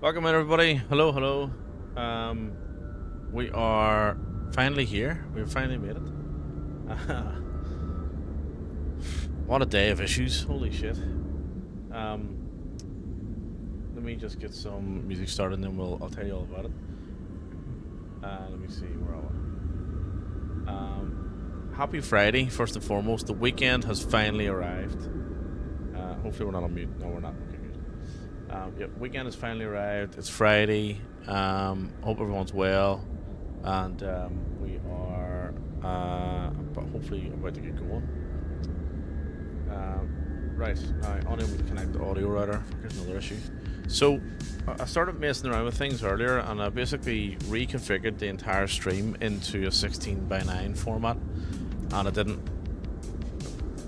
Welcome in, everybody. Hello, hello. We are finally here. We've finally made it. What a day of issues. Holy shit. Let me just get some music started and then I'll tell you all about it. Let me see, where are we? Happy Friday, first and foremost. The weekend has finally arrived. Hopefully we're not on mute. No, we're not. Okay, good. Yep, weekend has finally arrived. It's Friday. Hope everyone's well. And we are hopefully about to get going. Right, now unable to connect the audio router. Here's another issue. So I started messing around with things earlier, and I basically reconfigured the entire stream into a 16:9 format, and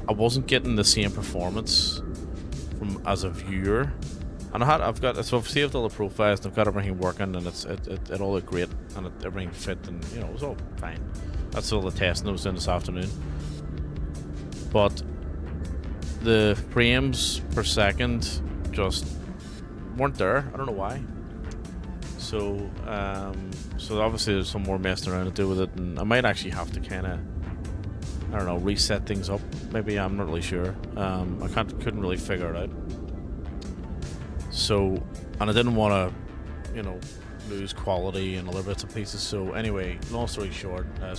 I wasn't getting the same performance from as a viewer. And so I've saved all the profiles and I've got everything working, and it all looked great, and everything fit, and it was all fine. That's all the testing I was doing this afternoon. But the frames per second just weren't there. I don't know why. So so obviously there's some more messing around to do with it, and I might actually have to kind of, I don't know, reset things up. Maybe, I'm not really sure. I couldn't really figure it out. So, and I didn't want to, lose quality and other bits and pieces. So anyway, long story short, I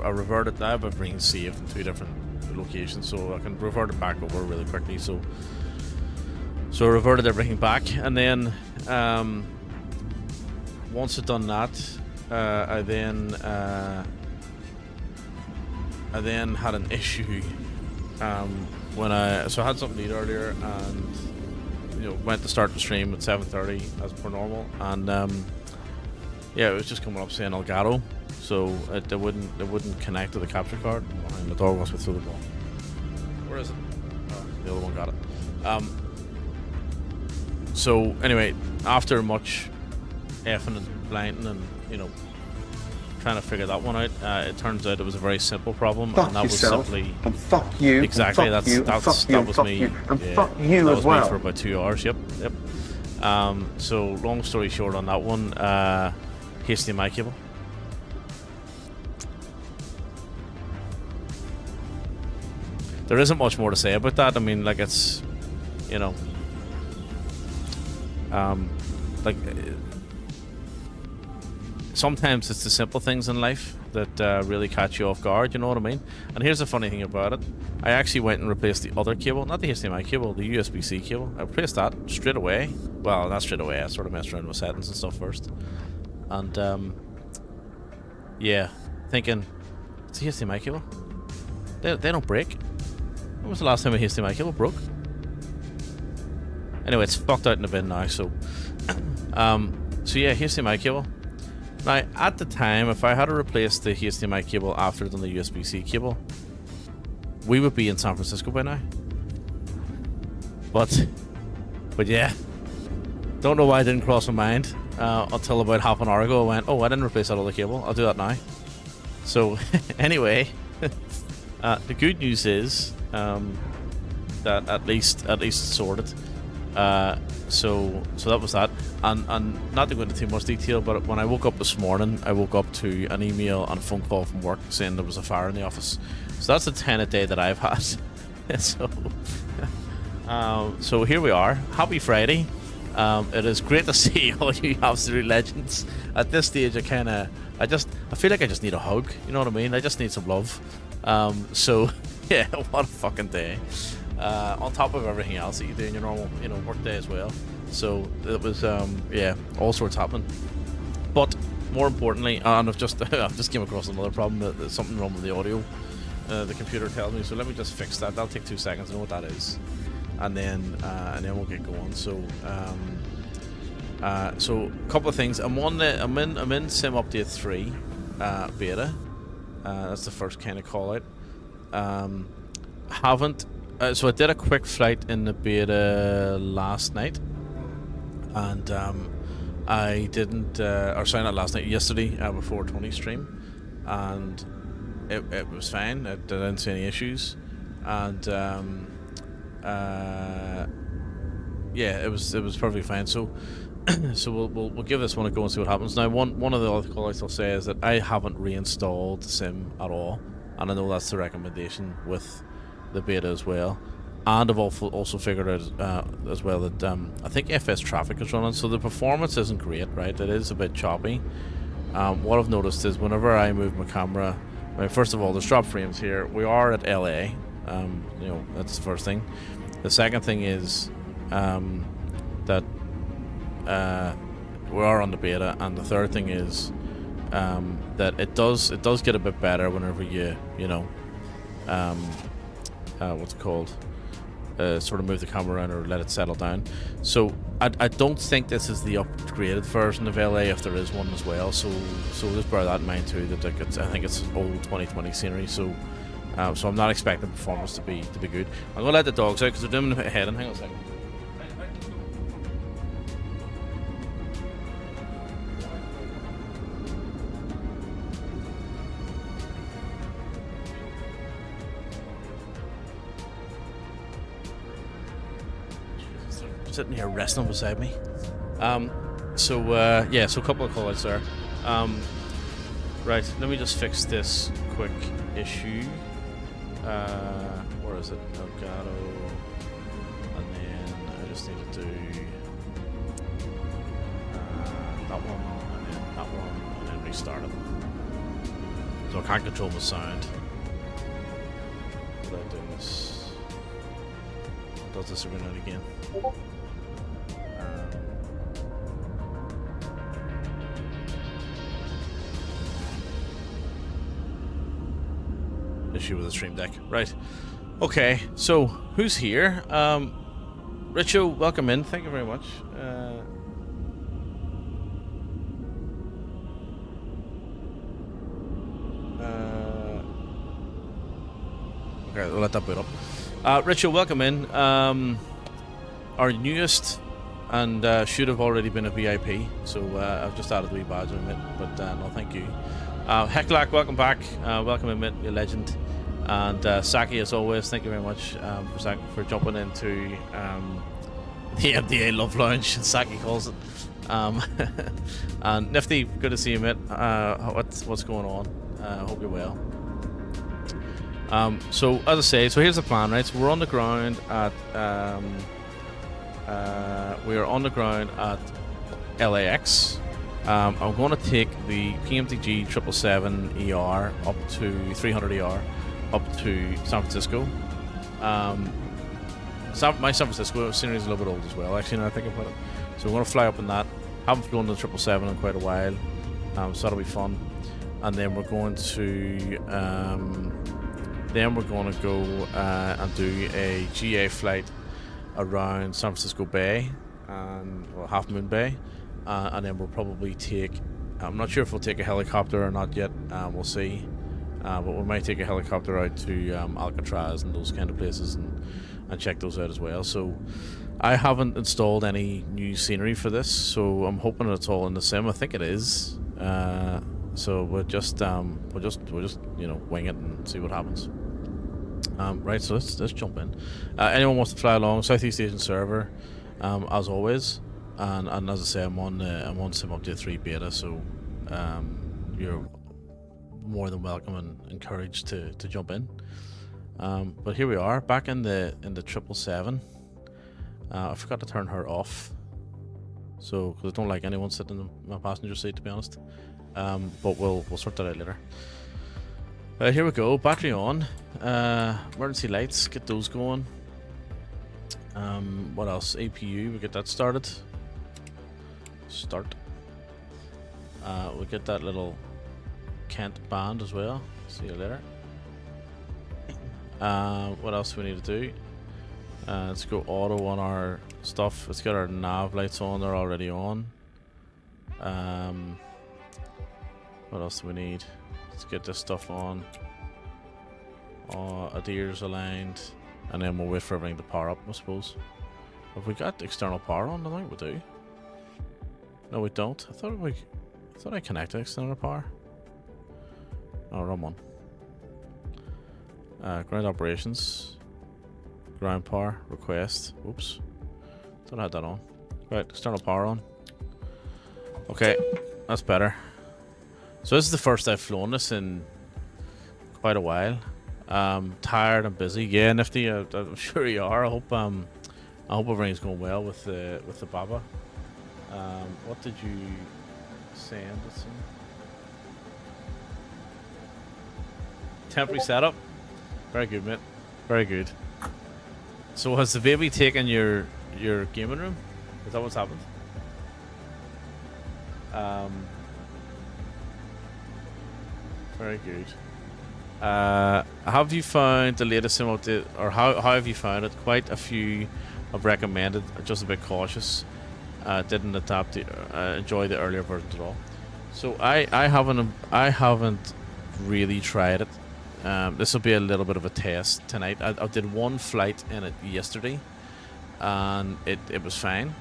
reverted. I have everything saved in 2 different locations, so I can revert it back over really quickly. So I reverted everything back, and then once I'd done that, I then had an issue when I had something to eat earlier, and went to start the stream at 7:30 as per normal, and yeah, it was just coming up saying Elgato, so it wouldn't connect to the capture card. And the dog wants me through the ball. Where is it? Oh, the other one got it. So anyway, after much effing and blinding and trying to figure that one out, it turns out it was a very simple problem, Fuck and that yourself, was simply and fuck you, exactly and fuck that was me. You, and Yeah, fuck you that as was well. me for about 2 hours. Yep. So long story short on that one, HDMI cable. There isn't much more to say about that. I mean, like, it's like, sometimes it's the simple things in life that really catch you off guard, you know what I mean? And here's the funny thing about it. I actually went and replaced the other cable, not the HDMI cable, the USB-C cable. I replaced that straight away. Well, not straight away, I sort of messed around with settings and stuff first. And yeah, thinking, it's a HDMI cable. They don't break. When was the last time a HDMI cable broke? Anyway, it's fucked out in the bin now, so so yeah, HDMI cable. Now, at the time, if I had to replace the HDMI cable after done the USB-C cable, we would be in San Francisco by now. But yeah, don't know why it didn't cross my mind until about half an hour ago. I went, oh, I didn't replace that other cable. I'll do that now. So anyway, the good news is that at least it's sorted. So that was that, and not to go into too much detail, but when I woke up this morning, I woke up to an email and a phone call from work saying there was a fire in the office. So that's the 10th day that I've had. So here we are. Happy Friday. It is great to see all you absolute legends. At this stage, I feel like I just need a hug. You know what I mean? I just need some love. So yeah, what a fucking day. On top of everything else that you do in your normal, work day as well. So it was, yeah, all sorts happening. But more importantly, and I've just came across another problem. There's something wrong with the audio. The computer tells me, so let me just fix that. That'll take 2 seconds to know what that is, and then we'll get going. So so a couple of things. I'm in Sim Update 3 beta. That's the first kind of call out. Haven't. So I did a quick flight in the beta last night, and I didn't, or sorry, not last night, yesterday before Tony's stream, and it was fine. I didn't see any issues, and yeah, it was perfectly fine. So So we'll give this one a go and see what happens. Now, one of the other callouts I'll say is that I haven't reinstalled the sim at all, and I know that's the recommendation with the beta as well. And I've also figured out as well that I think FS traffic is running, so the performance isn't great, right? It is a bit choppy. What I've noticed is whenever I move my camera, I mean, first of all, there's drop frames here. We are at LA, you know, that's the first thing. The second thing is that we are on the beta, and the third thing is that it does get a bit better whenever you know what's it called, sort of move the camera around or let it settle down. So I don't think this is the upgraded version of LA, if there is one as well. So just bear that in mind too. That like I think it's old 2020 scenery. So I'm not expecting performance to be good. I'm gonna let the dogs out because they're doing a head. And hang on a second. Sitting here resting beside me. So a couple of callouts there. Right, let me just fix this quick issue. Where is it? Elgato. And then I just need to do that one, and then that one, and then restart it. So I can't control my sound without doing this. Does this every now and again. Issue with the stream deck. Right. Okay, so who's here? Richo, welcome in. Thank you very much. Okay, we'll let that boot up. Richo, welcome in. Our newest and should have already been a VIP, so I've just added a wee badge on it, but no, thank you. Heclac, welcome back. Welcome in, mate, you legend. And Saki, as always, thank you very much for jumping into the MDA Love Lounge, Saki calls it. And Nifty, good to see you, mate. What's going on? Hope you're well. So as I say, so here's the plan, right? So we're on the ground at LAX. I'm going to take the PMTG 777 ER up to 300 ER up to San Francisco. My San Francisco scenery is a little bit old as well, actually, now I think about it. So we're going to fly up in that. Haven't flown the 777 in quite a while, so that'll be fun. And then we're going to go and do a GA flight around San Francisco Bay and Half Moon Bay, and then we'll probably take, I'm not sure if we'll take a helicopter or not yet, we'll see, but we might take a helicopter out to Alcatraz and those kind of places and check those out as well. So I haven't installed any new scenery for this, so I'm hoping it's all in the sim. I think it is. So we'll just you know, wing it and see what happens. Right, so let's jump in. Anyone wants to fly along, Southeast Asian server, as always, and as I say, I'm on Sim Update 3 beta, so you're more than welcome and encouraged to jump in. But here we are, back in the 777. I forgot to turn her off, so because I don't like anyone sitting in my passenger seat, to be honest. But we'll sort that out later. Here we go, battery on. Emergency lights, get those going. What else? APU, we get that started. Start. We get that little Kent band as well. See you later. What else do we need to do? Let's go auto on our stuff. Let's get our nav lights on, they're already on. What else do we need? Let's get this stuff on. ADIR's aligned, and then we'll wait for everything to power up, I suppose. Have we got external power on? I think we do. No, we don't. I thought I connected external power. Oh, wrong one. Ground operations, ground power request. Oops, thought I had that on. Right, external power on. Okay, that's better. So this is the first I've flown this in quite a while. Tired and busy. Yeah, Nifty. I'm sure you are. I hope everything's going well with the Baba. What did you send? Temporary setup. Very good, mate. Very good. So has the baby taken your gaming room? Is that what's happened? Very good. Have you found the latest sim update, or how have you found it? Quite a few have recommended, just a bit cautious. Didn't adapt enjoy the earlier versions at all. So I haven't really tried it. This will be a little bit of a test tonight. I did one flight in it yesterday, and it was fine.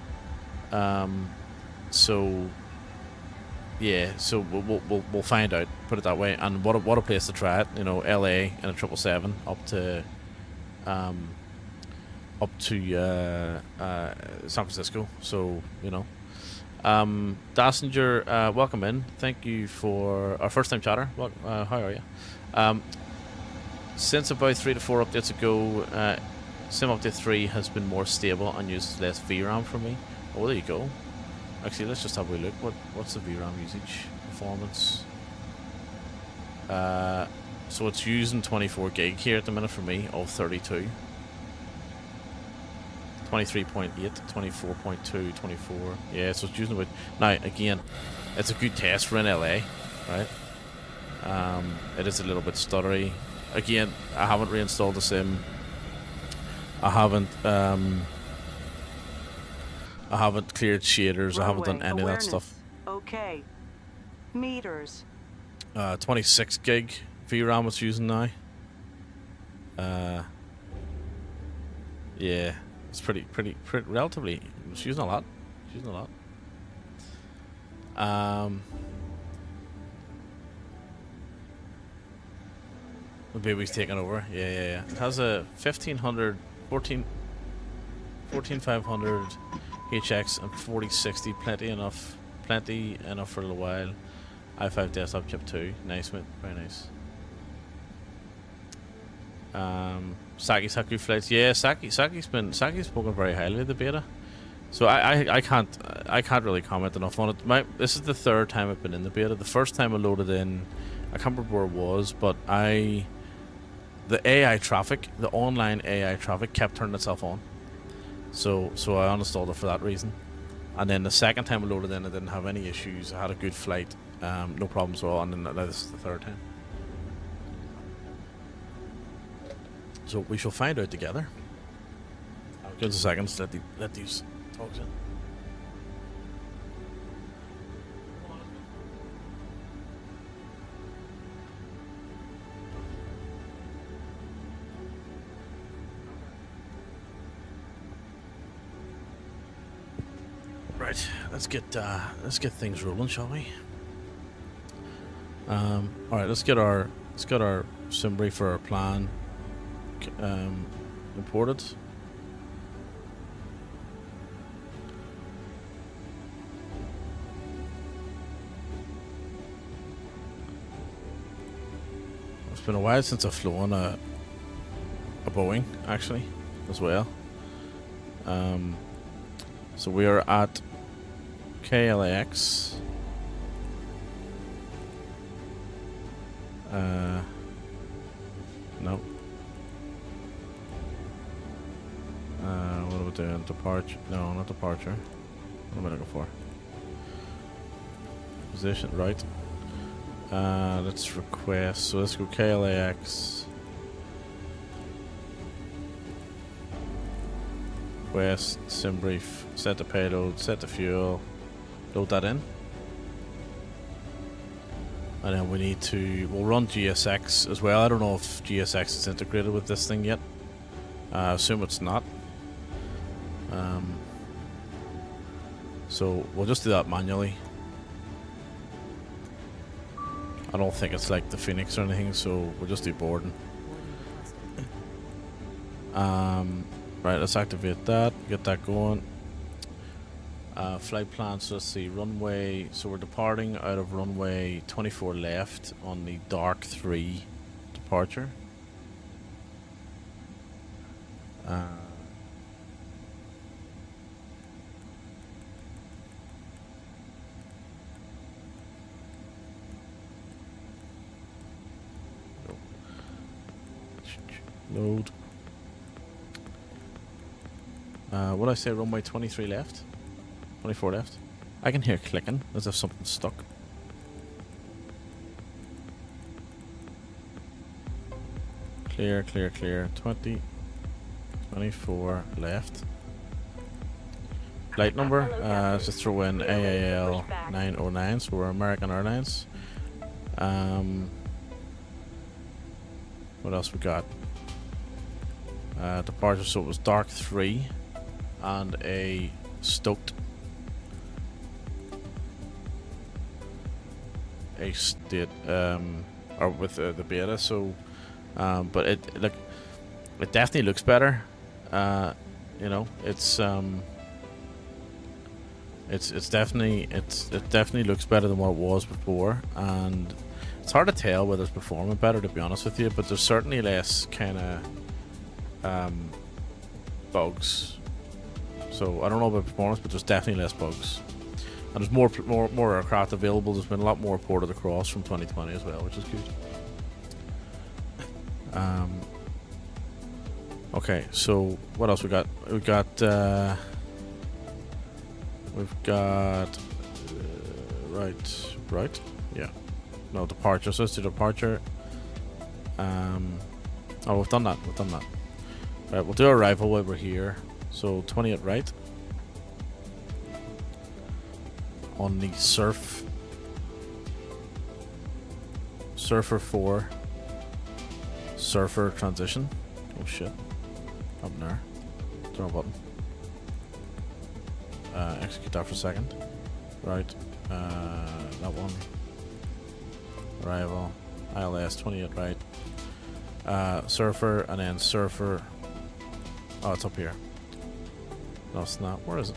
So yeah, so we'll find out. Put it that way. And what a place to try it. You know, LA in a 777 up to San Francisco. So you know, Dassinger, welcome in. Thank you for our first time chatter. How are you? Since about 3 to 4 updates ago, Sim Update 3 has been more stable and uses less VRAM for me. Oh, there you go. Actually, let's just have a look. What's the VRAM usage performance? So it's using 24 gig here at the minute for me, of 32. 23.8, 24.2, 24. Yeah, so it's using about... Now, again, it's a good test for in LA, right? It is a little bit stuttery. Again, I haven't reinstalled the sim. I haven't cleared shaders. I haven't done any of that stuff. Okay. Meters. 26 gig VRAM it's using now. Yeah, it's pretty relatively. It's using a lot. The baby's taking over. Yeah. It has a 1400 HX and 4060. Plenty enough for a little while. i5 desktop chip 2. Nice, mate. Very nice. Saki's had good flights. Yeah, Saki's spoken very highly of the beta. So I can't really comment enough on it. This is the third time I've been in the beta. The first time I loaded in, I can't remember where it was, but the AI traffic, the online AI traffic, kept turning itself on. So I uninstalled it for that reason. And then the second time I loaded in, I didn't have any issues. I had a good flight, no problems at all. And then now this is the third time. So we shall find out together. Give us a second to let these talks in. Right, let's get things rolling, shall we? All right, let's get our sim brief for our plan imported. It's been a while since I've flown a Boeing, actually, as well. So we are at KLAX. No. What are we doing? Departure? No, not departure. What am I looking for? Position, right. Let's request. So let's go KLAX. Request, sim brief, set the payload, set the fuel, load that in. And then we need to, we'll run GSX as well. I don't know if GSX is integrated with this thing yet. I assume it's not. So we'll just do that manually. I don't think it's like the Phoenix or anything, so we'll just do boarding. Right, let's activate that, get that going. Flight plans, let's see, runway, so we're departing out of runway 24 left on the Dark 3 departure. Load. What did I say, runway 23 left? 24 left. I can hear clicking as if something's stuck. Clear, clear, clear. 24 left. Flight number, let's just throw in AAL 909, so we're American Airlines. What else we got? Departure, so it was Dark 3 and a Stoked. A state, or with the beta, so, but it definitely looks better. You know, it definitely looks better than what it was before, and it's hard to tell whether it's performing better, to be honest with you. But there's certainly less kind of bugs. So I don't know about performance, but there's definitely less bugs. And there's more aircraft available. There's been a lot more ported across from 2020 as well, which is good. Okay, so what else we got? We've got right, yeah. No, departure. So let's do departure. Oh, we've done that. Right, we'll do arrival while we're here. So 20 at right. On the Surfer 4 Surfer transition. Oh shit. Up there. Throw a button. Execute that for a second. Right. That one. Arrival. ILS 20 at right. Surfer and then Surfer. Oh, it's up here. No, it's not. Where is it?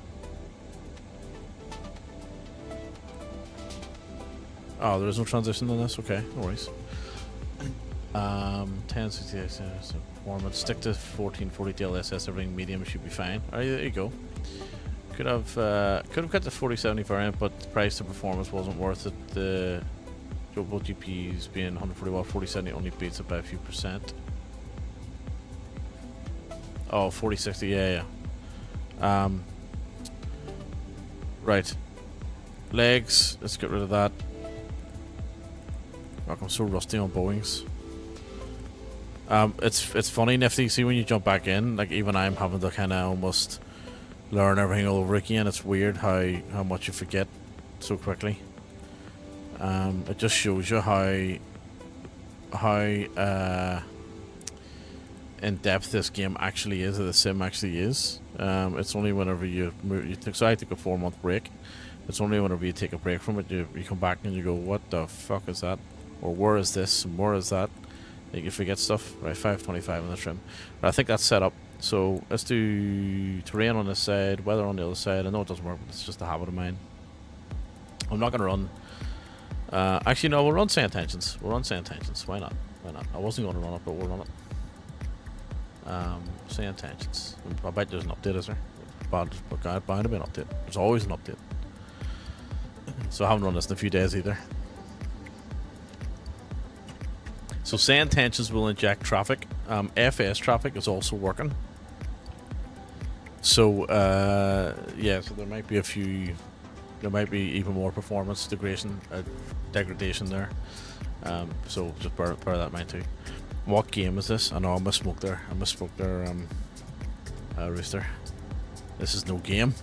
Oh, there is no transition in this? Okay, no worries. 1068 performance. Stick to 1440 DLSS, everything medium should be fine. Alright, there you go. Could have got the 4070 variant, but the price to performance wasn't worth it. The both GPUs being 140 watt, 4070 only beats it by a few percent. Oh, 4060, yeah. Right. Legs, let's get rid of that. Fuck, I'm so rusty on Boeings. It's funny, Nifty, see when you jump back in, like even I'm having to kind of almost learn everything all over again. It's weird how much you forget so quickly. It just shows you how in depth this game actually is, or the sim actually is. It's only whenever you so I took a 4-month break. It's only whenever you take a break from it, you come back and you go, what the fuck is that? Or where is this? And where is that? You forget stuff. Right, 525 on the trim. But I think that's set up. So let's do terrain on this side, weather on the other side. I know it doesn't work, but it's just a habit of mine. I'm not going to run. Actually, no, we'll run Sand Tensions. Why not? I wasn't going to run it, but we'll run it. Sand Tensions. I bet there's an update, is there? Bound to be an update. There's always an update. So I haven't run this in a few days either. So Sand Tensions will inject traffic. FS traffic is also working. So yeah, so there might be even more performance degradation there. So just bear that in mind too. What game is this? I know I misspoke there. Rooster. This is no game.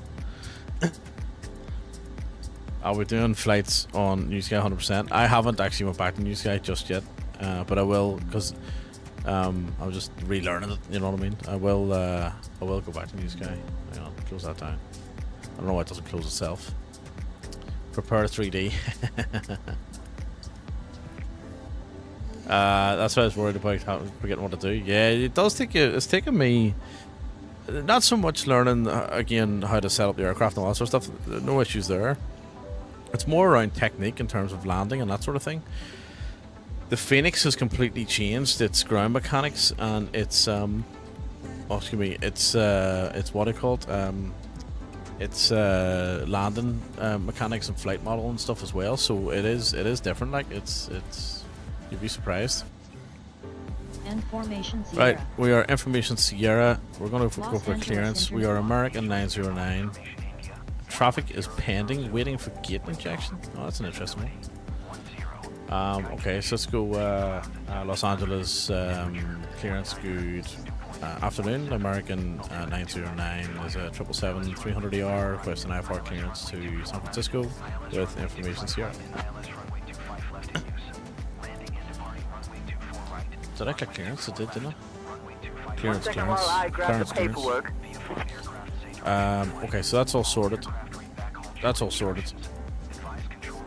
Are we doing flights on New Sky 100%? I haven't actually went back to New Sky just yet, but I will, because I'm just relearning it. You know what I mean? I will go back to New Sky. Hang on, close that down. I don't know why it doesn't close itself. Prepare 3D. That's why I was worried about forgetting what to do. Yeah, it does take you. It's taken me Not so much learning again how to set up the aircraft and all that sort of stuff. No issues there. It's more around technique in terms of landing and that sort of thing. The Phoenix has completely changed its ground mechanics and its excuse me, it's what I call it. It's landing mechanics and flight model and stuff as well. So it is different. Like it's you'd be surprised. Information Sierra. Right, we are Information Sierra. We're going to go for clearance. We are American 909. Traffic is pending, waiting for gate injection. Oh, that's an interesting one. Okay, so let's go Los Angeles clearance. Good afternoon. American 909 is a 777-300ER requesting IFR clearance to San Francisco with Information Sierra. Did I click clearance? I did, didn't I? Clearance. Okay, so that's all sorted.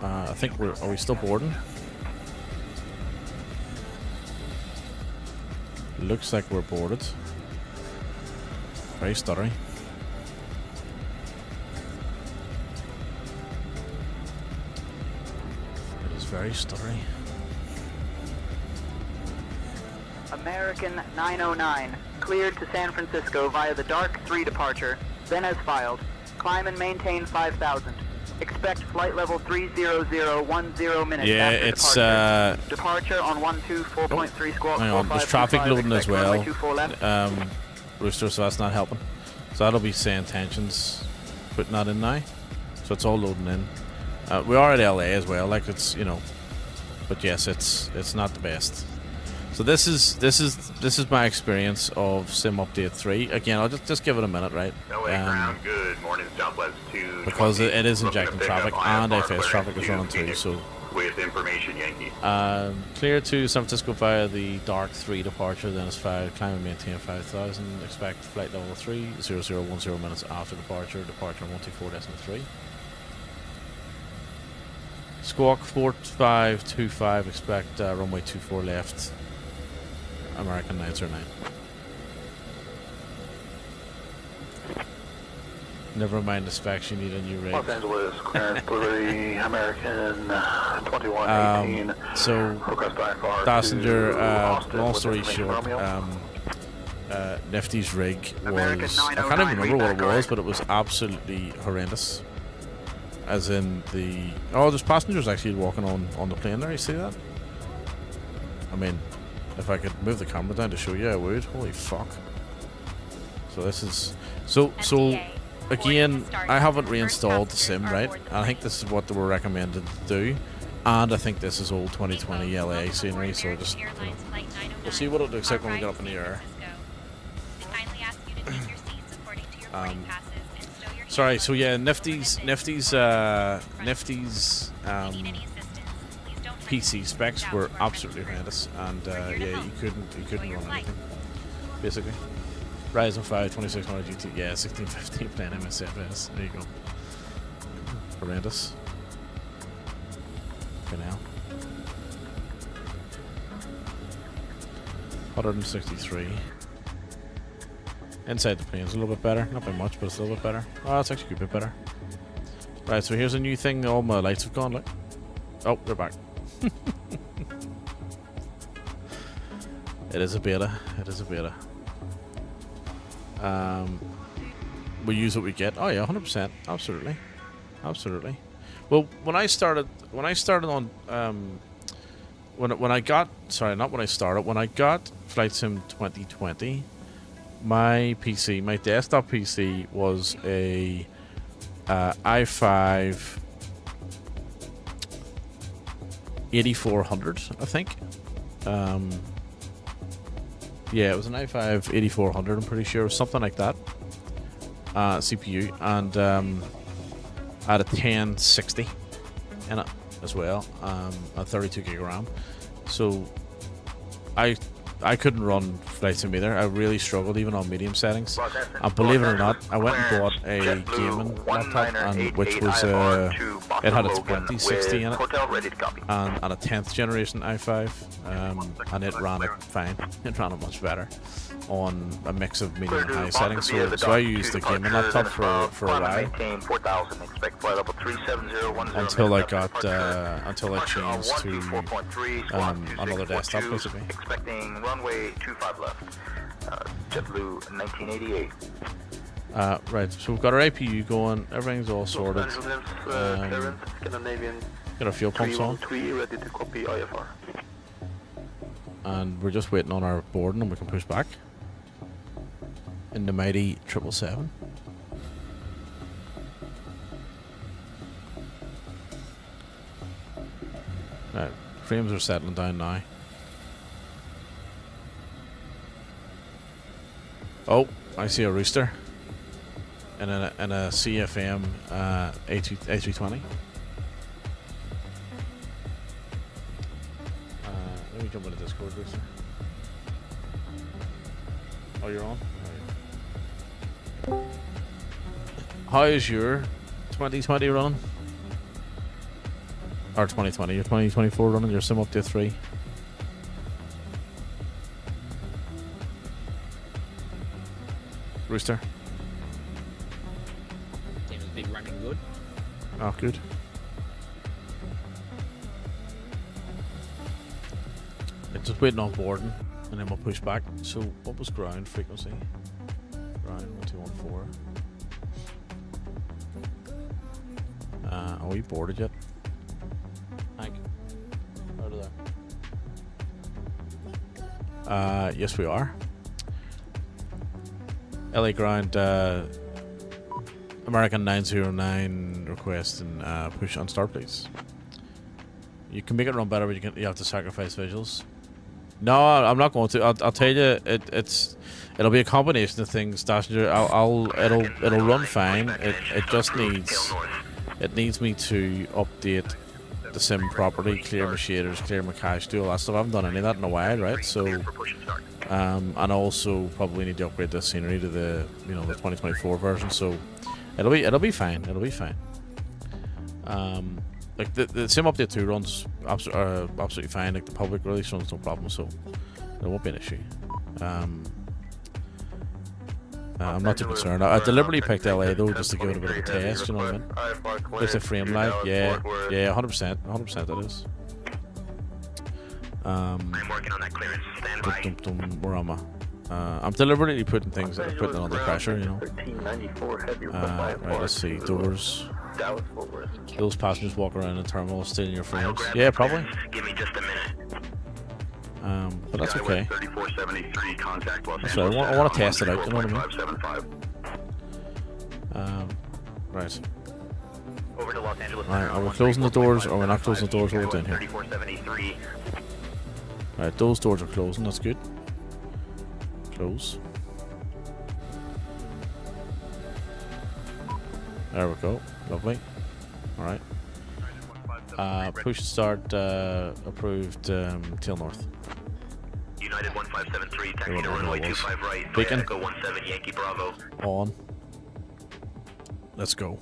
I think are we still boarding? Looks like we're boarded. Very stuttery. It is very stuttery. American 909, cleared to San Francisco via the Dark 3 departure, then as filed. Climb and maintain 5,000. Expect flight level 30010 minutes yeah, after it's departure. Departure on 12.4.3 squawk. Hang on, there's traffic loading as well. Rooster, so that's not helping. So that'll be saying tensions, putting that in now. So it's all loading in. We are at LA as well, like it's, you know, but yes, it's not the best. So this is my experience of Sim Update 3. Again, I'll just give it a minute, right? Good morning, Southwest 2. Because it is injecting traffic and FS traffic is running too. So with Information Yankee. Clear to San Francisco via the Dark 3 departure, then is 5, climb and maintain 5,000. Expect flight level 30010 minutes after departure. Departure 124.3. Squawk 4525. Expect runway 24 left. American 909. Never mind the specs, you need a new rig. Los Angeles, clearance delivery, American 2118. So, request IFR passenger, Austin long with story information short, Nifty's rig was, I can't 909, even remember what it read was, back but it was absolutely horrendous. As in there's passengers actually walking on the plane there, you see that? I mean, if I could move the camera down to show you, I would. Holy fuck. So this is... So again, I haven't reinstalled the sim, right? And I think this is what they were recommended to do. And I think this is old 2020 LA scenery, so just... we'll see what it looks like when we get up in the air. Sorry, so yeah, Nifty's PC specs were absolutely horrendous, and yeah, you couldn't run anything, basically. Ryzen 5 2600 GT, yeah, 1650 playing MSFS. There you go. Horrendous. For now. 163. Inside the plane's a little bit better, not by much, but it's a little bit better. Oh, it's actually a good bit better. Right, so here's a new thing. All my lights have gone. Look. Oh, they're back. It is a beta. It is a beta. We use what we get. Oh yeah, 100%. Absolutely, absolutely. Well, when I started on when I got Flight Sim 2020, my PC, my desktop PC was a i5 8400, I think. Yeah, it was an i5 8400, I'm pretty sure, something like that. CPU, and I had a 1060 in it as well, a 32 gig of RAM. So I couldn't run Flight Sim either. I really struggled even on medium settings. And believe it or not, I went and bought a gaming laptop, and which was It had a Logan 2060 in with it. Hotel ready to copy. And a 10th generation i5, and it ran it fine. It ran it much better on a mix of medium and high settings. So I used the gaming laptop for a while Maintain 4000. Expect flight level 37010. until I changed to 4.3, another desktop basically. Expecting runway 25 left. JetBlue 1988. Right, so we've got our APU going, everything's all sorted. Scandinavian Got our fuel pumps on, 313 ready to copy IFR. and we're just waiting on our boarding and we can push back in the mighty 777. Right, frames are settling down now. Oh, I see a rooster in a CFM A320. Let me jump into Discord, rooster. Oh, you're on? Oh, yeah. How is your 2020 running? Or 2020, your 2024 running, your sim update 3? Rooster? Seems to be running good. Oh, good. It's just waiting on boarding, and then we'll push back. So, what was ground frequency? Ground 1214. Are we boarded yet? Hank? Out of there. Yes, we are. LA ground, American 909 request and push on start, please. You can make it run better, but you have to sacrifice visuals. No, I'm not going to. I'll tell you, it'll be a combination of things. Dashinger, it'll run fine. It just needs me to update the sim properly, clear my shaders, clear my cache, do all that stuff. I haven't done any of that in a while, right? So, and also probably need to upgrade the scenery to the the 2024 version. So, it'll be fine. It'll be fine. Like the sim update 2 runs absolutely fine. Like the public release runs no problem, so there won't be an issue. I'm not too concerned. I deliberately picked LA though just to give it a bit of a test. You know what I mean? There's a frame lag. Yeah, 100%, 100% it is. I'm working on that clearance. Stand by. Where am I? I'm deliberately putting things that are putting it under pressure. 1394 heavy. Right, let's see. Doors. Dallas Fort Worth. Those passengers walk around in the terminal stealing your frames. Yeah, probably. Give me just a minute. But that's okay. 3473 contact Los That's right. I want to test it out. You know what I mean? 575. Right. Over to Los Angeles. Right. Are we closing the doors or we're not closing the doors? What we're doing here? 3473. Right. Those doors are closing. That's good. Close. There we go. Lovely. All right. Push start approved. Tail north. United 1573, taxi to runway 25 right. Beacon. Echo 17 Yankee Bravo. On. Let's go.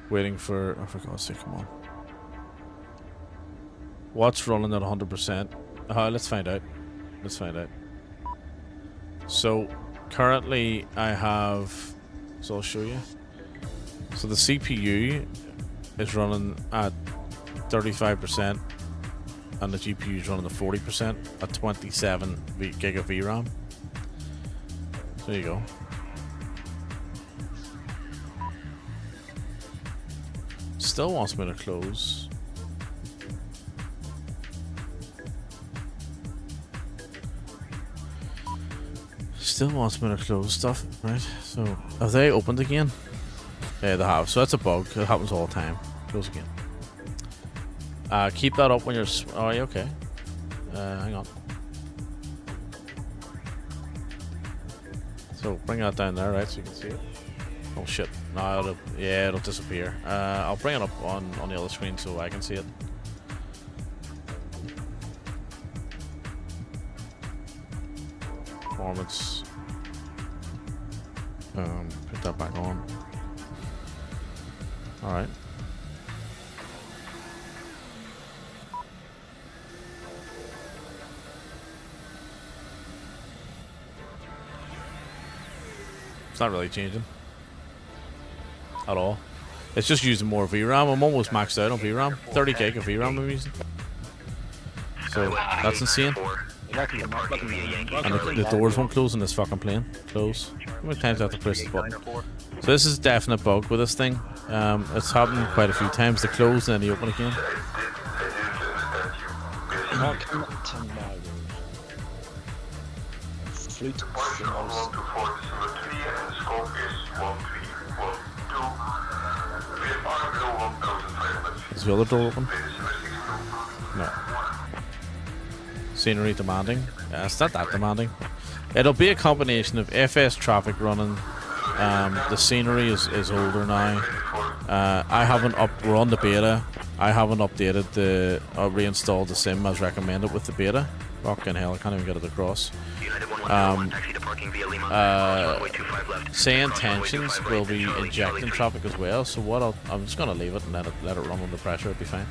Waiting for. Oh, for God's sake! Come on. What's running at 100%? Let's find out. Let's find out. So currently I have. So I'll show you. So the CPU is running at 35%, and the GPU is running at 40% at 27 gig of VRAM. So there you go. Still wants me to close. Still wants me to close stuff, right? So, have they opened again? Yeah, they have. So that's a bug. It happens all the time. Close again. Keep that up when you're... Oh, yeah, okay. Hang on. So, bring that down there, right, so you can see it. Oh, shit. No, it'll disappear. I'll bring it up on the other screen so I can see it. Performance. Put that back on. Alright. It's not really changing at all. It's just using more VRAM. I'm almost maxed out on VRAM. 30 gig of VRAM I'm using. So that's insane. And the doors won't close on this fucking plane. Close. How many times do I have to press this button? So this is a definite bug with this thing. It's happened quite a few times. They close and then they open again. Is the other door open? No. Scenery demanding. It's not that demanding. It'll be a combination of FS traffic running. The scenery is older now. I haven't we're on the beta. I haven't updated the reinstalled the sim as recommended with the beta. Fucking hell, I can't even get it across. Saying tensions will be injecting traffic as well. So what I'm just gonna leave it and let it run under pressure. It'll be fine.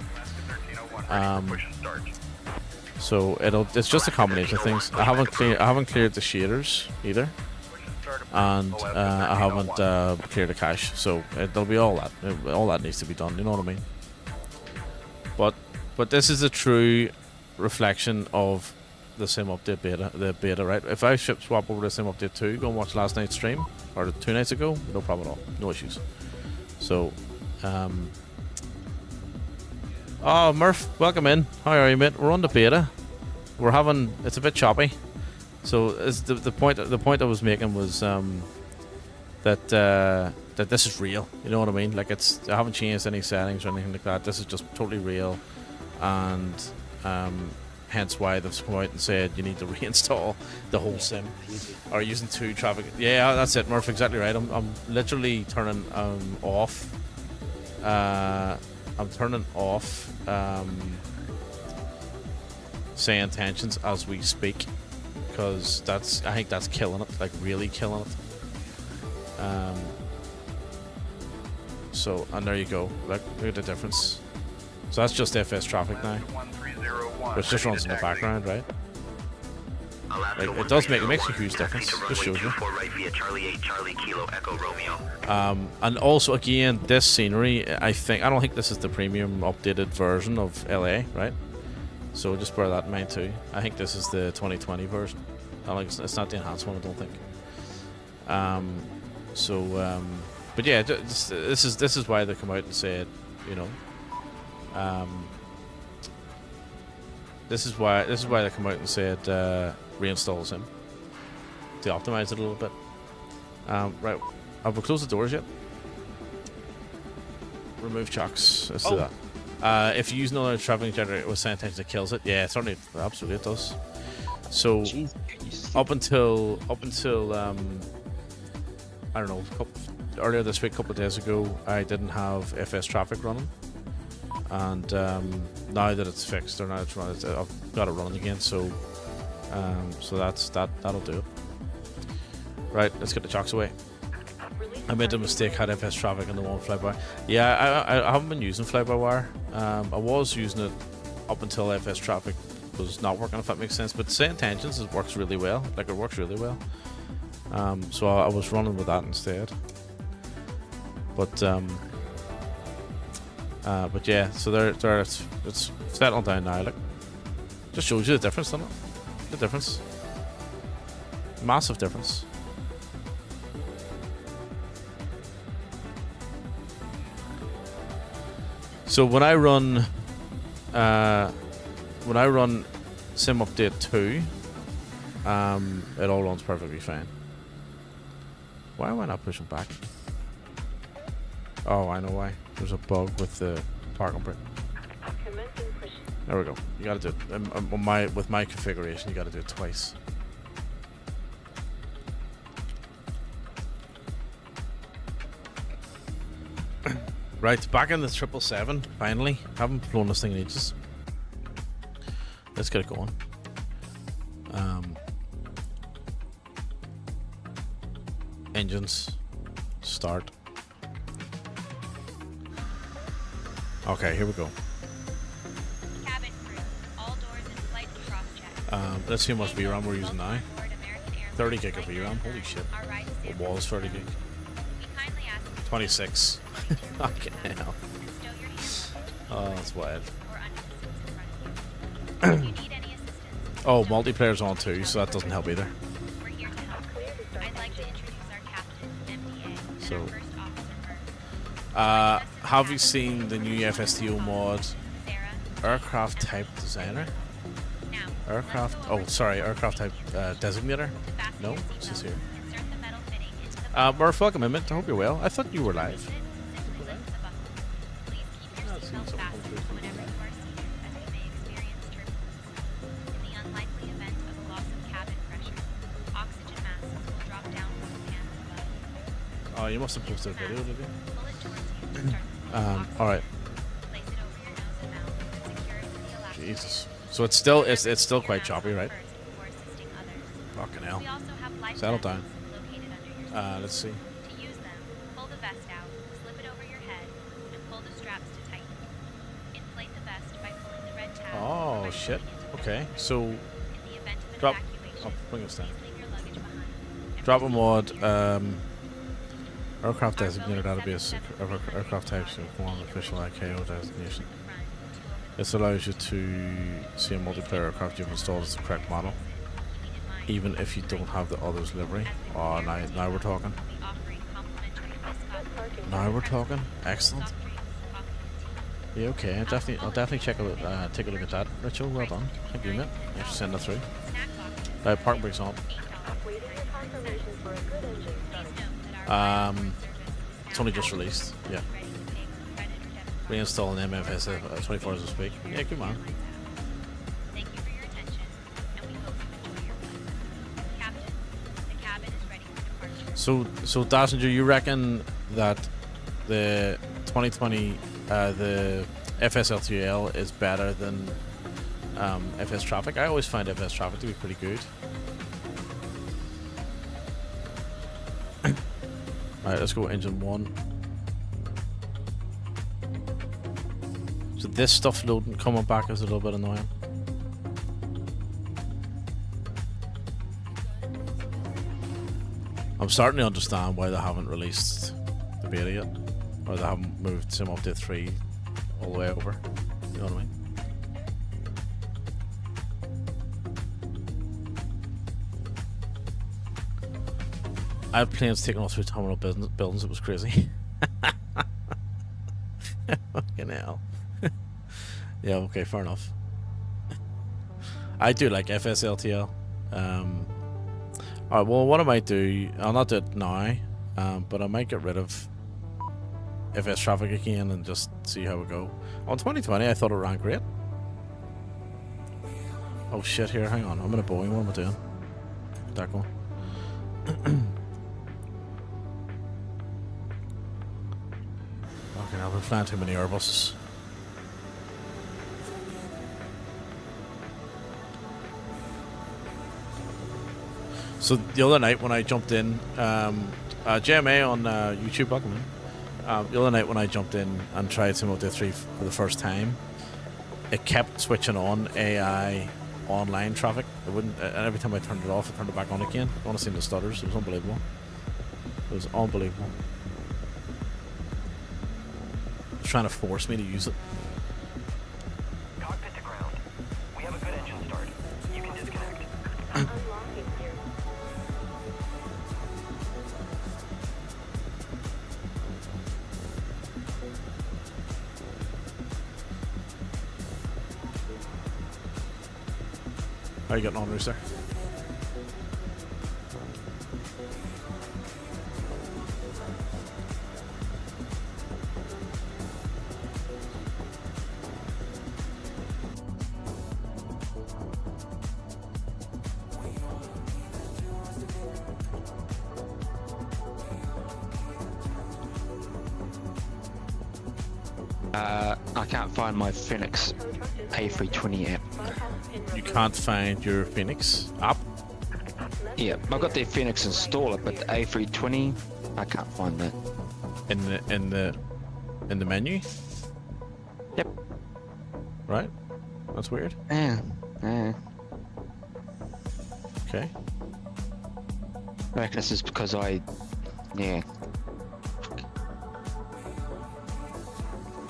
So it's just a combination of things. I haven't cleared the shaders either, and I haven't cleared the cache. So there'll be all that needs to be done. You know what I mean? But this is a true reflection of the sim update beta, right? If I swap over to sim update 2, go and watch last night's stream or 2 nights ago, no problem at all, no issues. So, oh Murph, welcome in. How are you, mate? We're on the beta. It's a bit choppy. So the point I was making was that this is real. You know what I mean? Like I haven't changed any settings or anything like that. This is just totally real, and hence why they've come out and said you need to reinstall the whole sim or using 2 traffic. Yeah, that's it, Murph. Exactly right. I'm literally turning off. I'm turning off saying tensions as we speak, because I think that's killing it, like really killing it. So, and there you go. Look at the difference. So that's just FS traffic now, which just runs in the background, right? Like, it makes a huge difference. Just shows you. And also again, this scenery, I don't think this is the premium updated version of LA, right? So just bear that in mind too. I think this is the 2020 version. It's not the enhanced one, I don't think. But yeah, this is why they come out and said, you know, this is why they come out and said reinstall sim to optimize it a little bit. Right, have we closed the doors yet? Remove chocks. Let's do that. If you use another traveling generator with sand tension, it kills it. Yeah, certainly, absolutely, it does. So up until I don't know, earlier this week, a couple of days ago, I didn't have FS traffic running, and now that it's fixed, or now it's running, I've got it running again. So that'll do it. Right, let's get the chocks away. I made a mistake, had FS traffic and the one fly-by-wire. Yeah, I haven't been using fly-by-wire. I was using it up until FS traffic was not working, if that makes sense. But saying tensions, it works really well. Like, it works really well. So I was running with that instead. But yeah, so there it's settling down now. Like, just shows you the difference, doesn't it? The difference, massive difference. So when I run sim update 2, it all runs perfectly fine. Why am I not pushing back? Oh, I know why. There's a bug with the parking brake. There we go. You gotta do it. With my configuration, you gotta do it twice. Right, back in the 777, finally. Haven't flown this thing in ages. Let's get it going. Engines. Start. Okay, here we go. Cabin crew, all doors in flight cross-check. Let's see how much VRAM we're using now. 30 gig of VRAM. Holy shit. Our ride is It was 30 gig. We kindly ask you 26. Fucking hell. to stow your hands Oh, that's wild. or under the seats in front of you. If you need any assistance, Oh, multiplayer's on too, so that doesn't help either. we're here to help. I'd like to introduce our captain, MDA, and So, our first officer, Bert. have you seen the new FSTO mod, Sarah, Aircraft Type Designer? now, Aircraft, oh sorry, Aircraft Type Designator? fasten No, your it's just seatbelt, here. insert the metal fitting into the Murph, welcome in, mate. I hope you're well. I thought you were live. Simply lift the buckle. Please keep your seatbelt fastened whenever you are seated, as we may experience turbulence. In the unlikely event of a loss of cabin pressure, oxygen masks will drop down from the panel above. Oh, you must have posted a video, did you? Pull it towards you to start the oxygen. Alright. Place it over your nose and mouth and secure it with the elastic Jesus. band. So it's still quite Mask choppy, right? first before assisting others. Fucking hell. We also have life Settle vests down. located under your seat. Let's see. To use them, pull the vest out, slip it over your head, and pull the straps to tighten. Inflate the vest by pulling the red tab. Oh, by shit. pulling it to the Okay, vest. so In the event of an drop. evacuation, Oh, bring us down. please leave your luggage behind. And Drop a proceed mod, Aircraft Our Designator Boeing database, 777 aircraft types, one official ICAO to designation. the front, two over the This allows you to see a multiplayer aircraft you've installed as the correct model, keeping in mind even if you don't have the other's livery. Oh, now we're talking. I'll be offering complimentary biscuit, Now we're talking. Excellent. soft drinks, coffee, and tea. Yeah, okay. I'll definitely take a look at that. Rachel, well done. Thank you, mate. Thanks for sending that through. Snack boxes, Park brakes on. $8. Please note that Um, our service is It's only now just active released. Yeah. and ready to pay with credit or debit card. Reinstalling MFS 24 as we speak. Yeah, good man. Thank you for your attention, and we hope you enjoy your flight. Captain, the cabin is ready for departure. So Dassinger, you reckon that the 2020 the FSLTL is better than FS Traffic? I always find FS Traffic to be pretty good. Alright, let's go engine 1. So this stuff loading coming back is a little bit annoying. I'm starting to understand why they haven't released the beta yet, or they haven't moved Sim Update 3 all the way over. You know what I mean? I had planes taking off through terminal buildings. It was crazy. Fucking hell. Yeah, okay, fair enough. I do like FSLTL. Alright, well, what I might do, I'll not do it now, but I might get rid of FS Traffic again and just see how we go. On 2020, I thought it ran great. Oh shit, here, hang on. I'm in a Boeing. What am I doing? That going. Okay, now we're flying too many Airbuses. So the other night when I jumped in, JMA on YouTube, welcome in. The other night when I jumped in and tried Sim Update 3 for the first time, it kept switching on AI online traffic. It wouldn't, and every time I turned it off, it turned it back on again. Honestly, the stutters. It was unbelievable. It was unbelievable. It was trying to force me to use it. Cockpit to ground. We have a good engine start. You can disconnect. How are you getting on, Rooster? I can't find my Phoenix A320 app. You can't find your Phoenix app? Yeah, I've got the Phoenix installer, but the A320, I can't find that. In the menu. Yep. Right. That's weird. Yeah. Okay. I reckon this is because yeah.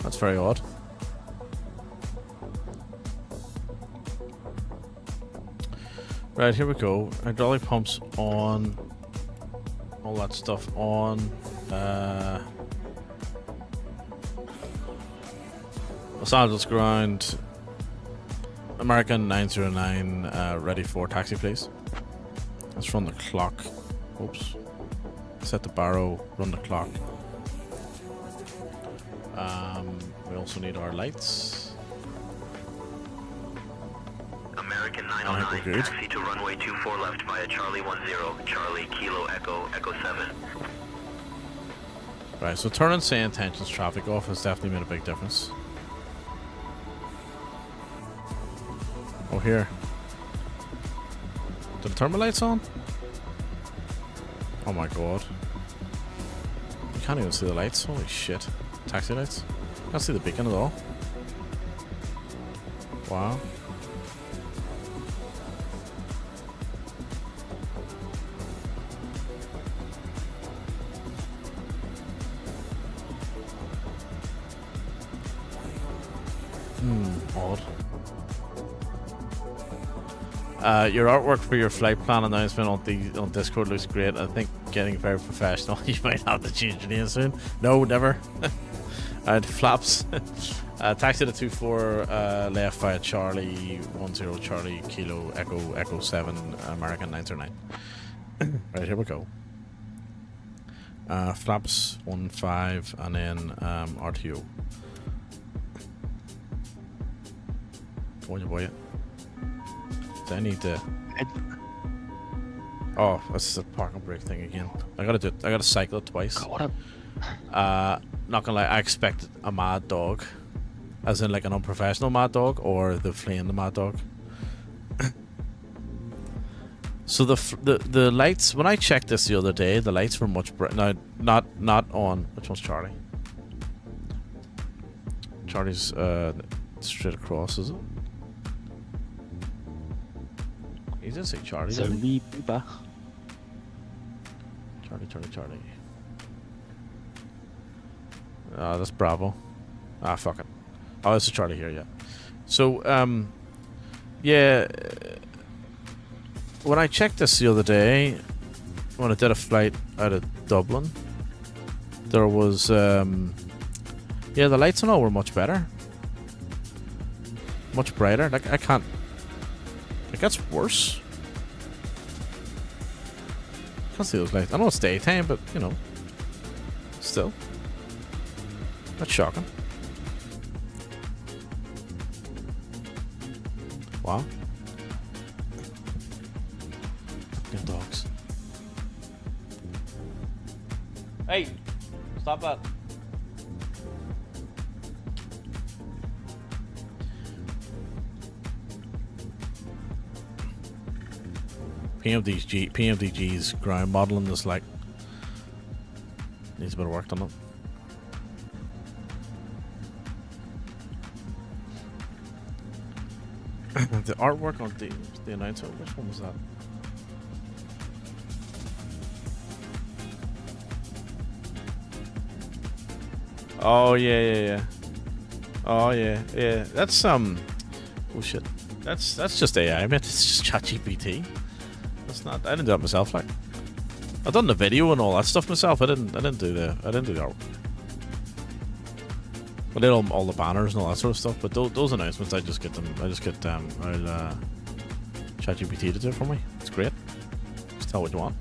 That's very odd. Right, here we go. Hydraulic pumps on. All that stuff on. Los Angeles ground. American 909, ready for taxi, please. Let's run the clock. Oops. Set the barrow, run the clock. We also need our lights. American I think 909, we're good. taxi to runway 24 left via Charlie 10, Charlie Kilo Echo, Echo 7. Right, so turning say intentions traffic off has definitely made a big difference. Oh, here. Did I turn my lights on? Oh my god. You can't even see the lights. Holy shit. Taxi lights. Can't see the beacon at all. Wow. Odd. Your artwork for your flight plan announcement on Discord looks great. I think getting very professional. You might have to change your name soon. No, never. Alright, flaps. Taxi to 24 left via Charlie 10 Charlie Kilo Echo 7 American 909. Right, here we go. Flaps 15 and then RTO. Boy. Do I need to? Oh, that's the parking brake thing again. I gotta cycle it twice. God, Not gonna lie, I expected a mad dog, as in like an unprofessional mad dog, or the fleeing the mad dog. So the lights, when I checked this the other day, the lights were much bright. Now, not on. Which one's Charlie? Charlie's straight across, is it? He didn't say Charlie. it's a Did he? Libra. Charlie. That's Bravo. Ah, fuck it. Oh, this is Charlie here, yeah. So, yeah. When I checked this the other day, when I did a flight out of Dublin, there was, yeah, the lights and all were much better. Much brighter. Like, I can't. Like, that's worse. Can't see those lights. I know it's daytime, but, you know. Still. That's shocking. Wow. Fucking dogs. Hey! Stop that. PMDG's ground modeling is like needs a bit of work on it. The artwork on the announcement, which one was that? Oh yeah. Oh yeah. That's oh shit. That's just AI, mate. It's just ChatGPT. That's not. I didn't do that myself. Like, I've done the video and all that stuff myself. I didn't do the artwork. I did all the banners and all that sort of stuff. But those announcements, I just get I'll ChatGPT to do it for me. It's great. Just tell what you want.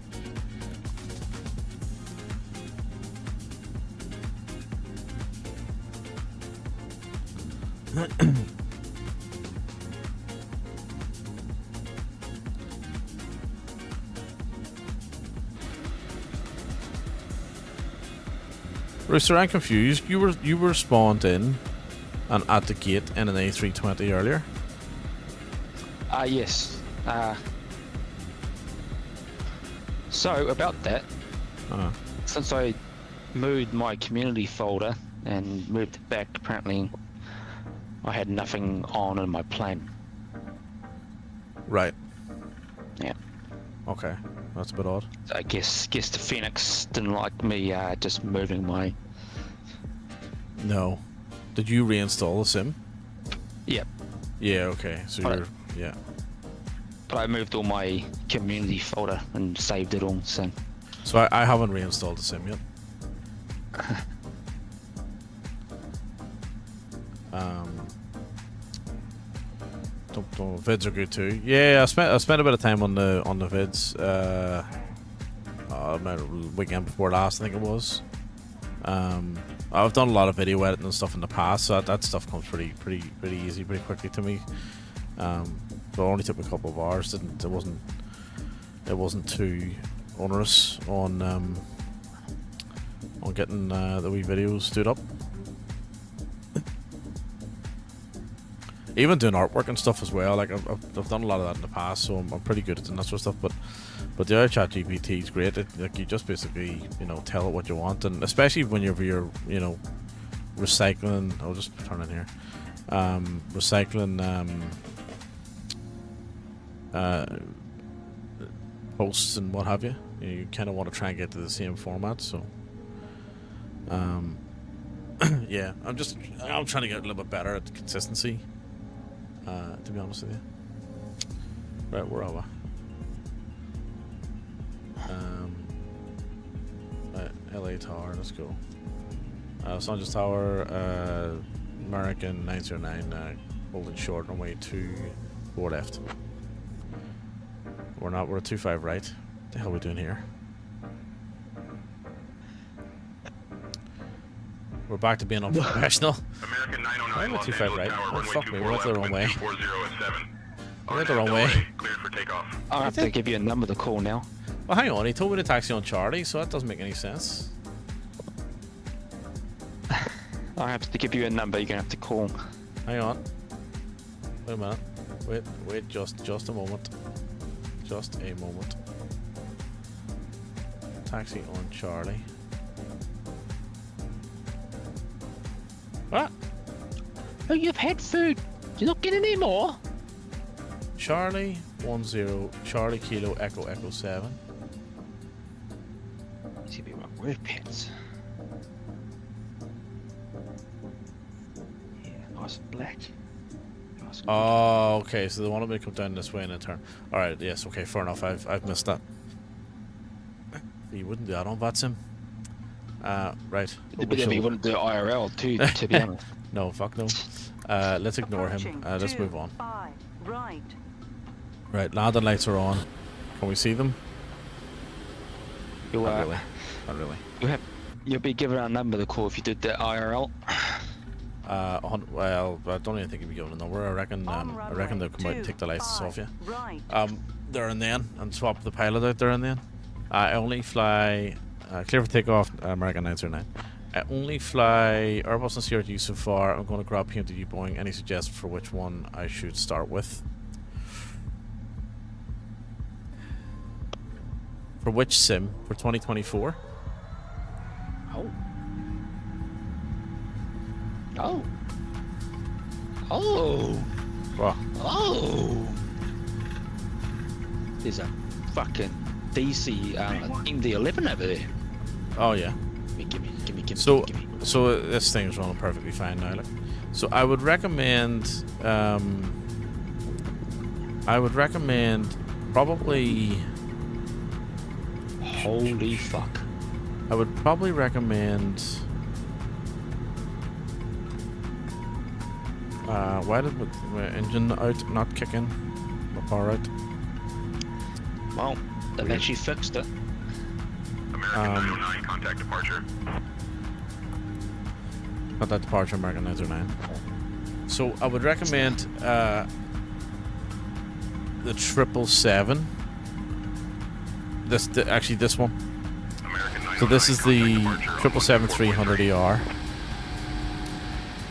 Rooster, I'm confused. You were spawned in and at the gate in an A320 earlier. Yes. So about that, Uh, since I moved my community folder and moved it back, apparently I had nothing on in my plan. right. Yeah. Okay. That's a bit odd. So I guess the Phoenix didn't like me just moving my. No. Did you reinstall the sim? Yep. Yeah, okay. So Right. you're... Yeah. But I moved all my community folder and saved it all. So So I haven't reinstalled the sim yet. Vids are good too. Yeah, I spent a bit of time on the vids. Weekend before last, I think it was. I've done a lot of video editing and stuff in the past, so that stuff comes pretty easy, pretty quickly to me. So it only took me a couple of hours. It wasn't too onerous on getting the wee videos stood up. Even doing artwork and stuff as well. Like I've done a lot of that in the past, so I'm pretty good at doing that sort of stuff. But the ChatGPT is great. Like you just basically tell it what you want, and especially when you're recycling. I'll just turn in here. Recycling posts and what have you. You kind of want to try and get to the same format. So yeah, I'm trying to get a little bit better at consistency. To be honest with you. Right, where are we? Right, LA Tower, let's go. Los Angeles Tower, American 909, holding short on way to 4 left. We're at 25 right. What the hell are we doing here? We're back to being unprofessional. American 909 Why am I Los 25 Angeles right? Tower, Oh, runway fuck me, 24 we went the left, wrong wind way. 240 at 7. We went the wrong way. Cleared for takeoff. I'll have to give you a number to call now. Well, hang on, he told me to taxi on Charlie, so that doesn't make any sense. I have to give you a number. You're gonna have to call. Hang on. Wait a minute. Wait, just a moment. Just a moment. Taxi on Charlie. What? Oh, you've had food. You're not getting any more. Charlie 10 Charlie Kilo Echo 7. These could be my word pets. Yeah, nice and black. Nice and Oh, okay. So they wanted me to come down this way and then turn. All right. Yes. Okay. Fair enough. I've missed that. You wouldn't do that on VATSIM. Right. good. But then we wouldn't do IRL too, to be honest. No. Fuck no. Let's ignore him. Approaching Let's move on. 25 right. Right. Landing lights are on. Can we see them? You'll, Not really. Not really. you'll be given a number to call if you did the IRL. Well, I don't even think you'd be given a number. I reckon they'll come out and take the license off you. Right. There and then, and swap the pilot out there and then. I only fly clear for takeoff. American 909. I only fly Airbus and CRT so far. I'm going to grab PMDG Boeing. Any suggestions for which one I should start with? For which sim? For 2024? Oh. Oh. Oh. What? Oh. There's a fucking DC MD-11 over there. Oh yeah. Give me. So this thing's running perfectly fine now. Look. So I would recommend probably. Holy fuck. I would probably recommend. Why did my engine out not kick in? My power out. Well, they've actually fixed it. American 909, contact departure. Not that departure, American 909. So I would recommend the 777. This one. American So this is the 777-300ER.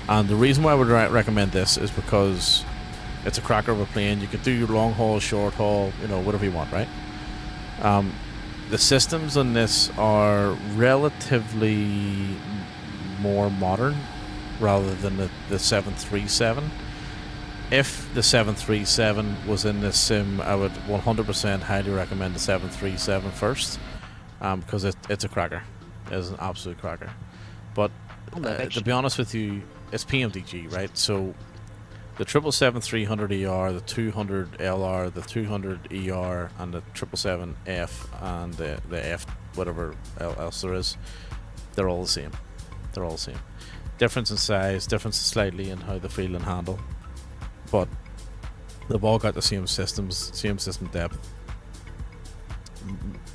And the reason why I would recommend this is because it's a cracker of a plane. You can do your long haul, short haul, whatever you want, right? The the systems on this are relatively more modern rather than the 737. If the 737 was in this sim, I would 100% highly recommend the 737 first, because it's a cracker. It is an absolute cracker. But to be honest with you, it's PMDG, right? So the 777-300ER, the 200LR, the 200ER, and the 777F, and the F, whatever else there is, they're all the same. They're all the same. Difference in size, difference slightly in how they feel and handle, but they've all got the same systems, same system depth.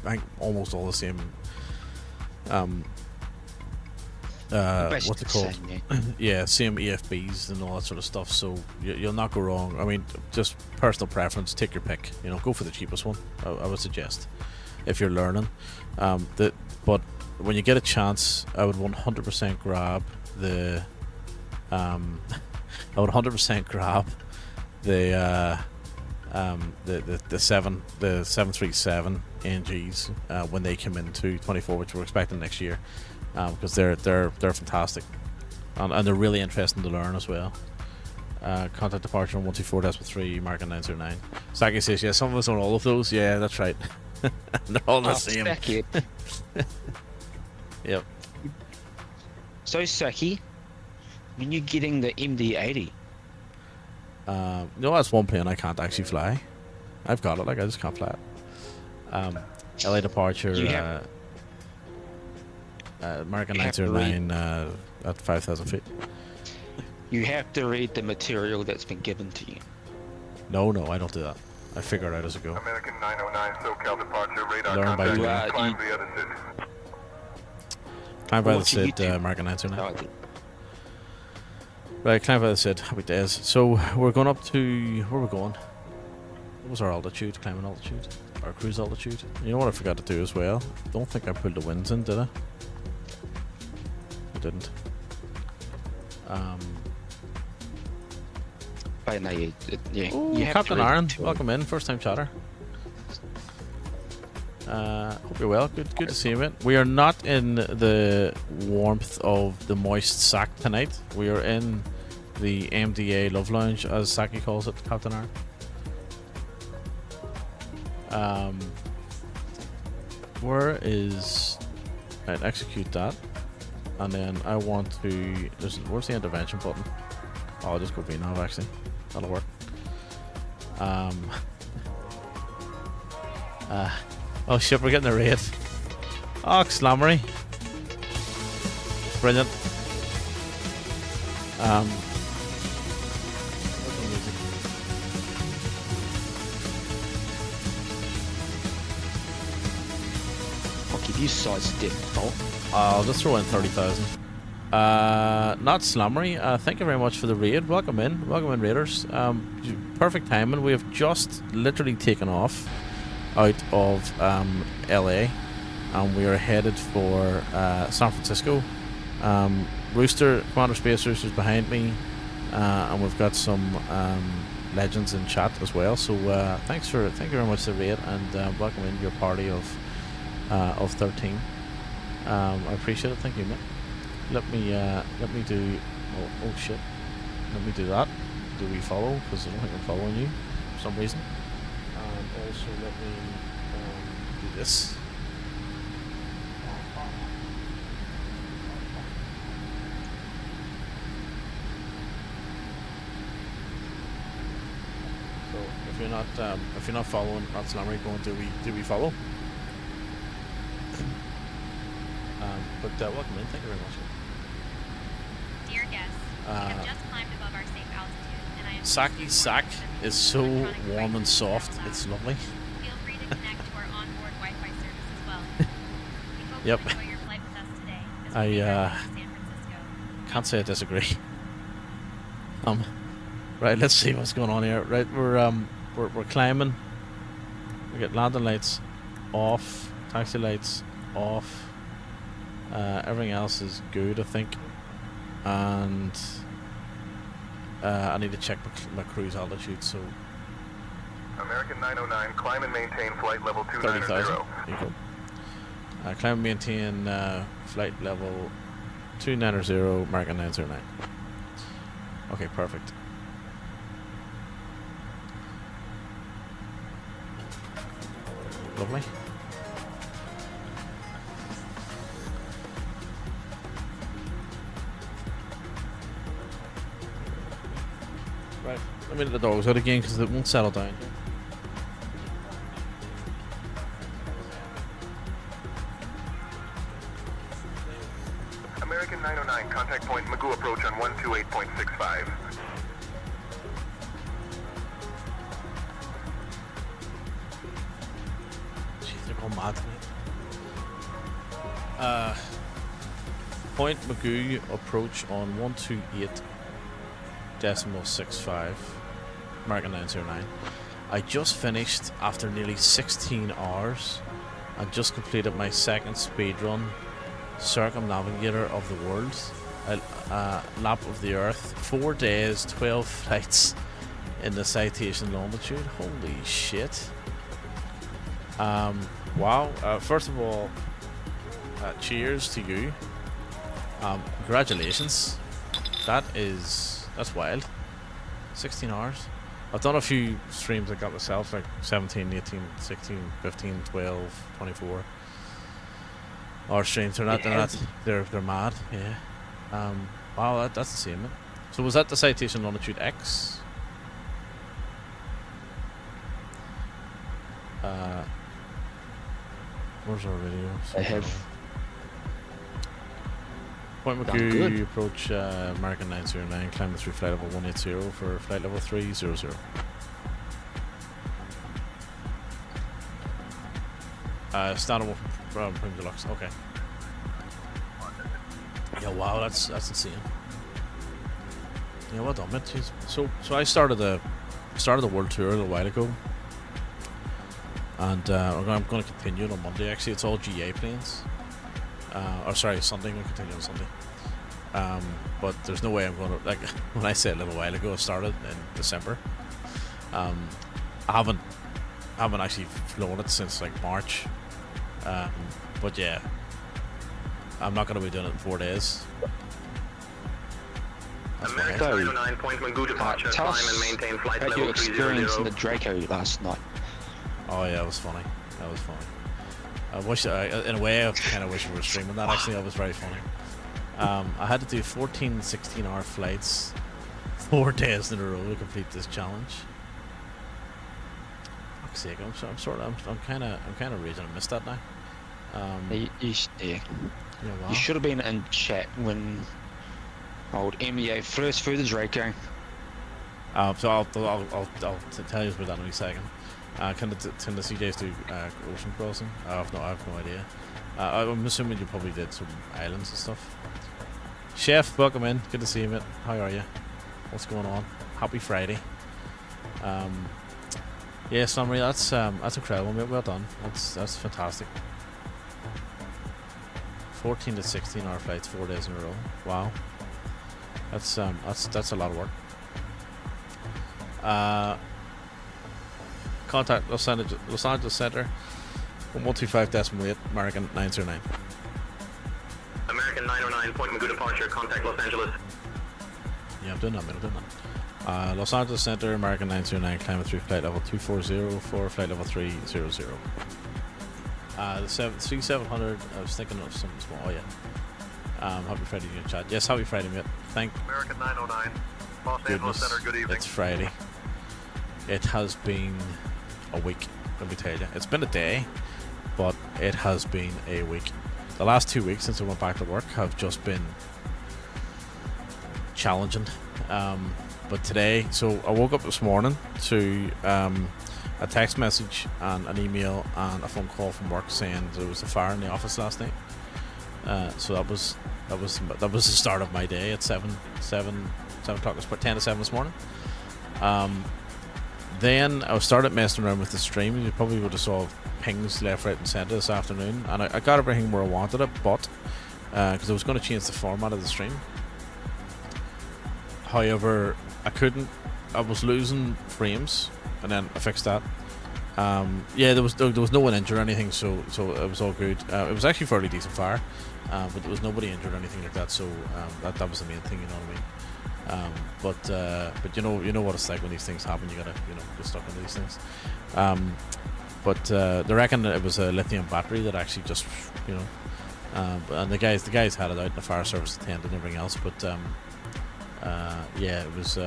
I think almost all the same. What's it called? Same, yeah. Yeah, same EFBs and all that sort of stuff. So you'll not go wrong. I mean, just personal preference. Take your pick. You know, go for the cheapest one. I would suggest if you're learning. But when you get a chance, I would 100% grab the. I would 100% grab the 737 NGs when they come into 24, which we're expecting next year, because they're fantastic, and they're really interesting to learn as well. Contact departure on 124.3 American 909. Saki says, yeah, some of us on all of those. Yeah, that's right. They're all the same. Saki. Yep. So Saki, when you're getting the MD-80, no, that's one plane I can't actually fly. I've got it, like I just can't fly it. LA departure, American 909 at 5,000 feet. you have to read the material that's been given to you. No, I don't do that. I figure it out as I go. American 909, SoCal departure, radar Learn by contact, doing. climb via the SID. Climb by the Watch a SID, YouTube. American 909. Oh, Right, climb by the SID. Happy days. So we're going up to, where are we going? What was our altitude? Climbing altitude? Our cruise altitude? You know what I forgot to do as well? I don't think I pulled the winds in, did I? I didn't. but no, yeah, Ooh, you have Captain to read Aaron, the material. welcome in, first time chatter. Hope you're well. Good to see you, mate. We are not in the warmth of the moist sack tonight. We are in the MDA Love Lounge, as Saki calls it, Captain Aaron. Where is... Right, execute that. And then I want to... Where's the intervention button? Oh, I'll just go VNav actually. That'll work. Oh shit, we're getting a raid. Oh, Slammery. Brilliant. What's the music? I'll give you sidestep, Paul. I'll just throw in 30,000. Not Slammery. Thank you very much for the raid. Welcome in, Raiders. Perfect timing. We have just literally taken off out of LA, and we are headed for San Francisco. Rooster, Commander Space Rooster's behind me, and we've got some legends in chat as well. So thank you very much for the raid, and welcome in your party of 13. I appreciate it. Thank you, mate. Let me do. Oh shit. Let me do that. Do we follow? Because I don't think I'm following you for some reason. Also, let me do this. So if you're not following, not Slammery going, do we follow? But welcome in. Thank you very much. Dear guests, we have just climbed above our safe altitude, and I am Saki's sack is so warm and soft. It's lovely. Feel free to connect to our onboard Wi-Fi service as well. We hope Yep. you enjoy your flight with us today as I, we make our way to San Francisco. Can't say I disagree. Right, let's see what's going on here. Right, we're climbing. We get landing lights off, taxi lights off. Everything else is good, I think. And I need to check my cruise altitude. So American 909, climb and maintain flight level 290. 30,000. There you go. Climb and maintain flight level 290, American 909. Okay, perfect. Lovely. Right, let me let the dogs out again because it won't settle down. American 909, contact point Magoo approach on 128.65. Jeez, they're going mad tonight. Point Magoo approach on 128.65, American 909. I just finished after nearly 16 hours and just completed my second speed run circumnavigator of the world, a lap of the earth, 4 days, 12 flights in the citation longitude. Holy shit. Wow. First of all, cheers to you. Congratulations. That's wild. 16 hours. I've done a few streams I got myself, like 17, 18, 16, 15, 12, 24 hour streams. They're mad, yeah. Wow, that's the same. So was that the citation longitude X? Where's our video? They have Point done Magoo, good. approach American 909, climb through flight level 180 for flight level 300. Standard one from Prime Deluxe. Okay. Yeah, wow, that's insane. Yeah, well done, mate. Jeez. So I started the world tour a little while ago, and I'm going to continue it on Monday. Actually, it's all GA planes. Or sorry, Sunday. I'm going to continue on Sunday. But there's no way I'm going to, like, when I say a little while ago, I started in December. I haven't actually flown it since like March. But yeah, I'm not going to be doing it in 4 days. That's my American head. 909, point Magoo departure, tell climb and us maintain flight about level your experience in the 300. Draco last night. Oh yeah, it was funny. That was funny. I wish, in a way, I kind of wish we were streaming that. Actually, that was very funny. I had to do 14, 16-hour flights, 4 days in a row to complete this challenge. Fuck's sake, I'm kind of raging. I missed that now. You Yeah, wow. you should have been in chat when old MEA first flew the Draco. So I'll tell you about that in a second. Can the CJs do ocean crossing? I have no idea. I'm assuming you probably did some islands and stuff. Chef, welcome in. Good to see you, mate. How are you? What's going on? Happy Friday. Yeah, summary. That's incredible, mate. Well done. That's fantastic. 14 to 16-hour flights, 4 days in a row. Wow. That's a lot of work. Contact Los Angeles Center 125.8, American 909. American 909, point Magoo departure, contact Los Angeles. Yeah, I'm doing that, mate. I'm doing that. Los Angeles Center, American 909, climbing through flight level 240 for flight level 300. The 3700, I was thinking of something small. Oh, yeah. Happy Friday in chat. Yes, happy Friday, mate. Thank American 909, Los Angeles goodness Center, good evening. it's Friday. It has been a week, let me tell you. It's been a day, but it has been a week. The last 2 weeks since I went back to work have just been challenging. But today, so I woke up this morning to a text message and an email and a phone call from work saying there was a fire in the office last night. So that was the start of my day at 7 o'clock. It was 10 to 7 this morning. Then I started messing around with the stream. You probably would have saw pings left, right, and centre this afternoon, and I got everything where I wanted it, but because I was going to change the format of the stream. However, I couldn't. I was losing frames, and then I fixed that. Yeah, there was no one injured or anything, so it was all good. It was actually fairly decent fire, but there was nobody injured or anything like that. So that was the main thing, you know what I mean. But you know what it's like when these things happen. You gotta get stuck into these things. But they reckon it was a lithium battery that actually just and the guys had it out in the fire service tent and everything else. But yeah, it was.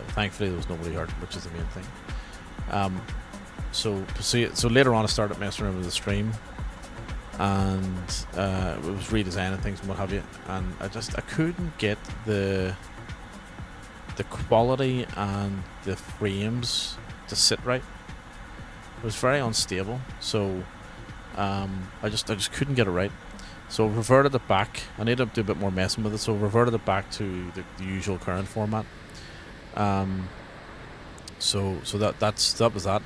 Thankfully, there was nobody hurt, which is the main thing. So later on, I started messing around with the stream, and it was redesigning things and what have you. And I couldn't get the quality and the frames to sit right. It was very unstable. So I just couldn't get it right. So I reverted it back. I needed to do a bit more messing with it. So I reverted it back to the usual current format. So that was that.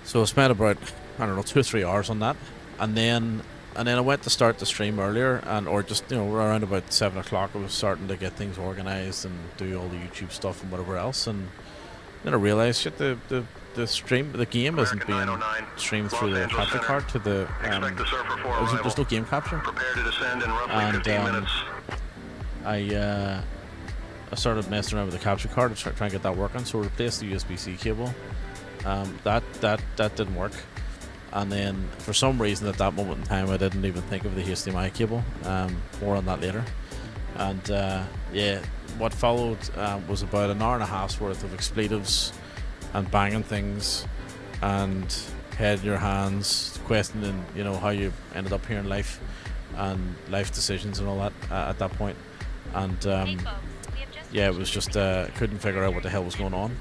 So I spent about 2 or 3 hours on that, and then I went to start the stream earlier, or just around about 7 o'clock. I was starting to get things organized and do all the YouTube stuff and whatever else, and then I realized shit, the game isn't being streamed through the capture card to the there's no game capture. Prepare to descend in roughly And 15 minutes. I started messing around with the capture card to try and get that working. So I replaced the USB-C cable. That didn't work, and then for some reason at that moment in time I didn't even think of the HDMI cable. More on that later. And yeah, what followed was about an hour and a half's worth of expletives and banging things and head in your hands, questioning how you ended up here in life and life decisions and all that at that point. And yeah, it was just couldn't figure out what the hell was going on.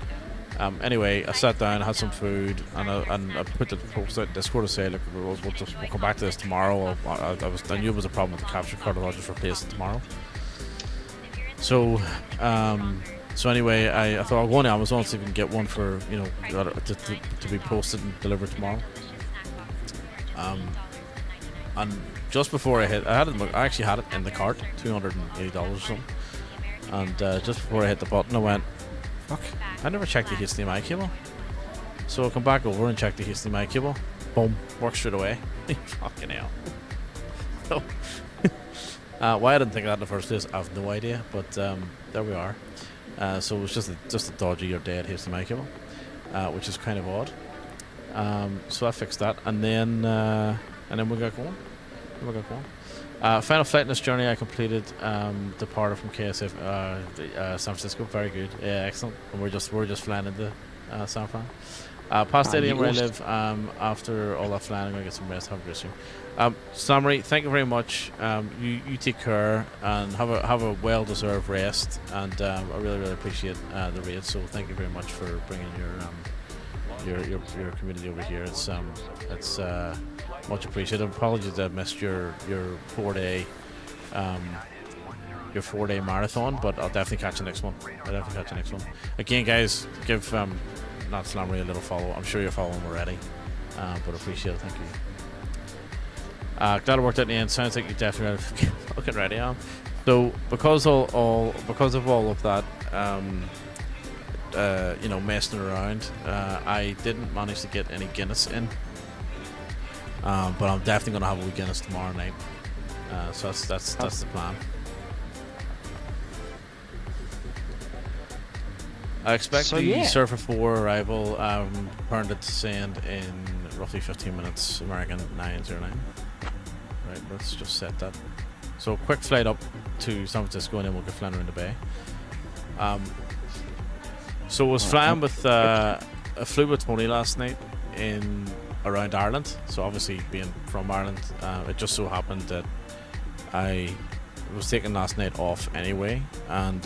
Anyway, I sat down, had some food, and I put the post out in Discord to say, look, we'll come back to this tomorrow. I knew it was a problem with the capture card. I'll just replace it tomorrow. So anyway, I thought I'll go on Amazon and see if we can get one for to be posted and delivered tomorrow. And just before I actually had it in the cart, $280 or something. And just before I hit the button, I went, fuck, I never checked the HDMI cable. So I come back over and check the HDMI cable. Boom, works straight away. Fucking hell. So, why I didn't think of that in the first place, I have no idea. But there we are. So it was just a dodgy or dead HDMI cable, which is kind of odd. So I fixed that, and then we got going. Final flight in this journey I completed, departed from KHAF, San Francisco. Very good, yeah, excellent. And we're just flying into San Fran. Past stadium where I live. After all that flying, I'm gonna get some rest. Have a great stream. Summary, thank you very much. You take care and have a well-deserved rest. And I really appreciate the raid. So thank you very much for bringing your community over here. It's much appreciated. Apologies that I missed your 4-day marathon, but I'll definitely catch the next one. Again, guys, give not Slammery a little follow. I'm sure you're following already, but appreciate it. Thank you. Glad it worked out in the end. Sounds like you definitely fucking ready on. So because of all of that, messing around, I didn't manage to get any Guinness in. But I'm definitely gonna have a wee Guinness tomorrow night. So that's the plan. I expect the Surfer 4 arrival preparing to descend in roughly 15 minutes, American 909. Right, let's just set that. So quick flight up to San Francisco, and then we'll get flying around the bay. So I was flying with I flew with Tony last night in around Ireland. So obviously being from Ireland, it just so happened that I was taking last night off anyway, and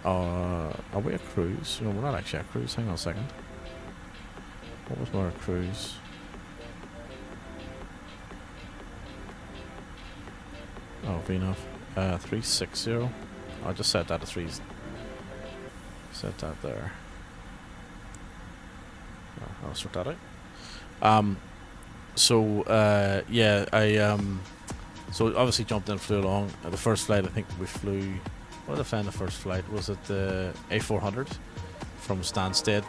are we a cruise? No, we're not actually a cruise. Hang on a second. What was our cruise? Oh, VNAV 360. I just set that to 3. Set that there. I'll sort that out. Yeah, I so obviously jumped in and flew along. The first flight, I think we flew. What did I find the first flight? Was it the A400 from Stansted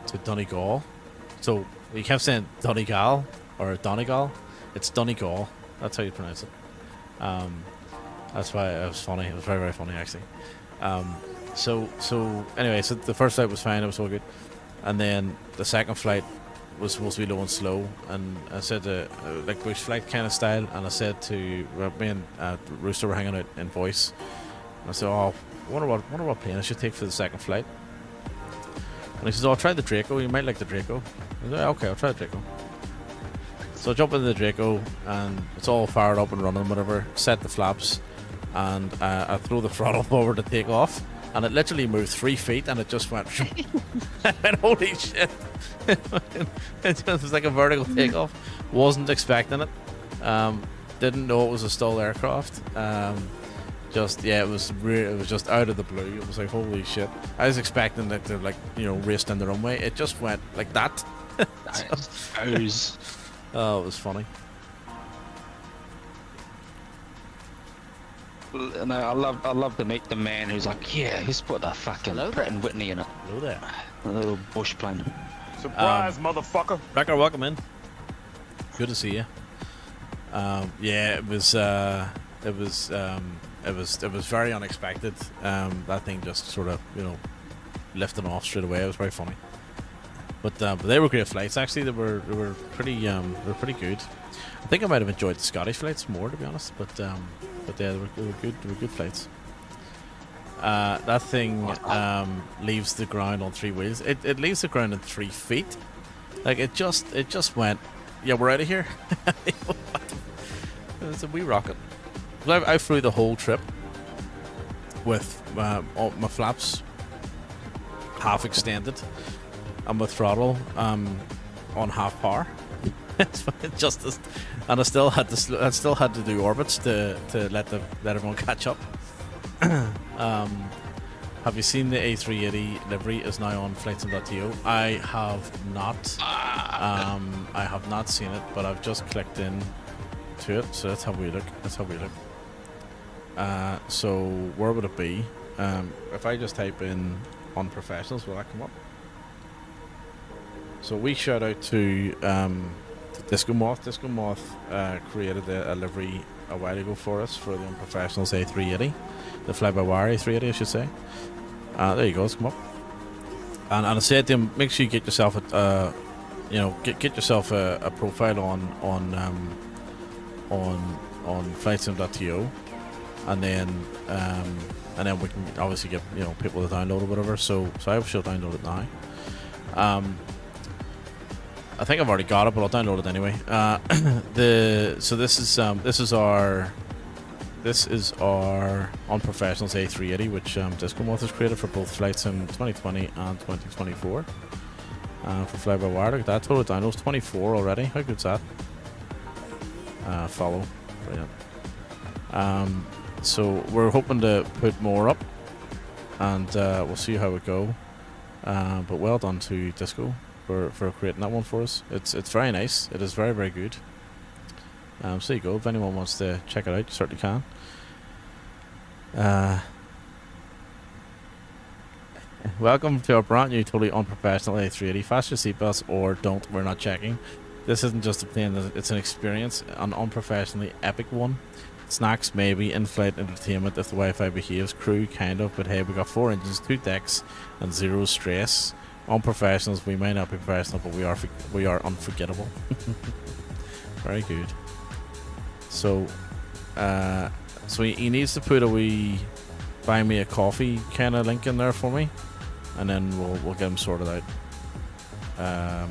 to Donegal. So he kept saying Donegal or Donegal. It's Donegal. That's how you pronounce it. That's why it was funny. It was very, very funny actually. So anyway, so the first flight was fine. It was all good, and then the second flight was supposed to be low and slow, and I said like bush flight kind of style, and I said to me and Rooster were hanging out in voice, and I said, "Oh, wonder what plane I should take for the second flight." And he says, "Oh, try the Draco. You might like the Draco." I said, "Okay, I'll try the Draco." So I jump into the Draco, and it's all fired up and running, whatever. Set the flaps, and I throw the throttle forward to take off, and it literally moved 3 feet, and it just went. And holy shit! It was like a vertical takeoff. Wasn't expecting it. Didn't know it was a stalled aircraft. It was just out of the blue. It was like, holy shit! I was expecting that to race down the runway. It just went like that. Oh, it was funny. No, I love to meet the man who's like, yeah, he's put a fucking Pratt and Whitney in it. Hello there. A little bush plane. Surprise, motherfucker. Wrecker, welcome in. Good to see you. Yeah, it was very unexpected. That thing just sort of lifting off straight away. It was very funny. But they were great flights actually. They were pretty good. I think I might have enjoyed the Scottish flights more, to be honest. But yeah, they were good. They were good flights. That thing leaves the ground on 3 wheels. It leaves the ground on 3 feet. Like it just went. Yeah, we're out of here. It was a wee rocket. I flew the whole trip with all my flaps half extended and my throttle on half power. And I still had to do orbits to let everyone catch up. Have you seen the A380 livery is now on flightsim.to? I have not. I have not seen it, but I've just clicked in to it. So that's how we look. So where would it be? If I just type in unprofessionals, will that come up? So we shout out to Disco Moth. Disco Moth created a livery a while ago for us for the Unprofessionals A380, the fly-by-wire A380, I should say. There you go, it's come up. And I said to him, make sure you get yourself get yourself a profile on flightsim.to, and then we can obviously get people to download or whatever. So I shall download it now. I think I've already got it, but I'll download it anyway. This is our Unprofessionals A380, which Disco Moth has created for both flights in 2020 and 2024. For fly-by-wire, look at that, total downloads 24 already. How good's that? Follow, brilliant. So we're hoping to put more up, and we'll see how it go. But well done to Disco for creating that one for us. It's very nice. It is very, very good. So there you go. If anyone wants to check it out, you certainly can. Welcome to our brand new, totally unprofessional A380. Fasten your seatbelts or don't. We're not checking. This isn't just a plane. It's an experience, an unprofessionally epic one. Snacks, maybe. In-flight entertainment if the Wi-Fi behaves. Crew, kind of. But hey, we got 4 engines, 2 decks, and 0 stress. Unprofessionals, we may not be professional, but we are unforgettable. Very good. So he needs to put a wee buy me a coffee kind of link in there for me, and then we'll get him sorted out. I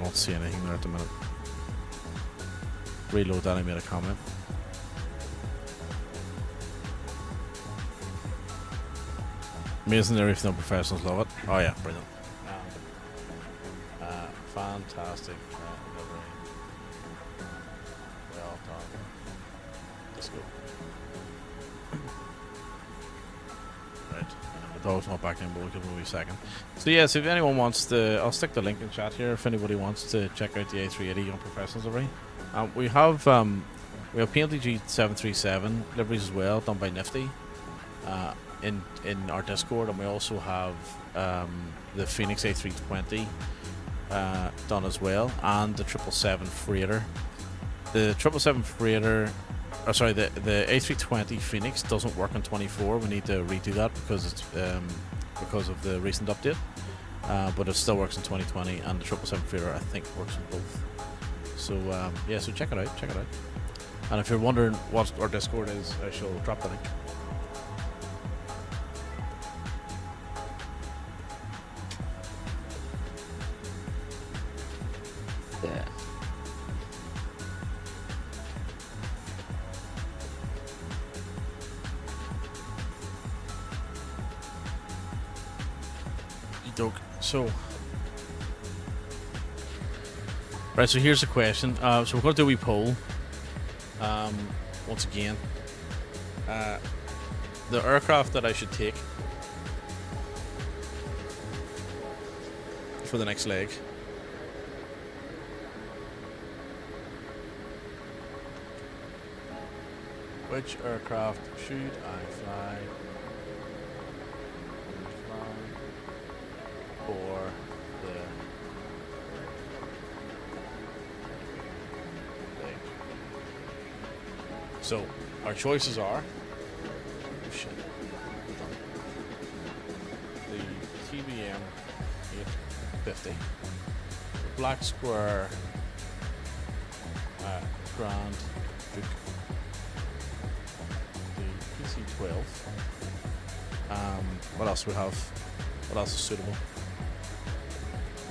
don't see anything there at the minute. Reload that. I made a comment. Amazing there if no professionals love it. Oh yeah, brilliant. Fantastic. Well done. Let's go. Right. The dog's not back in, but we'll give him a wee second. So yes, if anyone wants to, I'll stick the link in chat here if anybody wants to check out the A380 on Professionals already. We have We have PMDG 737 liveries as well, done by Nifty, in our Discord, and we also have the Phoenix A320 done as well, and the 777 freighter. The 777 freighter, the A320 Phoenix doesn't work on 24. We need to redo that because it's because of the recent update. But it still works in 2020, and the 777 freighter I think works in both. So yeah, so check it out. And if you're wondering what our Discord is, I shall drop the link. Yeah. Doke. So, right. So here's the question. So we're going to do a wee poll. Once again, the aircraft that I should take for the next leg. Which aircraft should I fly for the leg? So our choices are the TBM 850, Black Square Grand Duke, the PC-12. What else we have? What else is suitable?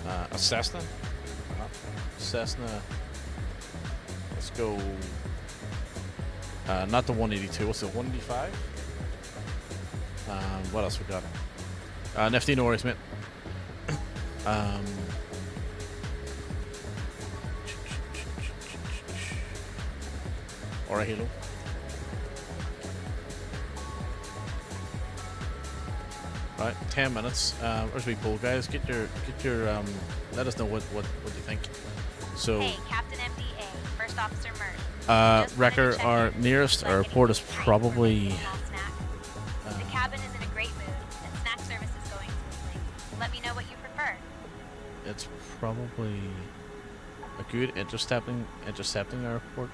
A Cessna. Cessna. Let's go. Not the 182. What's the 185? What else we got? Nifty, no worries, mate. Or a Halo. Right, 10 minutes. Where's we poll, guys? Get your let us know what you think. So Hey, Captain MDA, First Officer Mert. Wrecker, our nearest airport is probably The cabin is in a great mood, and snack service is going smoothly. Let me know what you prefer. it's probably a good intercepting airport.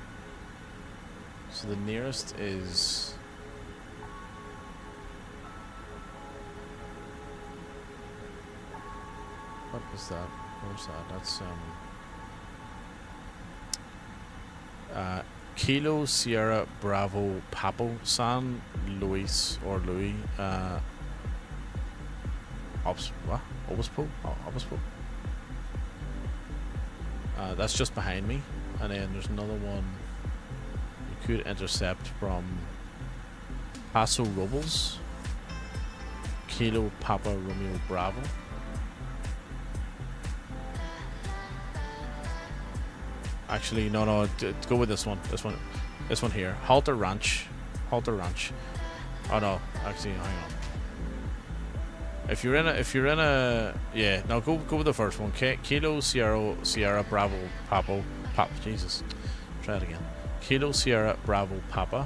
So the nearest is what is that? Where's that? That's Kilo Sierra Bravo Papo San Luis or Louis Obispo. That's just behind me, and then there's another one you could intercept from Paso Robles, Kilo Papa Romeo Bravo. Actually, no, go with this one. This one here. Halter Ranch. Oh no, actually, hang on. If you're in a, yeah, no, go with the first one. Kilo Sierra Bravo Papa. Jesus, try it again. Kilo Sierra Bravo Papa.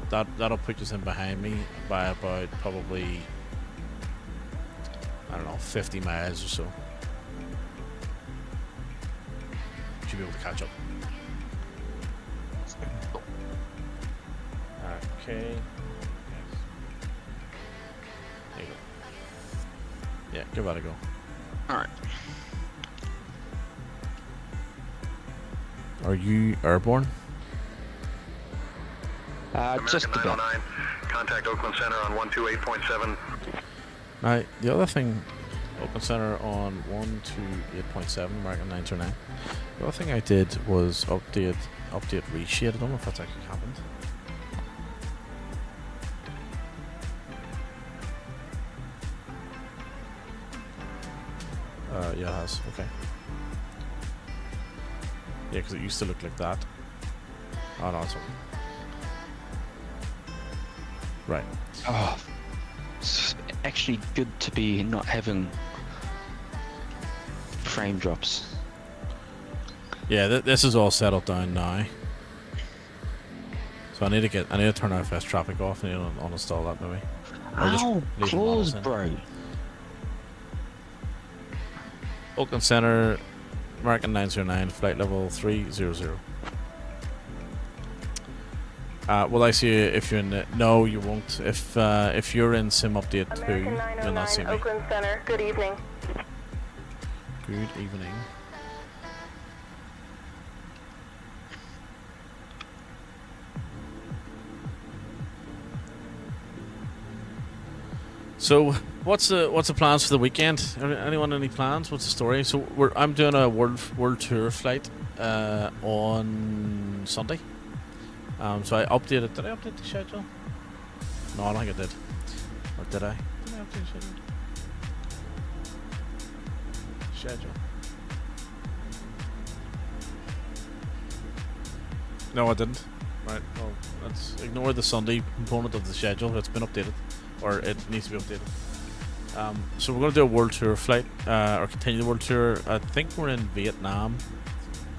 That'll put us in behind me by about probably, I don't know, 50 miles or so. Should be able to catch up. Okay. There you go. Yeah, give that a go. Alright. Are you airborne? Just American about. 909, contact Oakland Center on 128.7. Now, the other thing, Open Center on 128.7, American 929. The other thing I did was update reshade. I don't know if that's actually happened. Yeah, it has. Okay. Yeah, because it used to look like that. Oh no, it's okay. Right. Oh, it's actually good to be not having frame drops. Yeah, this is all settled down now. So I need to turn IFS traffic off and uninstall that maybe. Or just Oh, leave the claws, models in. bro. Oakland Center, American 909, flight level 300. Will I see you if you're in the... No, you won't. If you're in Sim Update 2, you'll not see me. Oakland Center, good evening. Good evening. So, what's the plans for the weekend? Anyone any plans? What's the story? So, I'm doing a world tour flight on Sunday. So I updated. Did I update the schedule? No, I don't think I did. Or did I? Did I update the schedule? Schedule. No, I didn't. Right. Well, let's ignore the Sunday component of the schedule. It's been updated. Or it needs to be updated. So we're going to do a world tour flight, or continue the world tour. I think we're in Vietnam.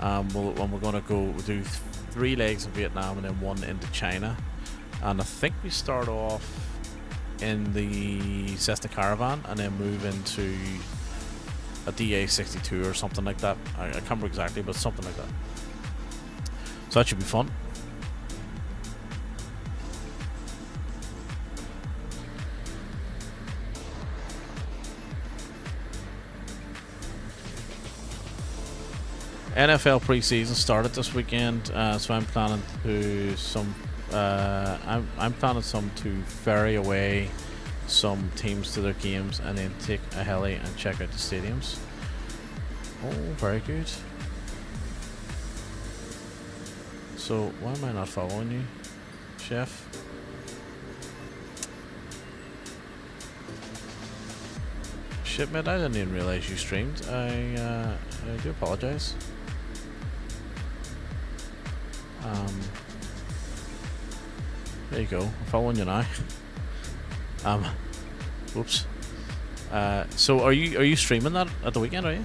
We're going to go do 3 legs in Vietnam and then 1 into China. And I think we start off in the Cessna Caravan and then move into a DA-62 or something like that. I can't remember exactly, but something like that. So that should be fun. NFL preseason started this weekend, so I'm planning to I'm planning to ferry away some teams to their games and then take a heli and check out the stadiums. Oh, very good. So why am I not following you, Chef? Shit, mate, I didn't even realize you streamed. I do apologize. There you go. I'm following you now. Whoops. So are you streaming that at the weekend? Are you?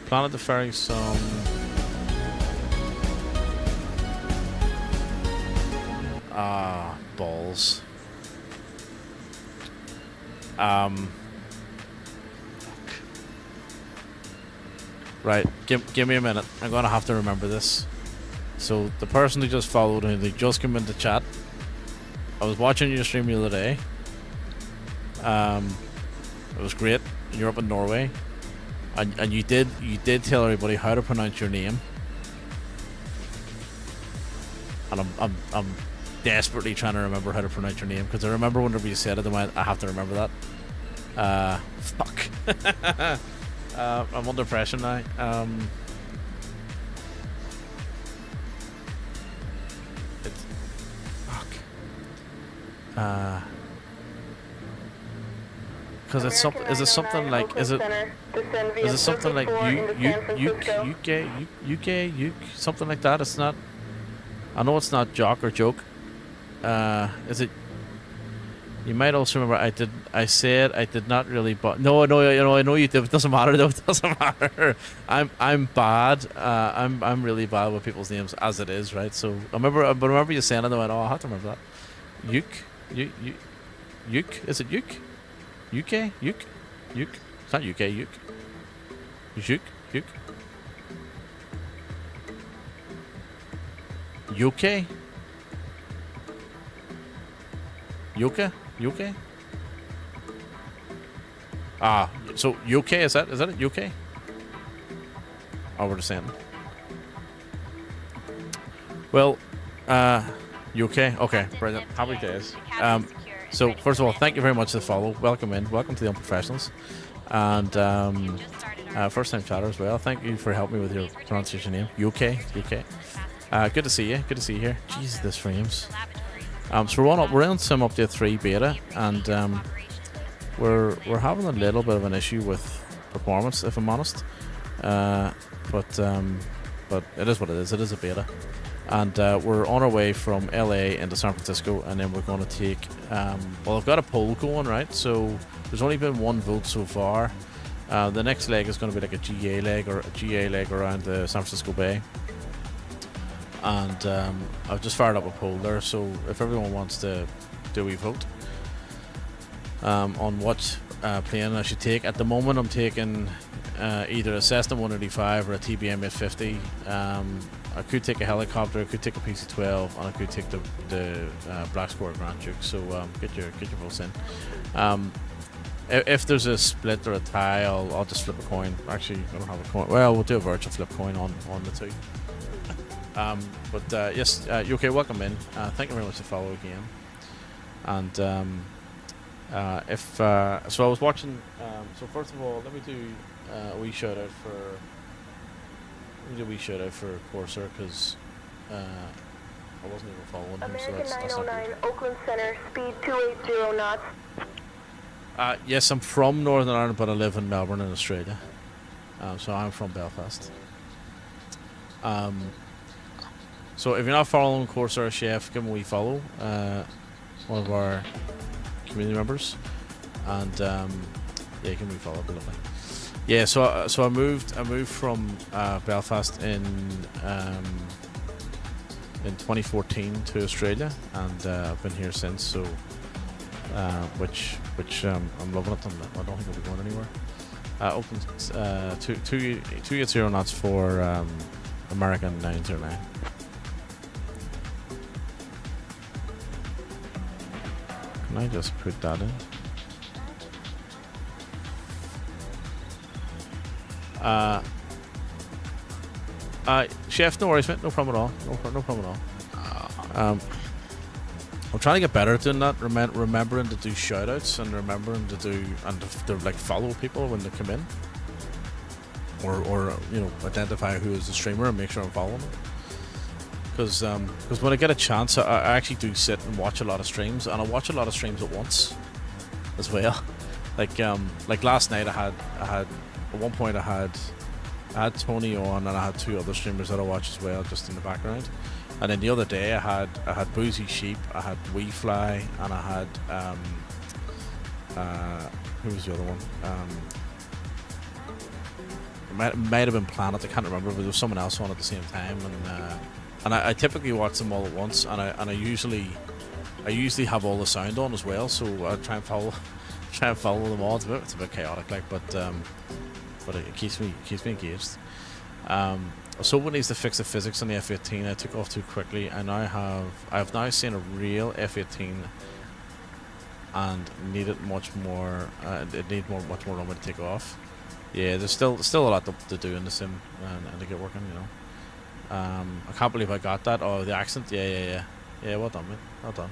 Planning to ferry some. Balls. Right, give me a minute. I'm gonna have to remember this. So the person who just followed and they just came into chat. I was watching your stream the other day. It was great. You're up in Norway, and you did tell everybody how to pronounce your name. And I'm desperately trying to remember how to pronounce your name because I remember whenever you said it, I have to remember that. Fuck. I'm under pressure now. It's fuck. Because it's something. Is it something like? Is it something like UK something like that? It's not. I know it's not jock or joke. Is it? You might also remember I said I did not really, but no, I know you did. It doesn't matter though. It doesn't matter. I'm bad. I'm really bad with people's names as it is, right? So I remember you saying it. And I went, oh, I have to remember that. Yuk. Is it Yuk? UK. Yuk. It's not UK. Yuk. UK. UK? So UK, is that it? UK? Oh, we're just saying. Well, UK. Okay, brilliant. Happy days. So first of all, thank you very much for the follow. Welcome to the Unprofessionals. And first time chatter as well. Thank you for helping me with your pronunciation name. UK. Good to see you. Good to see you here. Jesus, this frames. So we're in Sim Update 3 beta, and we're having a little bit of an issue with performance, if I'm honest. But it is what it is. It is a beta, and we're on our way from LA into San Francisco, and then we're going to take. Well, I've got a poll going, right? So There's only been one vote so far. The next leg is going to be like a GA leg around the San Francisco Bay. And I've just fired up a poll there, so if everyone wants to do we vote on what plane I should take. At the moment I'm taking either a Cessna 185 or a TBM 850. I could take a helicopter, I could take a PC-12, and I could take the Black Sport Grand Duke. So get your votes in. If there's a split or a tie, I'll just flip a coin. Actually, I don't have a coin. Well, we'll do a virtual flip coin on the two. But yes, you okay? Welcome in. Thank you very much for following again. And so I was watching. So first of all, let me do a wee shout out for Corsair, because I wasn't even following him. American So that's 909, not good. Oakland Center, speed 280 knots. Yes, I'm from Northern Ireland, but I live in Melbourne in Australia. So I'm from Belfast. So if you're not following Corsair Chef, give him a wee follow. One of our community members, and yeah, give him a wee follow. Be lovely. Yeah, so I moved from Belfast in 2014 to Australia, and I've been here since. So which I'm loving it. I don't think I'll be going anywhere. Open 280 knots for American 909. Can I just put that in? Chef, no worries, mate. No problem at all. No problem at all. I'm trying to get better at doing that. Remembering to do shoutouts and remembering to do to like follow people when they come in, or you know, identify who is the streamer and make sure I'm following them. Because when I get a chance, I actually do sit and watch a lot of streams, and I watch a lot of streams at once as well. Like last night, I had at one point I had Tony on, and I had two other streamers that I watch as well, just in the background. And then the other day, I had Boozy Sheep, I had WeFly, and I had who was the other one? It might have been Planet. I can't remember, but there was someone else on at the same time, and I typically watch them all at once, and I usually have all the sound on as well, so I try and follow them all. It's a bit chaotic, like, but it keeps me engaged. So it needs to fix the physics on the F-18. I took off too quickly. I have now seen a real F-18 and needed much more. It needs much more runway to take off. Yeah, there's still a lot to do in the sim and to get working, you know. I can't believe I got that. Oh, the accent. Yeah. Well done, mate. Well done.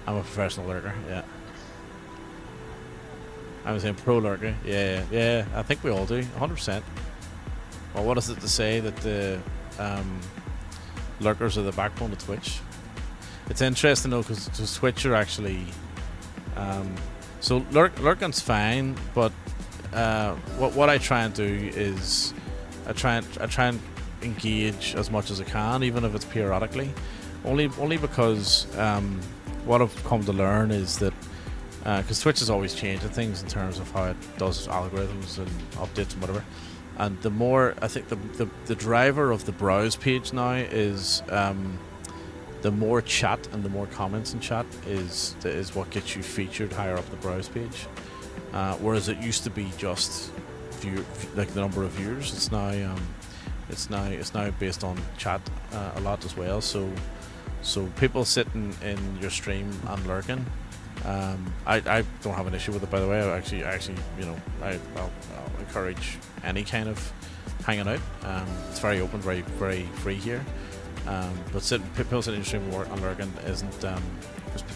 I'm a professional lurker. Yeah. I was saying pro lurker. Yeah. I think we all do. 100%. Well, what is it to say that the lurkers are the backbone of Twitch? It's interesting though, because Twitch are actually so lurking's fine, but what I try and do is I try and engage as much as I can, even if it's periodically. Only because what I've come to learn is that because Twitch is always changing things in terms of how it does algorithms and updates and whatever. And the more, I think the driver of the browse page now is the more chat and the more comments in chat is what gets you featured higher up the browse page. Whereas it used to be just like the number of viewers. It's now based on chat a lot as well. So people sitting in your stream and lurking. I don't have an issue with it, by the way. I actually, you know, I'll encourage any kind of hanging out. It's very open, very free here. But people sitting in stream and lurking isn't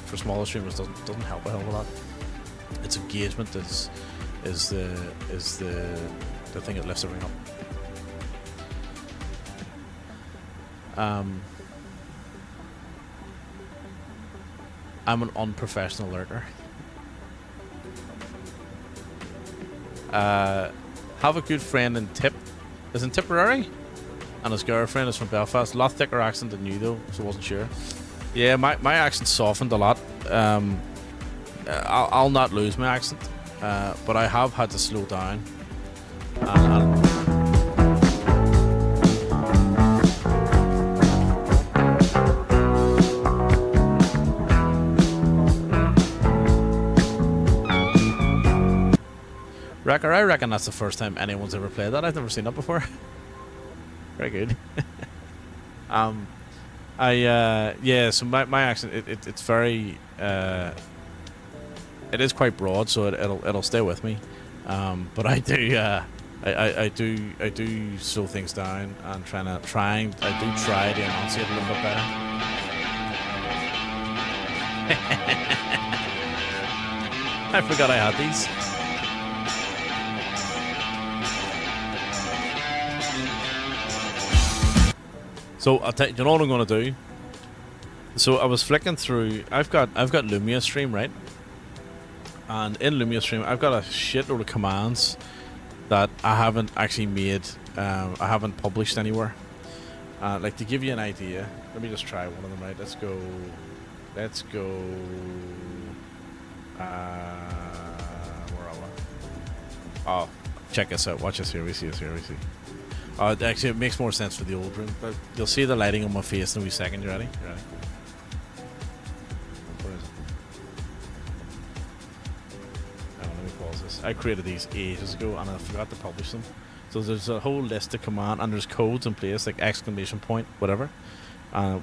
for smaller streamers doesn't help a hell of a lot. Its engagement is the thing that lifts everything up. I'm an unprofessional lurker. Have a good friend in is in Tipperary, and his girlfriend is from Belfast. A lot thicker accent than you though, so I wasn't sure. Yeah, my accent softened a lot. I'll not lose my accent, but I have had to slow down. Wrecker, I reckon that's the first time anyone's ever played that. I've never seen that before. Very good. Yeah, so my accent, it's very it is quite broad, so it'll stay with me. But I do I do slow things down and I do try to enunciate a little bit better. I forgot I had these. So I'll tell you, you know what I'm gonna do? So I was flicking through. I've got Lumia Stream, right? And in Lumia Stream, I've got a shitload of commands that I haven't actually made. I haven't published anywhere. Like, to give you an idea, let me just try one of them. Right? Let's go. Where are we? Oh, check this out. Watch this here. We see this here. We see. Actually, it makes more sense for the old room, but you'll see the lighting on my face in a wee second. You ready? You ready? Where is it? Hang on, let me pause this. I created these ages ago, and I forgot to publish them. So there's a whole list of command, and there's codes in place, like exclamation point, whatever,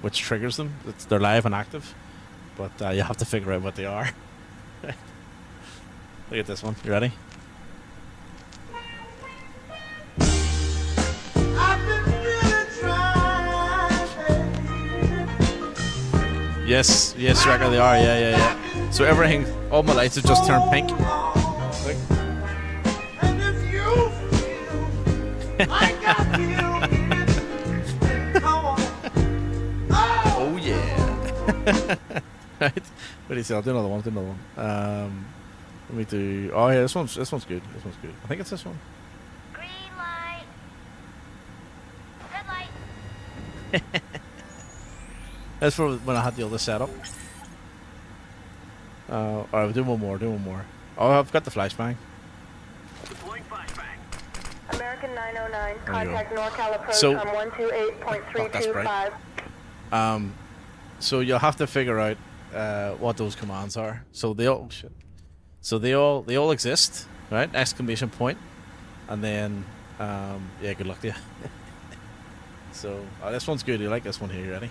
which triggers them. They're live and active, but you have to figure out what they are. Look at this one. You ready? Yes, Wrecker, they are, yeah. So everything, all my lights have just turned pink. Look. Oh yeah. Right. What do you say? I'll do another one. Let me do. Oh yeah, this one's good. This one's good. I think it's this one. Green light. Red light. That's for when I had the other setup. Alright, we'll do one more. Oh, I've got the flashbang. American 909, contact go. NorCal approach So- on 128.325. So you'll have to figure out what those commands are. So they all they all exist, right? Exclamation point, and then yeah, good luck to you. So this one's good. You like this one here? You ready?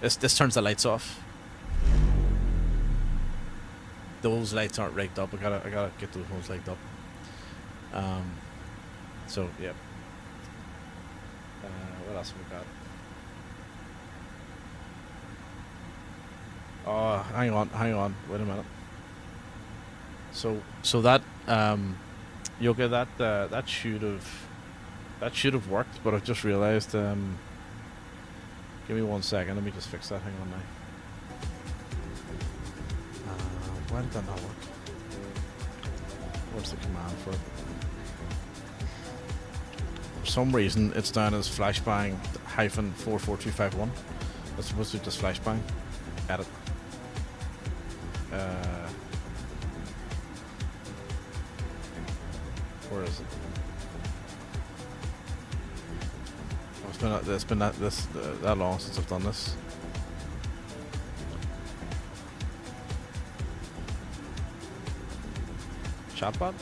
This turns the lights off. Those lights aren't rigged up. I gotta get those ones rigged up. So yeah. What else have we got? Oh, hang on. Wait a minute. So that Yoga, that should have worked, but I've just realized. Give me 1 second. Let me just fix that. Hang on now. Why did that not work? What's the command for it? For some reason, it's down as flashbang -44251. That's supposed to be just flashbang. Edit. Where is it? It's been that long since I've done this. Chatbot?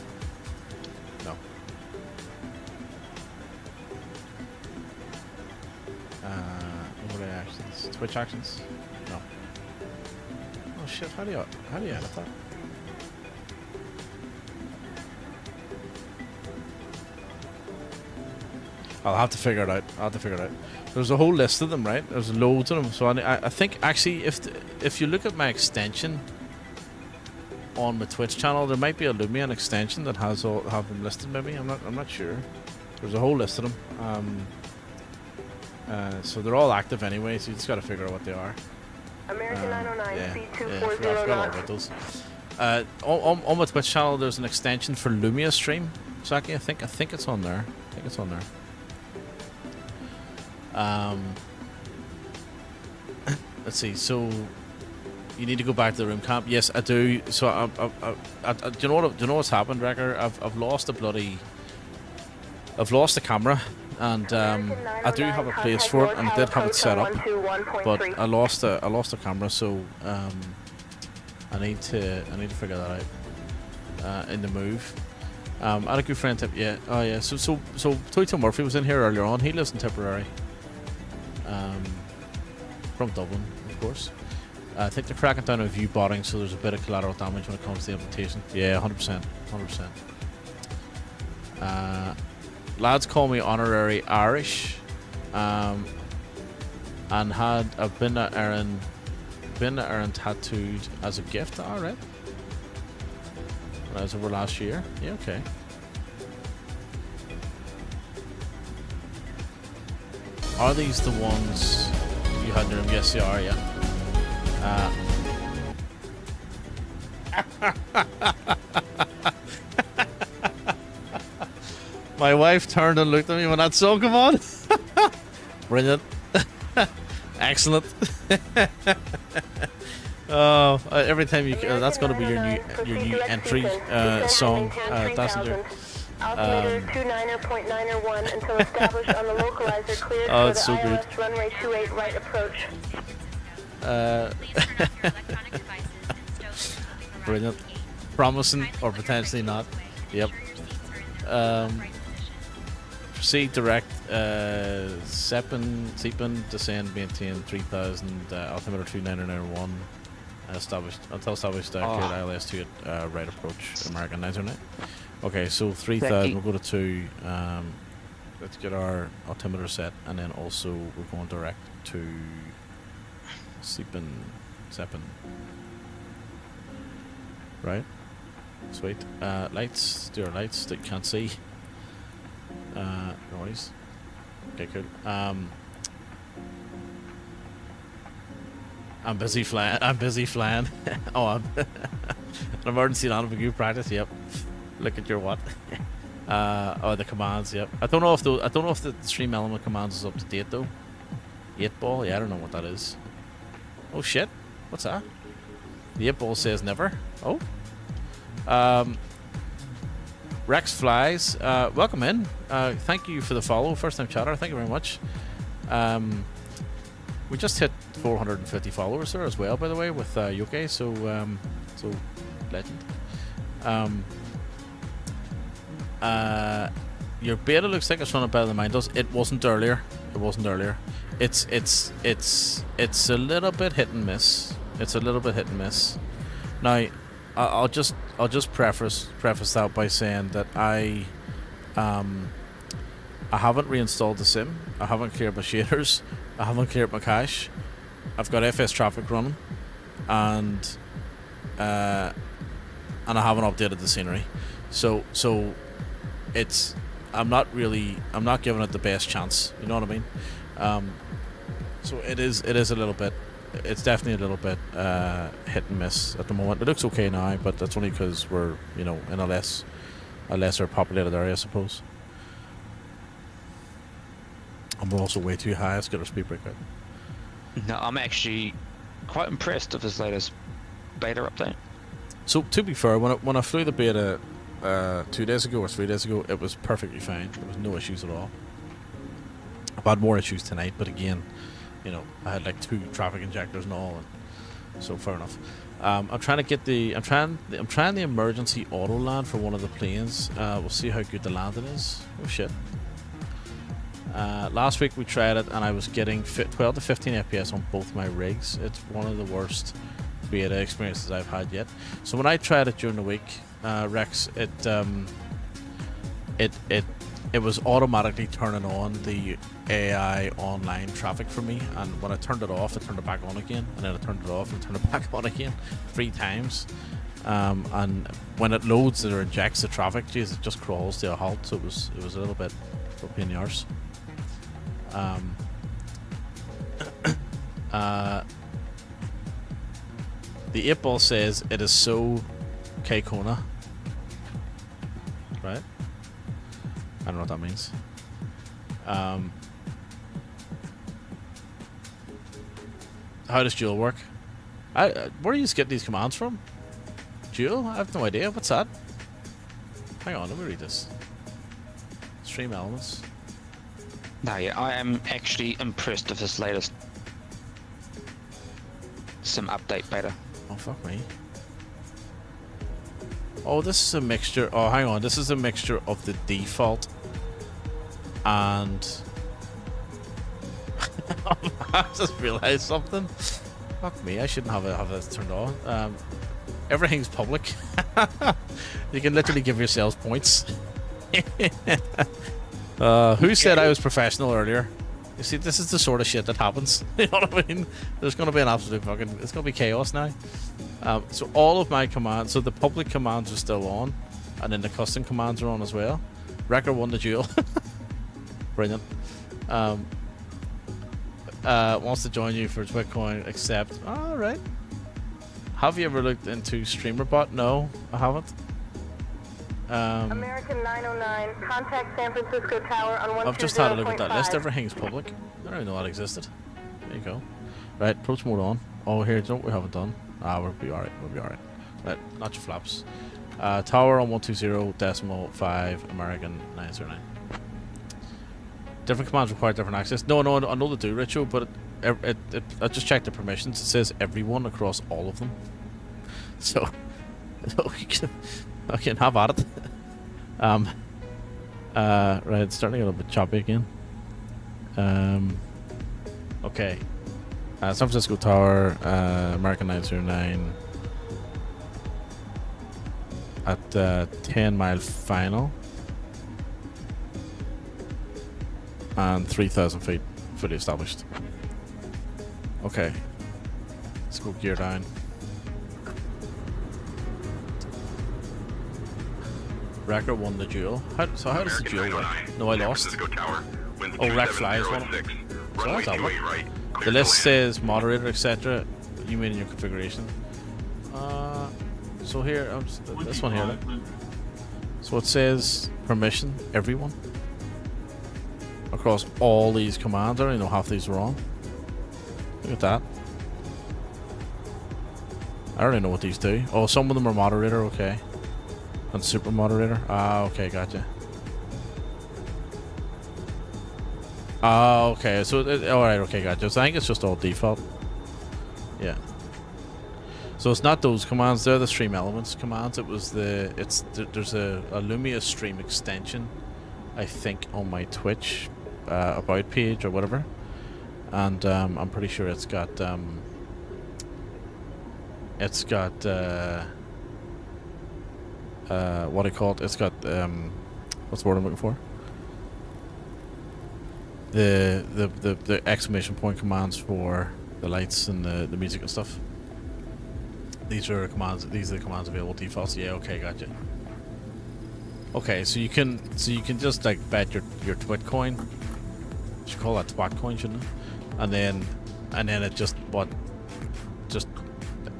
No. Overlay actions. Twitch actions? No. Oh shit! How do you edit that? I'll have to figure it out. There's a whole list of them, right? There's loads of them. So I think actually, if you look at my extension on my Twitch channel, there might be a Lumion extension that have them listed. Maybe I'm not sure. There's a whole list of them. So they're all active anyway. So you just got to figure out what they are. American 909, Yeah, speed I 240 forgot all knots. about those. On my Twitch channel, there's an extension for Lumia Stream. Exactly, I think it's on there. let's see. So you need to go back to the room camp. Yes, I do. So do you know what? Do you know what's happened, Wrecker? I've lost the camera, and I do have a place for it, and I did have it set up, but I lost the camera. So I need to figure that out in the move. I had a good friend tip. Yeah. Oh yeah. So Toyto Murphy was in here earlier on. He lives in Tipperary. From Dublin, of course. I think they're cracking down on view botting, so there's a bit of collateral damage when it comes to the implementation. Yeah, 100%. Lads call me honorary Irish, and I've been at Erin tattooed as a gift. All right. That was over last year. Yeah, okay. Are these the ones you had in your room? Yes, they are, yeah. My wife turned and looked at me when that song came on. Brilliant. Excellent. Oh, every time you that's going to be your new entry song, Passenger. Altimeter 29.901 until established on the localizer cleared oh, for it's the so good. ILS runway 28 right approach. Brilliant. Promising or potentially not. Yep. Proceed direct. Seepin, descend, maintain 3000. Altimeter 2901. Established cleared ILS 2 at right approach. American 909. Okay, so 3000. We'll go to 2. Let's get our altimeter set, and then also we're going direct to Seepin. Right. Sweet. Lights. Do our lights that you can't see. Noise. Okay, cool. I'm busy flying. Oh, I'm an emergency landing practice. Yep. Look at your what? Oh, the commands. Yep. I don't know if the stream element commands is up to date though. 8-ball. Yeah, I don't know what that is. Oh shit. What's that? The 8-ball says never. Oh. Rex Flies. Welcome in. Thank you for the follow. First time chatter. Thank you very much. We just hit 450 followers there as well, by the way, with UK. So legend. Your beta looks like it's running better than mine does. It wasn't earlier. It's a little bit hit and miss. Now, I'll just preface that by saying that I haven't reinstalled the sim. I haven't cleared my shaders. I haven't cleared my cache. I've got FS traffic running, and I haven't updated the scenery. So it's I'm not giving it the best chance. You know what I mean? So it is a little bit. It's definitely a little bit hit and miss at the moment. It looks okay now, but that's only because we're in a lesser populated area, I suppose. And we're also way too high. Let's get our speed break out. No, I'm actually quite impressed with this latest beta update. So to be fair, when I flew the beta 2 days ago or 3 days ago, it was perfectly fine. There was no issues at all. I've had more issues tonight, but again, I had like 2 traffic injectors and all, and so fair enough. I'm trying the emergency auto land for one of the planes. We'll see how good the landing is. Oh shit. Last week we tried it and I was getting 12 to 15 FPS on both my rigs. It's one of the worst beta experiences I've had yet. So when I tried it during the week, Rex, it was automatically turning on the AI online traffic for me, and when I turned it off, I turned it back on again, and then I turned it off and turned it back on again 3 times. And when it loads or injects the traffic, geez, it just crawls to a halt. So it was a little bit of a pain in the arse. The 8-ball says it is so K-Kona. Right? I don't know what that means. how does Duel work? Where do you get these commands from? Duel? I have no idea. What's that? Hang on, let me read this. Stream elements. No, yeah, I am actually impressed with this latest sim update beta. Oh, fuck me. Oh, this is a mixture. Oh, hang on. This is a mixture of the default and... I just realized something. Fuck me, I shouldn't have this turned on. Everything's public. You can literally give yourselves points. Who said I was professional earlier? You see, this is the sort of shit that happens. You know what I mean? There's going to be an absolute fucking... It's going to be chaos now. So all of my commands... So the public commands are still on. And then the custom commands are on as well. Record 1 to Duel. Brilliant. Wants to join you for Bitcoin, accept. Alright. Have you ever looked into StreamerBot? No, I haven't. American 909, contact San Francisco Tower on 120.5. I've just had a look at that list. Everything's public. I don't even know that existed. There you go. Right, approach mode on. Oh, here, don't we haven't done. We'll be alright. We'll be alright. Right, not your flaps. Tower on 120.5, American 909. Different commands require different access. No, I know they do, Richo, but I just checked the permissions. It says everyone across all of them. So I can have at it. Right, it's starting a little bit choppy again. Okay. San Francisco Tower, American 909 at 10 Mile Final. And 3,000 feet, fully established. Okay. Let's go gear down. Record 1 the Duel. How does the Duel work? No, I lost. Oh, Rec Fly is one. So that's that one. The list says moderator, etc. You mean in your configuration. So here, this one here. Look. So it says permission, everyone. Across all these commands. I don't even know half these are wrong. Look at that. I don't even know what these do. Oh, some of them are moderator, okay. And super moderator. Okay, gotcha. Okay, so alright, okay, gotcha. So I think it's just all default. Yeah. So it's not those commands, they're the stream elements commands. It was there's a Lumia stream extension, I think, on my Twitch about page or whatever, and I'm pretty sure it's got what do you call it? It's got what's the word I'm looking for? The exclamation point commands for the lights and the music and stuff. These are commands. These are the commands available defaults. Yeah. Okay. Gotcha. Okay. So you can just like bet your twit coin. You should call that twat coin, shouldn't it? And then it just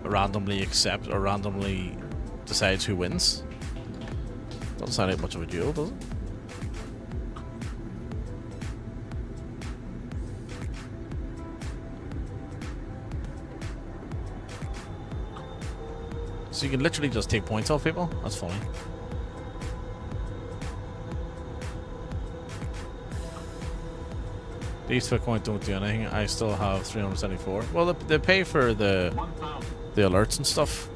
randomly accepts or randomly decides who wins. Doesn't sound like much of a duel, does it? So you can literally just take points off people? That's funny. These Bitcoin don't do anything. I still have 374. Well, they pay for the alerts and stuff.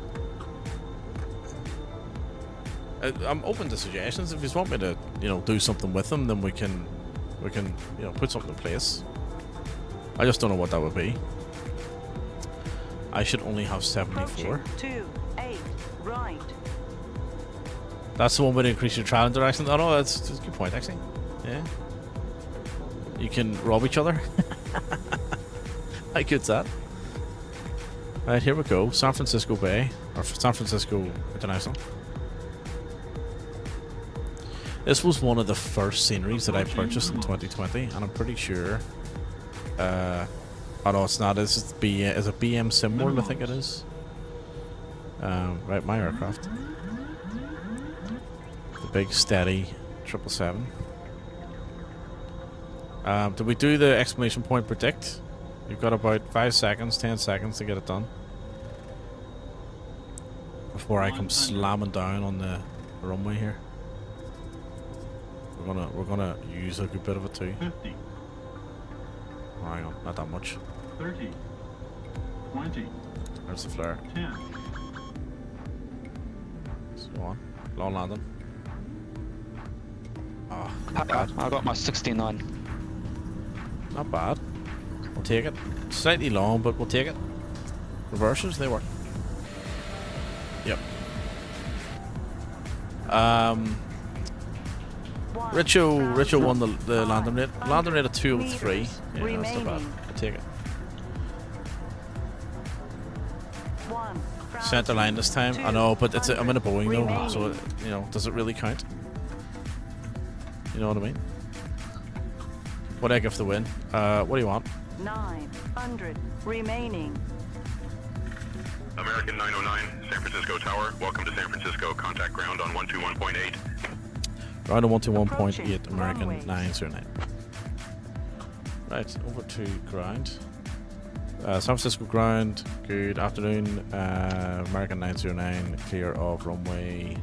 I'm open to suggestions. If you want me to, do something with them, then we can, put something in place. I just don't know what that would be. I should only have 74. 2-8 right. That's the one way to increase your trial interaction. Oh no, that's a good point actually. Yeah. You can rob each other. How good's that? Right, here we go. San Francisco Bay, or San Francisco International. This was one of the first sceneries that I purchased in 2020, and I'm pretty sure. Oh no, it's not. It's a BM Sim World, I think it is. Right, my aircraft. The big steady 777. Did we do the exclamation point predict? You've got about 5 seconds, 10 seconds to get it done before I come slamming down on the runway here. We're gonna use a good bit of it too. 50. Oh, hang on, not that much. 30. 20. There's the flare. 10. So go on. Long landing. Oh, not bad. I got my 69. Not bad. We'll take it. Slightly long, but we'll take it. Reversers, they work. Yep. Richo won the landing rate. Landing rate of 203. Yeah, that's not bad. We'll take it. Center line this time. I know, but I'm in a Boeing though, so you know, does it really count? You know what I mean? What do I give the win? What do you want? 900 remaining. American 909, San Francisco Tower. Welcome to San Francisco. Contact ground on 121.8. Round on 121.8, American 909. Right, over to ground. San Francisco ground, good afternoon. American 909, clear of runway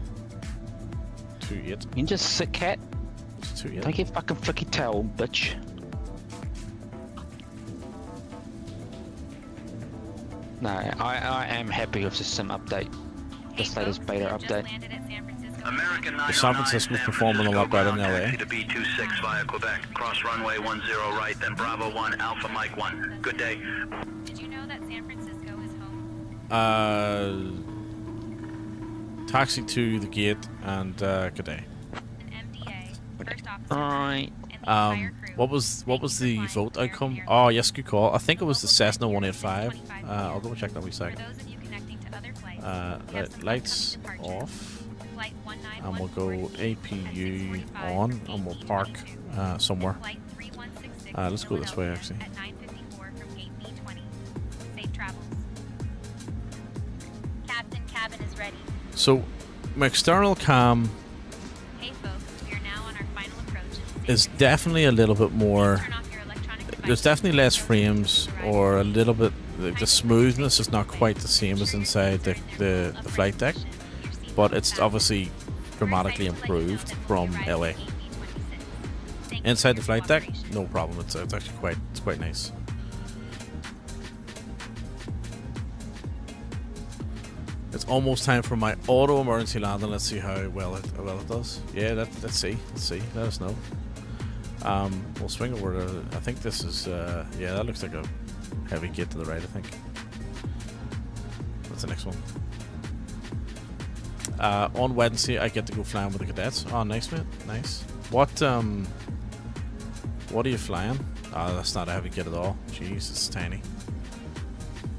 28. You can just sit, cat. It's 28. Take your fucking flicky tail, bitch. No, I am happy with the sim update. This latest beta update. American 909, San Francisco's performing a lot better than LA. To B26 via Quebec. Cross runway 10 right, then Bravo 1, Alpha Mike 1. Good day. Did you know that San Francisco is home? Taxi to the gate and good day. An MDA, first officer, Alright. and the entire crew. What was the vote outcome? Oh yes, good call. I think it was the Cessna 185. I'll go check that wee For second. those of you connecting to other flights, we have some Lights flights to departure. off, Flight and we'll go 1914 APU at 6:45 on, and we'll park somewhere. Flight 3166 Let's go this way, Philadelphia actually. At 9:54 from gate B20. Safe travels. Captain, cabin is ready. So my external cam Hey folks, we are now on our final approach. is definitely a little bit more. Turn off your electronic There's devices. definitely less frames, or a little bit. The smoothness is not quite the same as inside the flight deck, but it's obviously dramatically improved from LA. Inside the flight deck, no problem. It's actually quite nice. It's almost time for my auto emergency landing. Let's see how well it does. Yeah, let's see. Let us know. We'll swing over to. I think this is. Yeah, that looks like a heavy gate to the right. I think. What's the next one? On Wednesday, I get to go flying with the cadets. Oh, nice, mate. Nice. What are you flying? Ah, that's not a heavy kit at all. Jeez, it's tiny.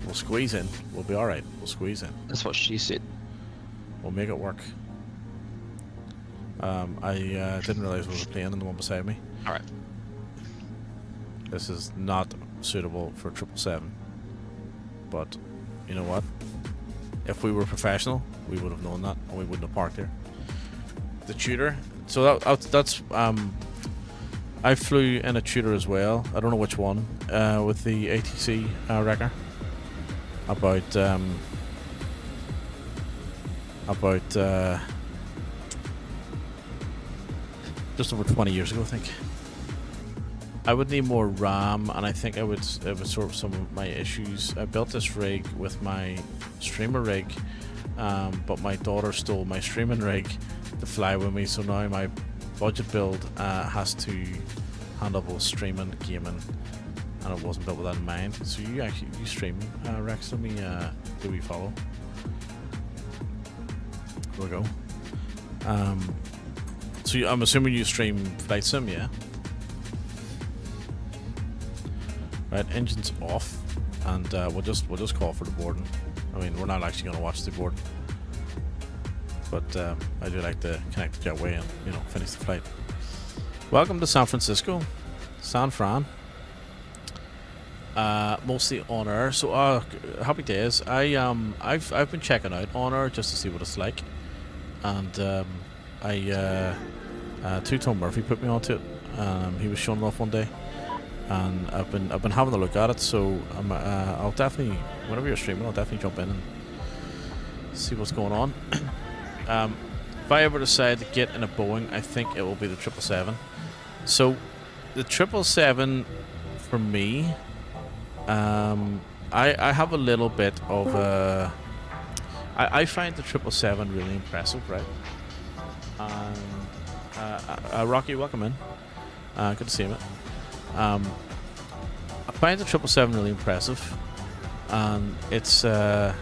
We'll squeeze in. We'll be alright. We'll squeeze in. That's what she said. We'll make it work. I didn't realize there was a plane in the one beside me. Alright. This is not suitable for 777. But, you know what? If we were professional, we would have known that, and we wouldn't have parked here. The Tudor. So that's I flew in a Tudor as well. I don't know which one. With the ATC wrecker. About just over 20 years ago, I think. I would need more RAM, and I think it would sort some of my issues. I built this rig with my streamer rig, but my daughter stole my streaming rig to fly with me, so now my budget build has to handle both streaming, gaming, and it wasn't built with that in mind. So you stream, Rex? Let me do we follow? There we go. So I'm assuming you stream Flight Sim, yeah? Right, engine's off, and we'll just call for the boarding. I mean, we're not actually going to watch the board, but I do like to connect the jetway and finish the flight. Welcome to San Francisco, San Fran. Mostly on air, so happy days. I've been checking out on air just to see what it's like, and Two-Tone Murphy put me onto it. He was showing it off one day. and I've been having a look at it. So I'll definitely, whenever you're streaming, I'll definitely jump in and see what's going on. If I ever decide to get in a Boeing, I think it will be the 777. So the 777 for me, I have a little bit of a. I find the 777 really impressive, right? And Rocky, welcome in. Good to see you, mate. I find the 777 really impressive, and it's for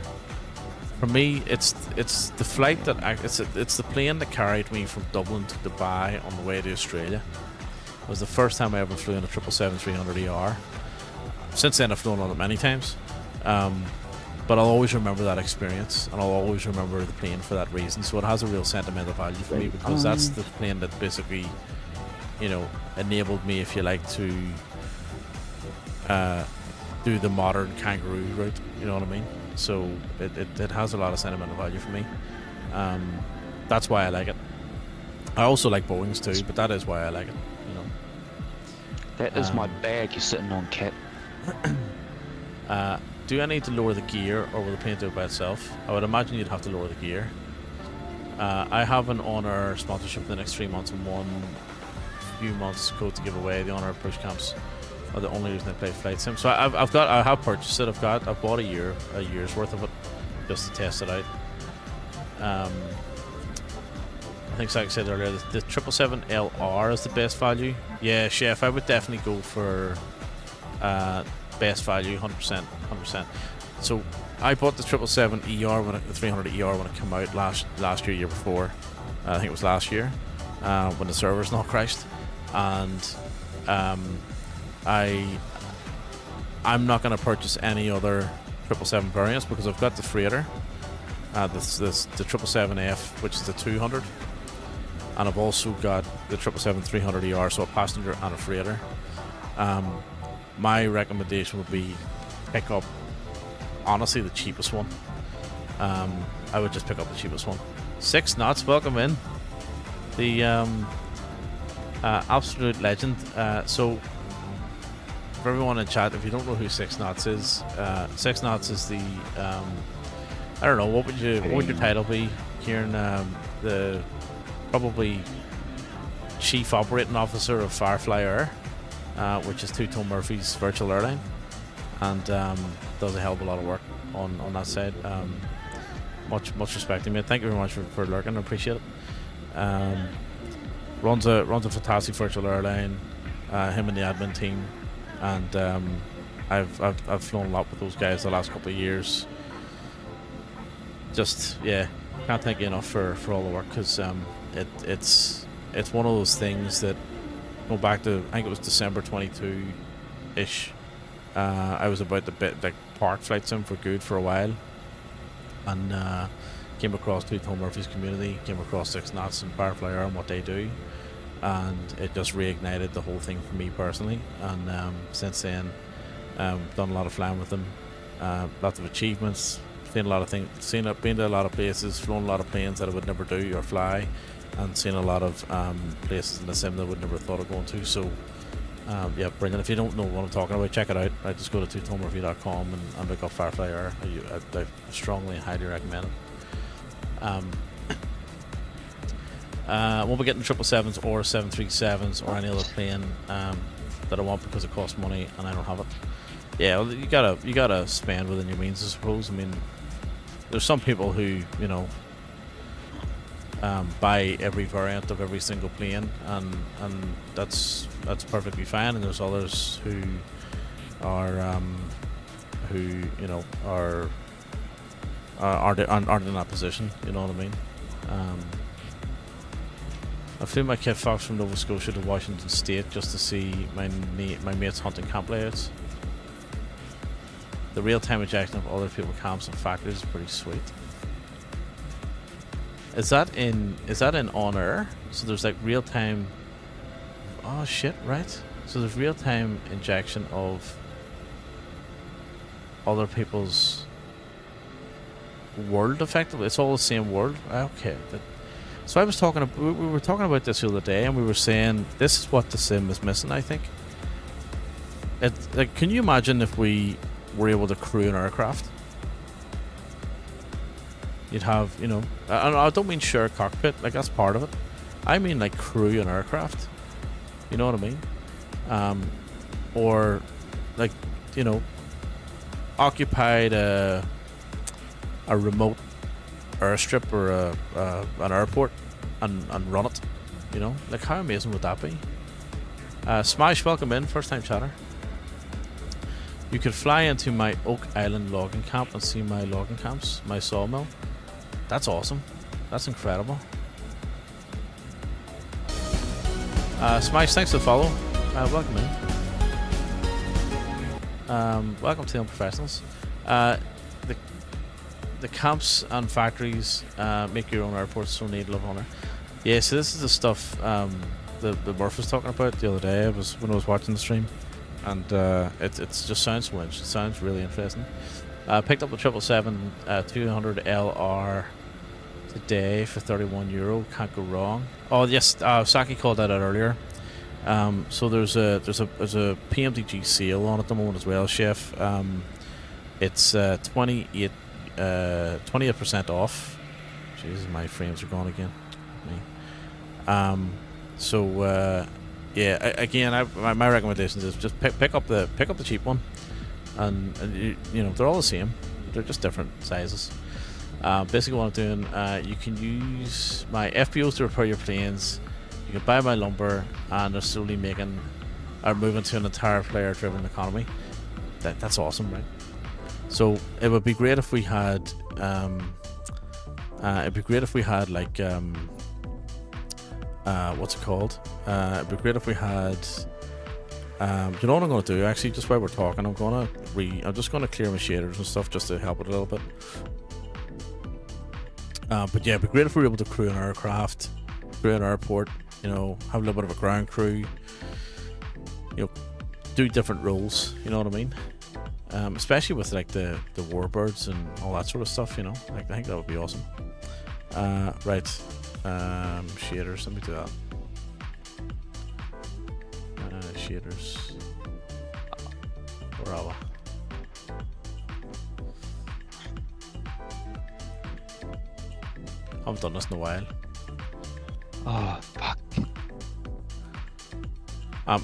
me, it's the flight that it's the plane that carried me from Dublin to Dubai on the way to Australia. It was the first time I ever flew in a 777-300ER. Since then, I've flown on it many times, but I'll always remember that experience, and I'll always remember the plane for that reason. So it has a real sentimental value for me, because that's the plane that basically, you know, enabled me, if you like, to do the modern kangaroo route. You know what I mean? So it has a lot of sentimental value for me. That's why I like it. I also like Boeings too, but that is why I like it. You know. That is my bag you're sitting on, Cat. Do I need to lower the gear, or will the plane do it by itself? I would imagine you'd have to lower the gear. I have an Honor sponsorship for the next 3 months and one few months code to give away. The Honor push camps are the only reason I play Flight Sim. So I have purchased it. I've bought a year's worth of it just to test it out. I think, like I said earlier, the 777LR is the best value. Yeah, Chef, I would definitely go for best value, 100%. So I bought the 777ER the 300ER when it came out last year before. I think it was last year when the servers not crashed, and I'm not going to purchase any other 777 variants because I've got the freighter, the 777F, which is the 200, and I've also got the 777-300ER, so a passenger and a freighter. My recommendation would be pick up, honestly, the cheapest one. I would just pick up the cheapest one. 6 knots, welcome in. The absolute legend. So for everyone in chat, if you don't know who 6 knots is, 6 knots is the I don't know, what would your title be, Kieran? The probably Chief Operating Officer of Firefly Air, which is Two-Tone Murphy's virtual airline, and does a hell of a lot of work on that side. Much respect to me. Thank you very much for lurking. I appreciate it. Runs a fantastic virtual airline. Him and the admin team, and I've flown a lot with those guys the last couple of years. Just can't thank you enough for all the work, because it's one of those things that, go back to, I think it was December 22-ish. I was about to park Flight Sim for good for a while, and came across Two-Tone Murphy's community, came across 6 knots and Firefly Air and what they do, and it just reignited the whole thing for me personally. And since then, done a lot of flying with them, lots of achievements, seen a lot of things, been to a lot of places, flown a lot of planes that I would never do or fly, and seen a lot of places in the sim that I would never thought of going to. So brilliant. If you don't know what I'm talking about, check it out. Just go to twotonemurphy.com and look up Firefly Air. I strongly and highly recommend it. Won't be getting 777s or 737s or any other plane that I want, because it costs money and I don't have it. Yeah, well, you gotta spend within your means, I suppose. I mean, there's some people who, you know, buy every variant of every single plane, and that's perfectly fine. And there's others who are aren't in that position. You know what I mean? I flew my kit Fox from Nova Scotia to Washington State just to see my mates hunting camp layouts. The real-time ejection of other people's camps and factories is pretty sweet. Is that in On Air? So there's like real-time. Oh shit! Right. So there's real-time injection of other people's world. Effectively, it's all the same world. Okay. So we were talking about this the other day, and we were saying this is what the sim is missing, I think. like, can you imagine if we were able to crew an aircraft? You'd have, you know, I don't mean share a cockpit, like that's part of it. I mean like crew an aircraft. You know what I mean? Or like, you know, occupied a remote airstrip or an airport and run it. You know, like how amazing would that be? Smash, welcome in, first time chatter. You could fly into my Oak Island logging camp and see my logging camps, my sawmill. That's awesome. That's incredible. Smash, thanks for the follow. Welcome in. Welcome to the Unprofessionals. The camps and factories make your own airports, so need love honor. Yeah, so this is the stuff the Murph was talking about the other day. When I was watching the stream, and it just sounds winch. It sounds really interesting. Picked up the 777 200 LR today for €31. Can't go wrong. Oh yes, Saki called that out earlier. So there's a PMDG sale on at the moment as well, Chef. It's 28% off. Jesus, my frames are gone again. Yeah. Again, my recommendations is just pick up the cheap one, and you know they're all the same. They're just different sizes. Basically, what I'm doing, you can use my FPOs to repair your planes. You can buy my lumber, and they're slowly moving to an entire player-driven economy. That's awesome, right? So it would be great if we had. It'd be great if we had like what's it called? It'd be great if we had. You know what I'm going to do? Actually, just while we're talking, I'm just going to clear my shaders and stuff just to help it a little bit. But yeah, it'd be great if we were able to crew an aircraft, crew an airport. You know, have a little bit of a ground crew. You know, do different roles. You know what I mean? Especially with like the warbirds and all that sort of stuff. You know, like I think that would be awesome. Right. Shaders. Let me do that. Shaders. Where are we? I haven't done this in a while. Oh fuck.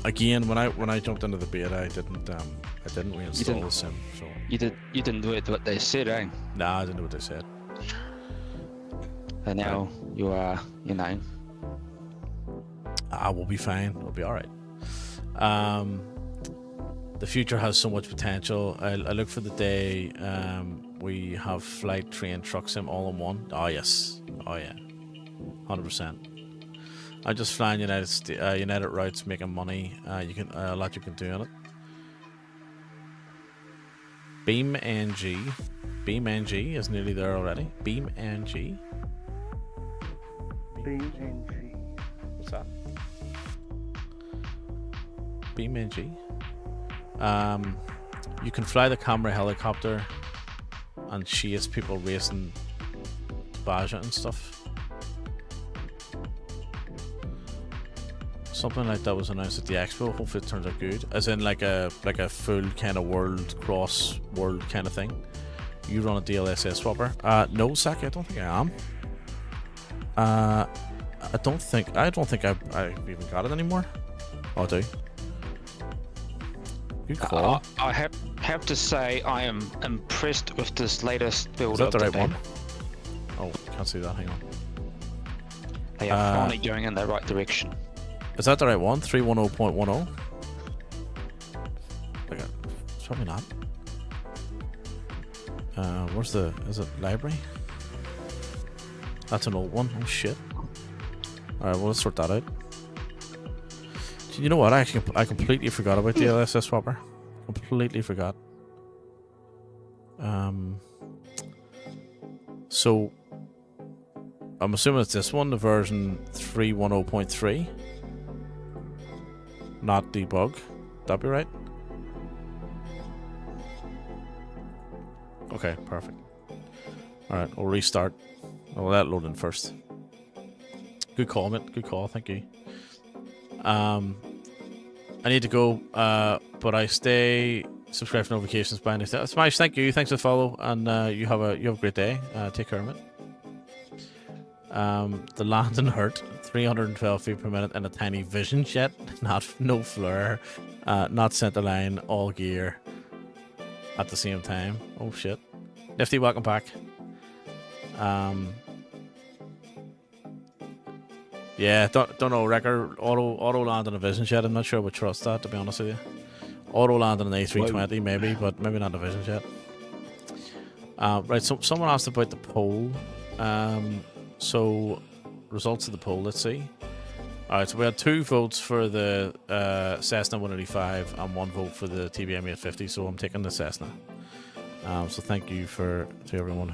Again, when I jumped into the beta, I didn't reinstall the sim. So you didn't do it what they said, eh? nah, I didn't do what they said. And now you are, you know. We'll be fine. We'll be all right. The future has so much potential. I look for the day we have flight, train, truck sim all in one. Oh yes. Oh yeah. 100%. I'm just flying United routes, making money. You can a lot you can do on it. Beam NG is nearly there already. Beam NG. What's that? Beam NG. You can fly the camera helicopter and chase people racing Baja and stuff. Something like that was announced at the expo. Hopefully it turns out good. As in like a full kind of cross world kind of thing. You run a DLSS swapper? No, Saki, I don't think I am. I don't think I've even got it anymore. Oh, I do. Good call. I have to say I am impressed with this latest build. Is that of the right the one? Oh, can't see that. Hang on. They are finally going in the right direction. Is that the right one? 310.10? It's probably not. Is it library? That's an old one. Oh shit. Alright, well let's sort that out. You know what? I completely forgot about the LSS swapper. Completely forgot. So I'm assuming it's this one, the version 310.3. Not debug. That'd be right. Okay, perfect. Alright, we'll restart. I'll let it load in first. Good call, mate. Good call, thank you. I need to go, but I stay subscribed for notifications. By Smash, thank you. Thanks for the follow, and you have a great day. Take care of it. The landing hurt 312 feet per minute in a tiny vision jet, no flare, not center line, all gear at the same time. Oh shit. Nifty, welcome back. Yeah, don't know. Record auto land in a vision jet. I'm not sure I would trust that, to be honest with you. Auto land in an A320 maybe, but maybe not a vision jet. Right, so someone asked about the poll. So results of the poll, let's see. Alright, so we had 2 votes for the Cessna 185 and 1 vote for the TBM 850, so I'm taking the Cessna. So thank you to everyone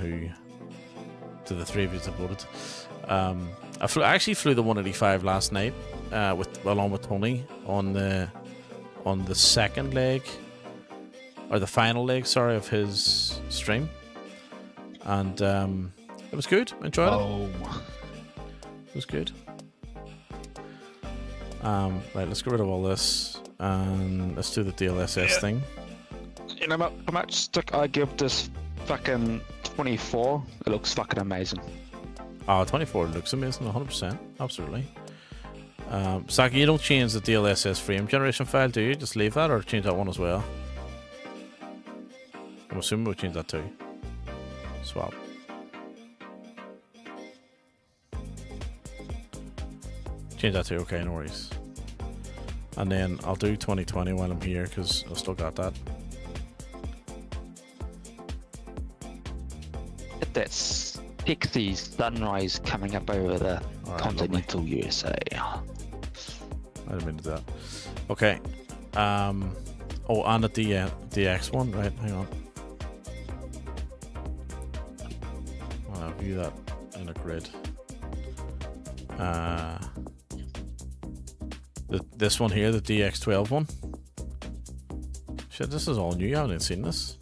to the 3 of you that voted. I actually flew the 185 last night along with Tony on the second leg, or the final leg, sorry, of his stream, and it was good. I enjoyed it. It was good. Right, let's get rid of all this and let's do the DLSS thing. You know how much stick I give this fucking 24? It looks fucking amazing. Oh, 24 looks amazing, 100%, absolutely. Saki, you don't change the DLSS frame generation file, do you? Just leave that, or change that one as well? I'm assuming we'll change that too. Swap. Change that too, okay, no worries. And then I'll do 2020 while I'm here, because I've still got that. That's sexy sunrise coming up over the continental USA. I didn't mean to do that. Okay. Oh, and the DX one, right? Hang on. I'll view that in a grid. This one here, the DX12 one. Shit, this is all new. I haven't even seen this.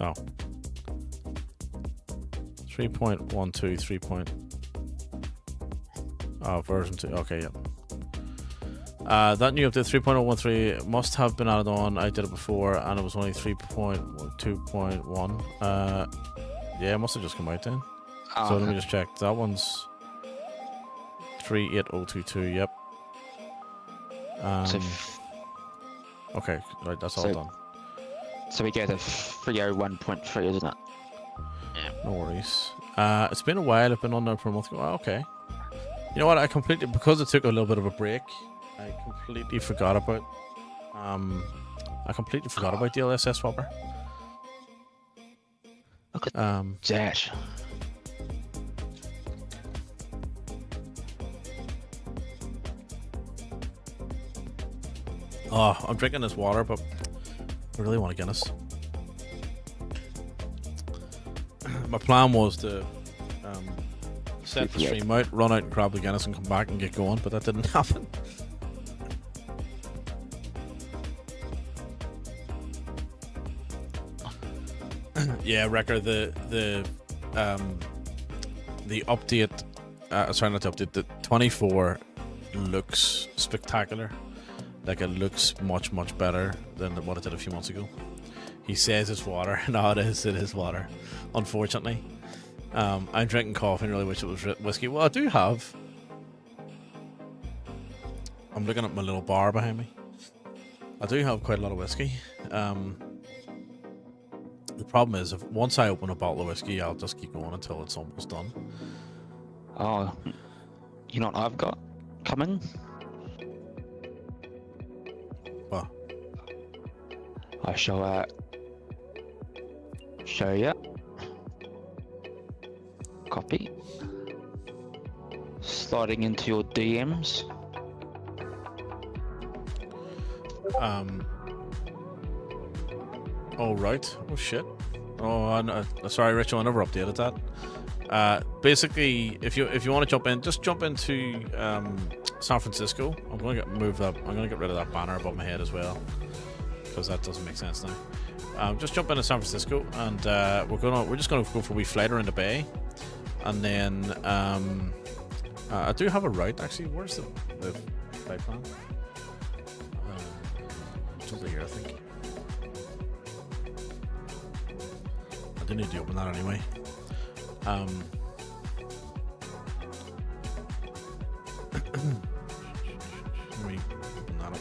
Oh. 3.12, 3. Oh, version 2. Okay, yep. That new update 3.013 must have been added on. I did it before and it was only 3.2.1. Yeah, it must have just come out then. So let me just check. That one's 38022, yep. Okay, right, that's all done. So we go to 301.3, isn't it? Yeah. No worries. It's been a while. I've been on there for a month ago. Oh, okay. You know what? Because it took a little bit of a break, I completely forgot about DLSS Swapper. Look at that. Oh, I'm drinking this water, but I really want a Guinness. My plan was to set the stream out, run out and grab the Guinness and come back and get going, but that didn't happen. Yeah, Wrecker, the update, sorry, not the update, the 24 looks spectacular. Like, it looks much, much better than what it did a few months ago. He says it's water. No, it is water, unfortunately. I'm drinking coffee and really wish it was whiskey. Well, I do have. I'm looking at my little bar behind me. I do have quite a lot of whiskey. The problem is, once I open a bottle of whiskey, I'll just keep going until it's almost done. Oh, you know what I've got coming? What? I shall show you. Copy. Sliding into your DMs. Oh right. Oh shit. Oh, sorry, Rich. I never updated that. Basically, if you want to jump in, just jump into San Francisco. I'm gonna get rid of that banner above my head as well, because that doesn't make sense now. Just jump into San Francisco, and we're just gonna go for a wee flight around the bay, And then I do have a route actually. Where's the flight plan? It's over here, I think. I do need to open that anyway. Let me open that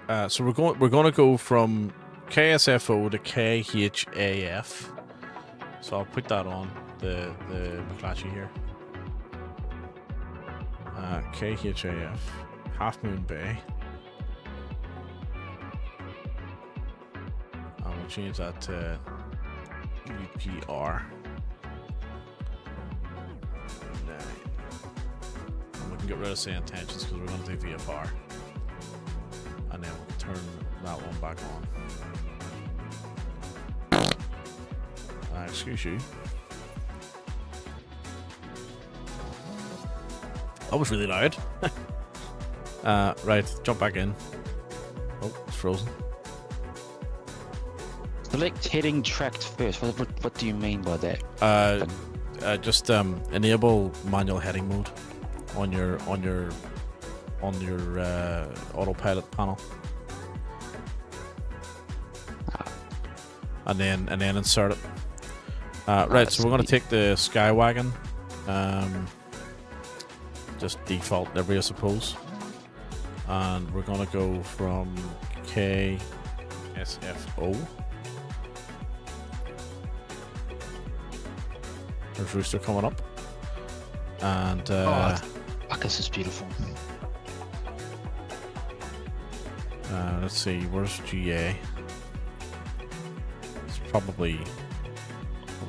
up. So we're going to go from KSFO to KHAF. So I'll put that on the McClatchy here. KHAF, Half Moon Bay. And we'll change that to UPR. And we can get rid of say intentions because we're going to do VFR. And then we'll turn that one back on. Excuse you. That was really loud. Right, jump back in. Oh, it's frozen. Select heading tracked first. What do you mean by that? Just enable manual heading mode on your autopilot panel, and then insert it. Right, so we're going to take the Skywagon. Just default every, I suppose. And we're going to go from KSFO. There's Rooster coming up. And fuck, this is beautiful. Let's see, where's GA? It's probably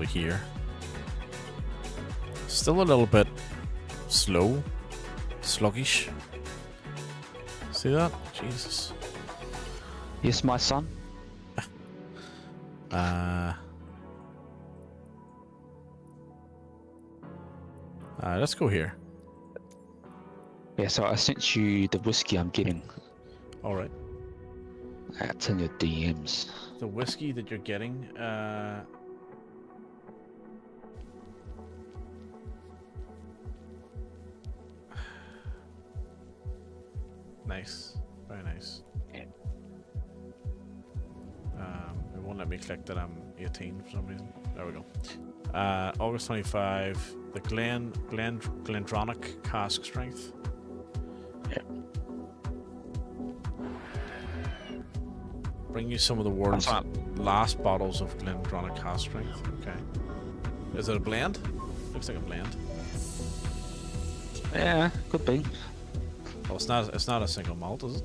here. Still a little bit slow. Sluggish. See that? Jesus. Yes, my son. Let's go here. Yeah, so I sent you the whiskey I'm getting. Alright. It's in your DMs. The whiskey that you're getting, nice. Very nice. Yeah. It won't let me click that I'm 18 for some reason. There we go. August 25, the Glendronach cask strength. Yeah. Bring you some of the world's last bottles of Glendronach cask strength. Okay. Is it a blend? Looks like a blend. Yeah, could be. Oh, it's not a single malt, is it?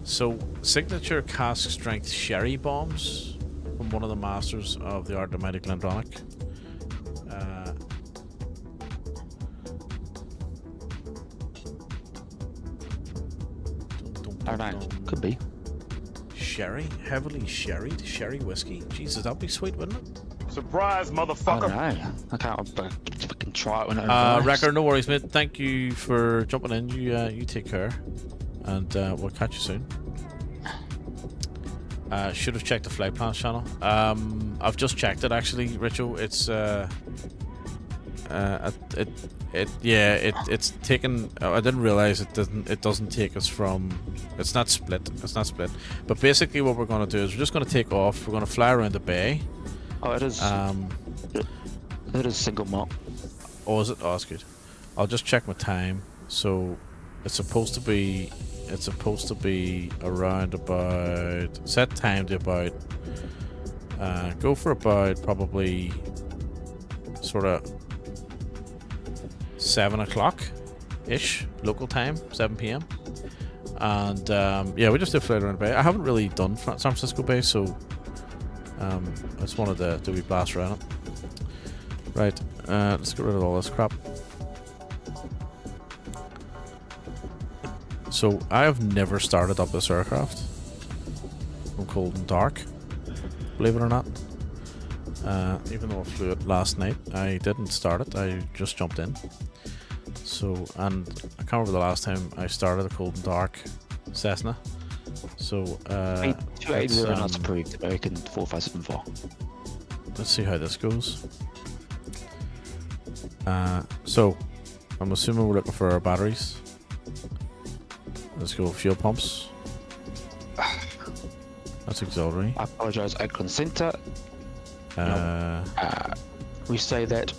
So, signature cask strength sherry bombs from one of the masters of the art of mighty Glendronach. I don't know. Could be. Sherry? Heavily sherried? Sherry whiskey? Jesus, that'd be sweet, wouldn't it? Surprise, motherfucker! I don't know. I can't. But we can try it when it Wrecker, no worries, mate. Thank you for jumping in. You take care. And we'll catch you soon. Should have checked the flight plans channel. I've just checked it actually, Richo. It's taken. I didn't realize it doesn't take us from. It's not split. But basically, what we're going to do is we're just going to take off. We're going to fly around the bay. Oh, it is. It is single malt. Oh, is it? Oh, that's good. I'll just check my time. So it's supposed to be around about set time to about go for about probably sort of 7 o'clock ish local time, 7 p.m. and yeah, we just did fly around the bay. I haven't really done San Francisco Bay, so I just wanted to do a blast around it. Right, let's get rid of all this crap. So I have never started up this aircraft from cold and dark, believe it or not. Even though I flew it last night, I didn't start it. I just jumped in. So, and I can't remember the last time I started a cold and dark Cessna. So, 280 not approved. American 4574. Let's see how this goes. So, I'm assuming we're looking for our batteries. Let's go fuel pumps. That's auxiliary. I apologize. Oakland Center. We say that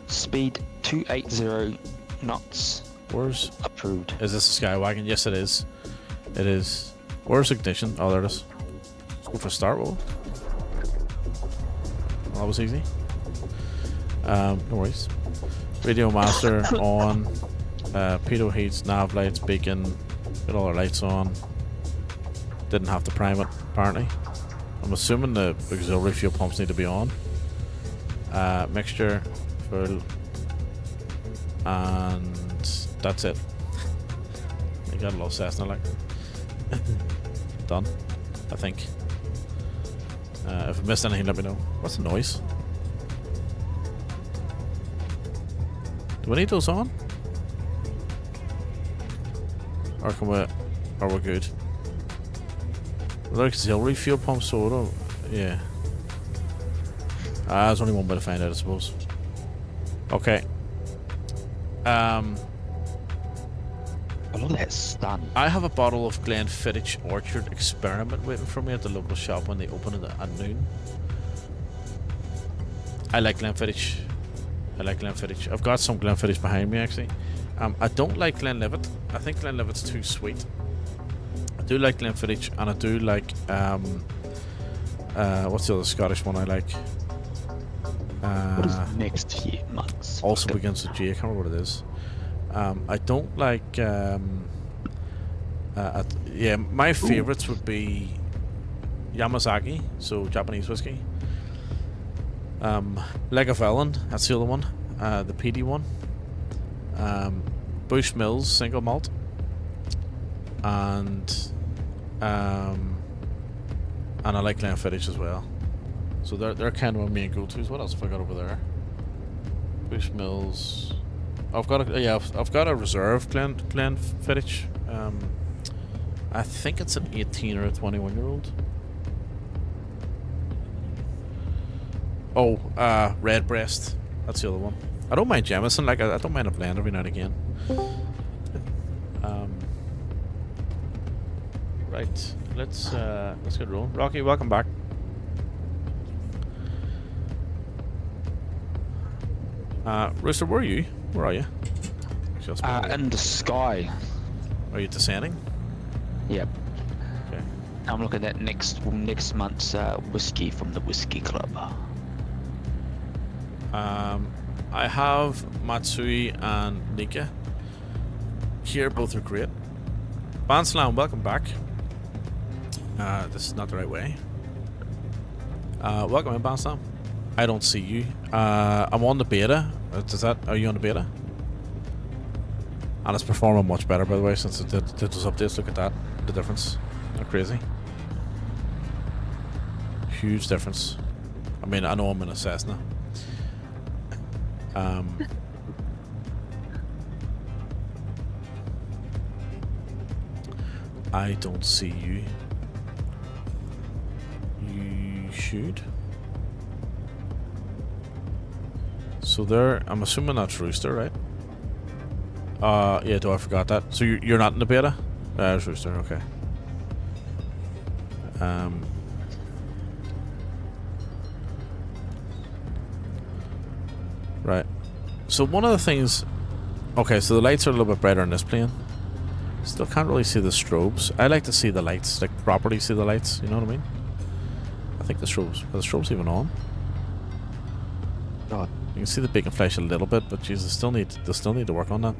speed 280 knots. Where's approved? Is this a Skywagon? Yes, it is. It is. Where's ignition? Oh, there it is. Let's go for start. Well, that was easy. No worries. Radio master on. Pitot heats, nav lights, beacon. Got all our lights on. Didn't have to prime it, apparently. I'm assuming the auxiliary fuel pumps need to be on. Mixture, full. And that's it. You got a little Cessna, like. Done, I think. If I missed anything, let me know. What's the noise? Do we need those on? Or can we... Are we good? Well, auxiliary fuel pump, so I don't... Yeah. There's only one way to find out, I suppose. Okay. A lot of that's done. I have a bottle of Glenfiddich Orchard Experiment waiting for me at the local shop when they open it at noon. I like Glenfiddich. I've got some Glenfiddich behind me, actually. I don't like Glenlivet. I think Glenlivet's too sweet. I do like Glenfiddich, and I do like what's the other Scottish one I like? What is next year months? Also begins with G. I can't remember what it is. I don't like. Yeah, my favorites would be Yamazaki, so Japanese whiskey. Lagavulin, that's the other one. The PD one. Bushmills single malt. And I like Glenfiddich as well. So they're kind of my main go-tos. What else have I got over there? Bushmills. I've got a reserve Glenfiddich. I think it's an 18 or a 21-year-old. Oh, Redbreast. That's the other one. I don't mind Jameson. Like I don't mind a blend every now and again. Right. Let's get rolling. Rocky, welcome back. Rooster, where are you? Where are you? In the sky. Are you descending? Yep. Okay. I'm looking at next month's whiskey from the Whiskey Club. I have Matsui and Nika here. Both are great. Banslam, welcome back. This is not the right way. Welcome in, Banslam. I don't see you. I'm on the beta. Are you on the beta? And it's performing much better, by the way, since it did those updates. Look at that. The difference. Isn't that crazy? Huge difference. I mean, I know I'm in a Cessna. I don't see you. You should. So there, I'm assuming that's Rooster, right? Yeah, I forgot that. So you're not in the beta? There's Rooster, okay. Right. So one of the things... Okay, so the lights are a little bit brighter on this plane. Still can't really see the strobes. I like to see the lights, like properly see the lights, you know what I mean? I think the strobes... Are the strobes even on? God. You can see the beacon flash a little bit, but Jesus, they still need to work on that.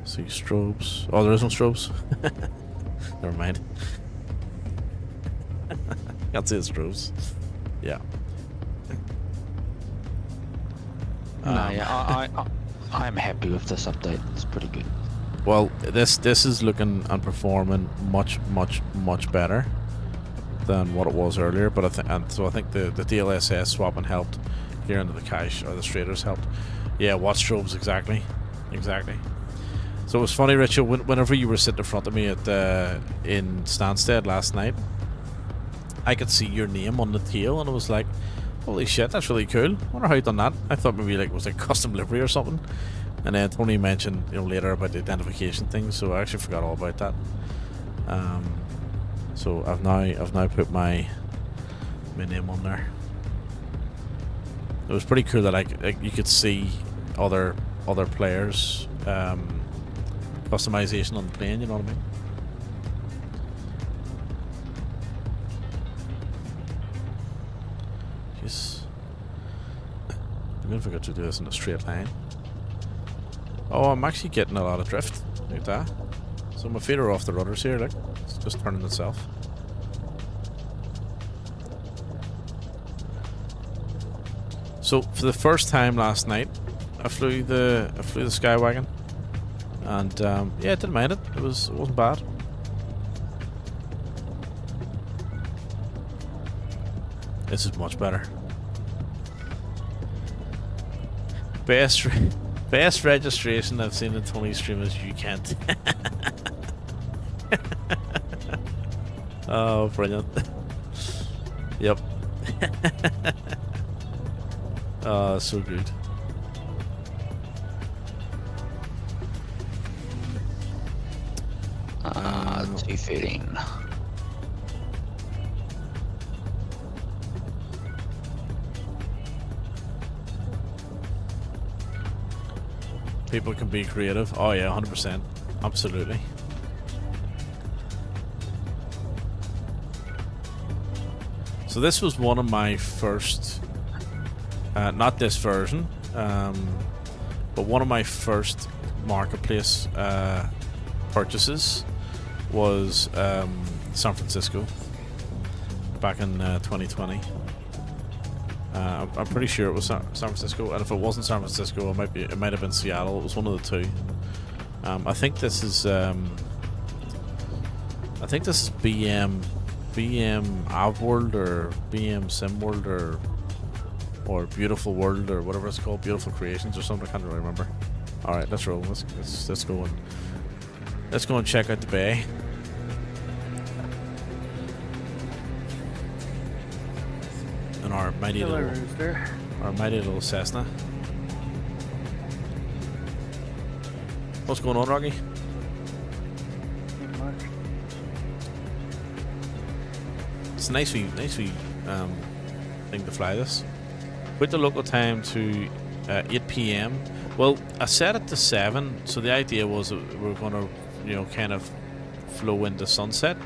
See strobes. Oh, there is no strobes. Never mind. Can't see the strobes. Yeah. I'm happy with this update. It's pretty good. Well, this is looking and performing much better. than what it was earlier. But I think the DLSS swapping helped. Here into the cache, or the straders helped. Yeah, watch strobes, exactly. So it was funny, Richard, whenever you were sitting in front of me at in Stansted last night, I could see your name on the tail, and I was like, holy shit, that's really cool. I wonder how you done that. I thought maybe like it was like custom livery or something. And then Tony mentioned, you know, later about the identification thing, so I actually forgot all about that. So I've now put my name on there. It was pretty cool that like you could see other players' customization on the plane. You know what I mean? Jeez. I'm gonna forget to do this in a straight line. Oh, I'm actually getting a lot of drift. Look at that. So my feet are off the rudders here. Look, it's just turning itself. So for the first time last night, I flew the Skywagon, and yeah, I didn't mind it. It wasn't bad. This is much better. Best registration I've seen in Tony's stream is you can't. Oh, brilliant. Yep. Oh, so good. T13. People can be creative. Oh yeah, 100%. Absolutely. So this was one of my first, not this version, but one of my first marketplace purchases was San Francisco back in 2020. I'm pretty sure it was San Francisco, and if it wasn't San Francisco, it might have been Seattle. It was one of the two. I think this is BM AvWorld or BM SimWorld or Beautiful World or whatever it's called, Beautiful Creations or something. I can't really remember. All right, let's roll. Let's go and check out the bay. And our mighty little Cessna. What's going on, Rocky? Not much. It's a nice wee thing to fly this. Put the local time to 8 p.m. Well, I set it to 7, so the idea was that we were going to, you know, kind of flow into sunset.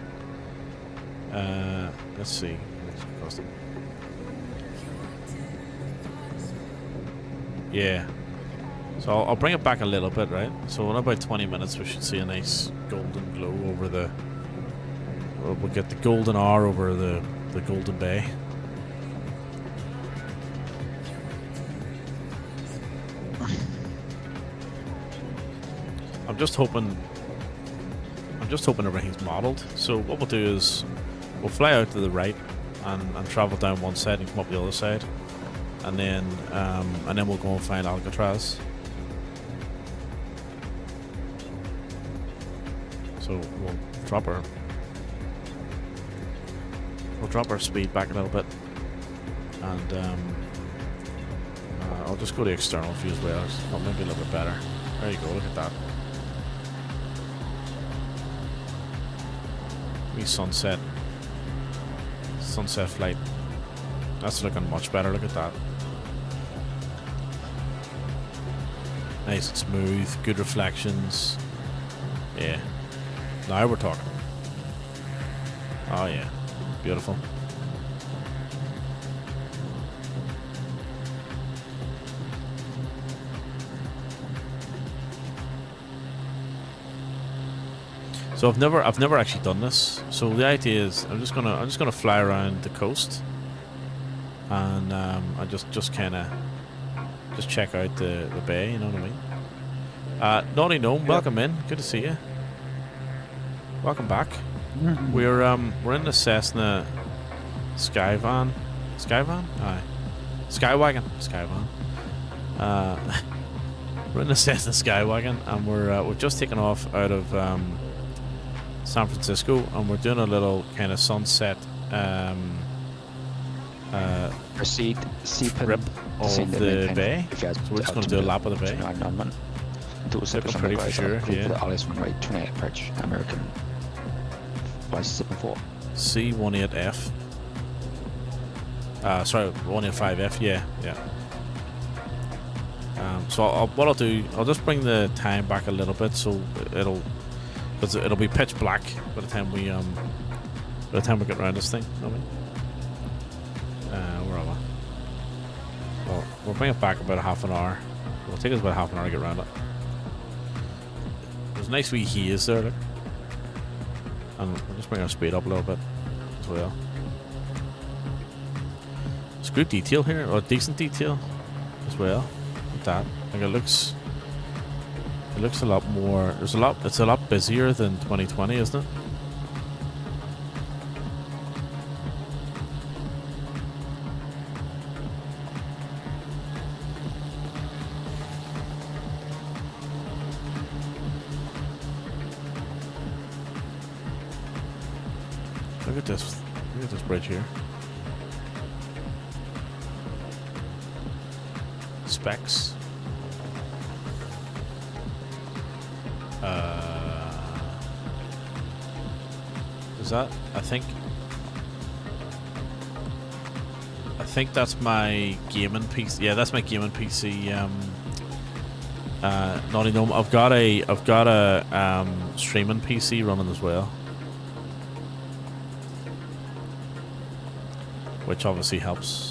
Let's see. Yeah. So I'll bring it back a little bit, right? So in about 20 minutes we should see a nice golden glow over the... We'll get the golden hour over the Golden Bay. I'm just hoping everything's modeled. So what we'll do is we'll fly out to the right and travel down one side and come up the other side. And then we'll go and find Alcatraz. So we'll drop our speed back a little bit, and I'll just go to external view as well. Oh, maybe a little bit better. There you go. Look at that. Wee sunset flight. That's looking much better. Look at that. Nice and smooth, good reflections. Yeah. Now we're talking. Oh yeah. Beautiful. So I've never actually done this. So the idea is I'm just gonna fly around the coast, and I just kind of check out the bay. You know what I mean? Naughty Gnome, welcome in. Good to see you. Welcome back. We're in the Cessna Skyvan. Skyvan? Aye. Skywagon. Skyvan. We're in the Cessna Skywagon, and we've just taken off out of San Francisco, and we're doing a little kind of sunset Proceed, trip of the bay. So we're just going to do a lap of the bay. Looking pretty for sure, yeah. The Alice runway 28 approach, American 574. C18F. Sorry, 185F, yeah. So what I'll do, I'll just bring the time back a little bit, so it'll be pitch black by the time we get around this thing. You know what I mean? Where am I? Well, we'll bring it back about a half an hour. It'll take us about half an hour to get around it. There's a nice wee haze there, look. And we'll just bring our speed up a little bit as well. It's good detail here, or decent detail as well. Like that, like it looks a lot more. It's a lot busier than 2020, isn't it? Look at this bridge here. Specs. Is that? I think that's my gaming PC. Yeah, that's my gaming PC. Naughty Gnome. I've got a streaming PC running as well, which obviously helps.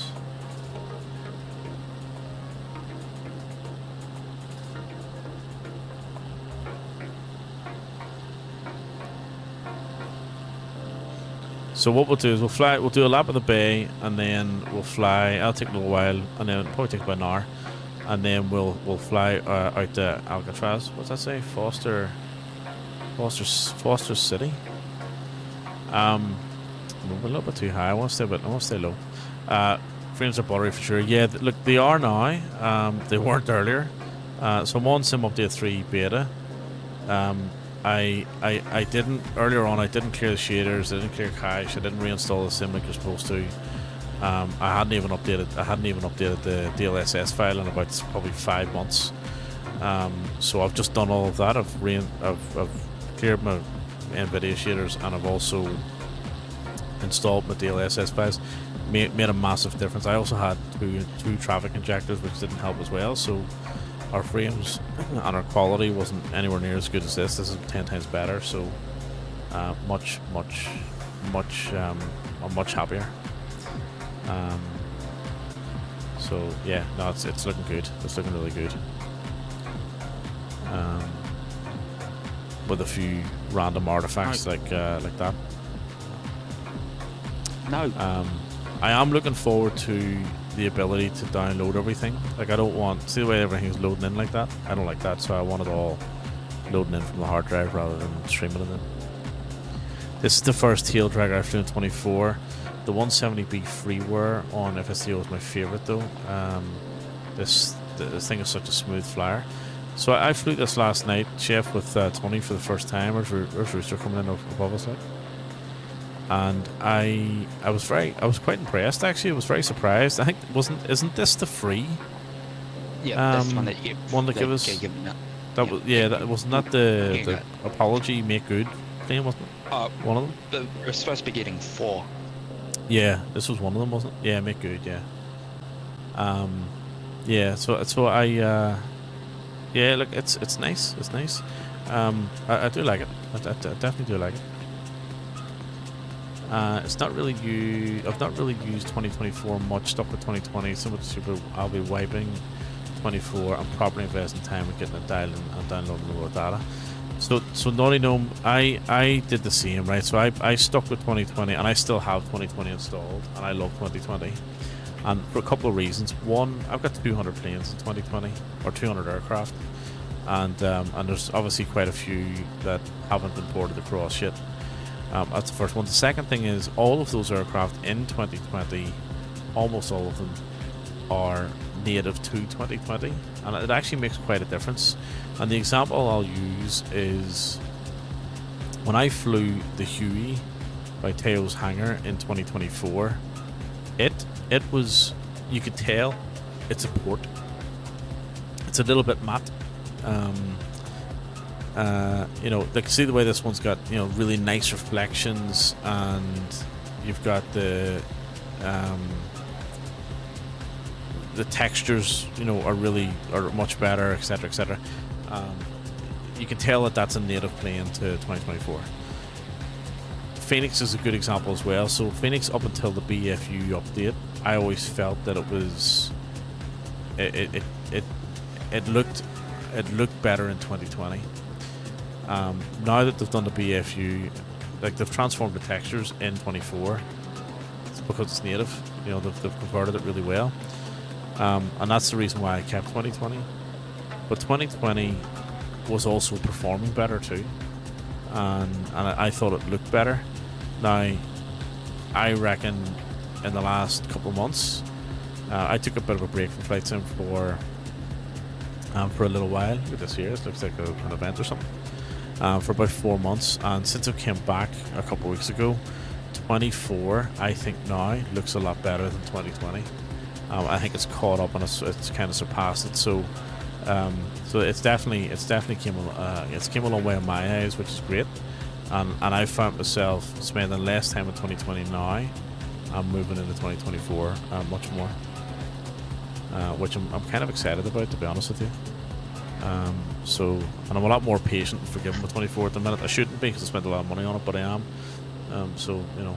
So what we'll do is we'll do a lap of the bay, and then we'll fly. I'll take a little while, and then it'll probably take about an hour, and then we'll fly out to Alcatraz. What's that say? Foster City. I'm a little bit too high. I want to stay low. Frames are buttery for sure. Yeah, look, they are now. They weren't earlier. So I'm on Sim Update 3 beta. I didn't earlier on. I didn't clear the shaders. I didn't clear cache. I didn't reinstall the sim like you're supposed to. I hadn't even updated the DLSS file in about probably 5 months. So I've just done all of that. I've cleared my NVIDIA shaders, and I've also installed my DLSS files. Made a massive difference. I also had two traffic injectors, which didn't help as well. So our frames and our quality wasn't anywhere near as good as this. This is 10 times better. So I'm much happier. So yeah, no, it's looking good. It's looking really good. With a few random artifacts like that. No. I am looking forward to the ability to download everything. Like, I don't want, see the way everything's loading in like that? I don't like that, so I want it all loading in from the hard drive rather than streaming it in. This is the first tail drag I've done in 24. The 170B freeware on FSTO is my favorite though. This thing is such a smooth flyer. So I flew this last night, Chef, with Tony for the first time. There's Rooster coming in above us, like. And I was quite impressed actually. I was very surprised. I think isn't this the free? Yeah, that's one that give us. That was that wasn't that the apology make good thing, wasn't it? One of them. We're supposed to be getting 4. Yeah, this was one of them, wasn't it? Yeah, make good. Yeah. Yeah. So I. Yeah, look, it's nice. It's nice. I do like it. I definitely do like it. It's not really I've not really used 2024 much. Stuck with 2020. So much I'll be wiping 24. I'm properly investing time in getting it dialed and downloading more data. So Naughty Gnome, I did the same, right? So I stuck with 2020, and I still have 2020 installed, and I love 2020, and for a couple of reasons. One, I've got 200 planes in 2020, or 200 aircraft, and there's obviously quite a few that haven't been ported across yet. That's the first one. The second thing is all of those aircraft in 2020, almost all of them, are native to 2020, and it actually makes quite a difference. And the example I'll use is when I flew the Huey by Teo's hangar in 2024. It was, you could tell it's a port. It's a little bit matte. You know, like, see the way this one's got, you know, really nice reflections, and you've got the textures, you know, are much better, etc., etc. You can tell that that's a native plane to 2024. Phoenix is a good example as well. So Phoenix, up until the BFU update, I always felt that it was it looked better in 2020. Now that they've done the BFU, like, they've transformed the textures in 24. It's because it's native. You know, they've converted it really well. And that's the reason why I kept 2020. But 2020 was also performing better too, and I thought it looked better. Now, I reckon in the last couple of months, I took a bit of a break from flight sim for a little while. Look at this here, it looks like an event or something. For about 4 months, and since I came back a couple of weeks ago, 24 I think now looks a lot better than 2020. I think it's caught up and it's kind of surpassed it. So it's definitely came a long way in my eyes, which is great. And I found myself spending less time in 2020 now. I'm moving into 2024 much more, which I'm kind of excited about, to be honest with you. And I'm a lot more patient and forgiving with 24 at the minute. I shouldn't be, because I spent a lot of money on it, but I am. So, you know,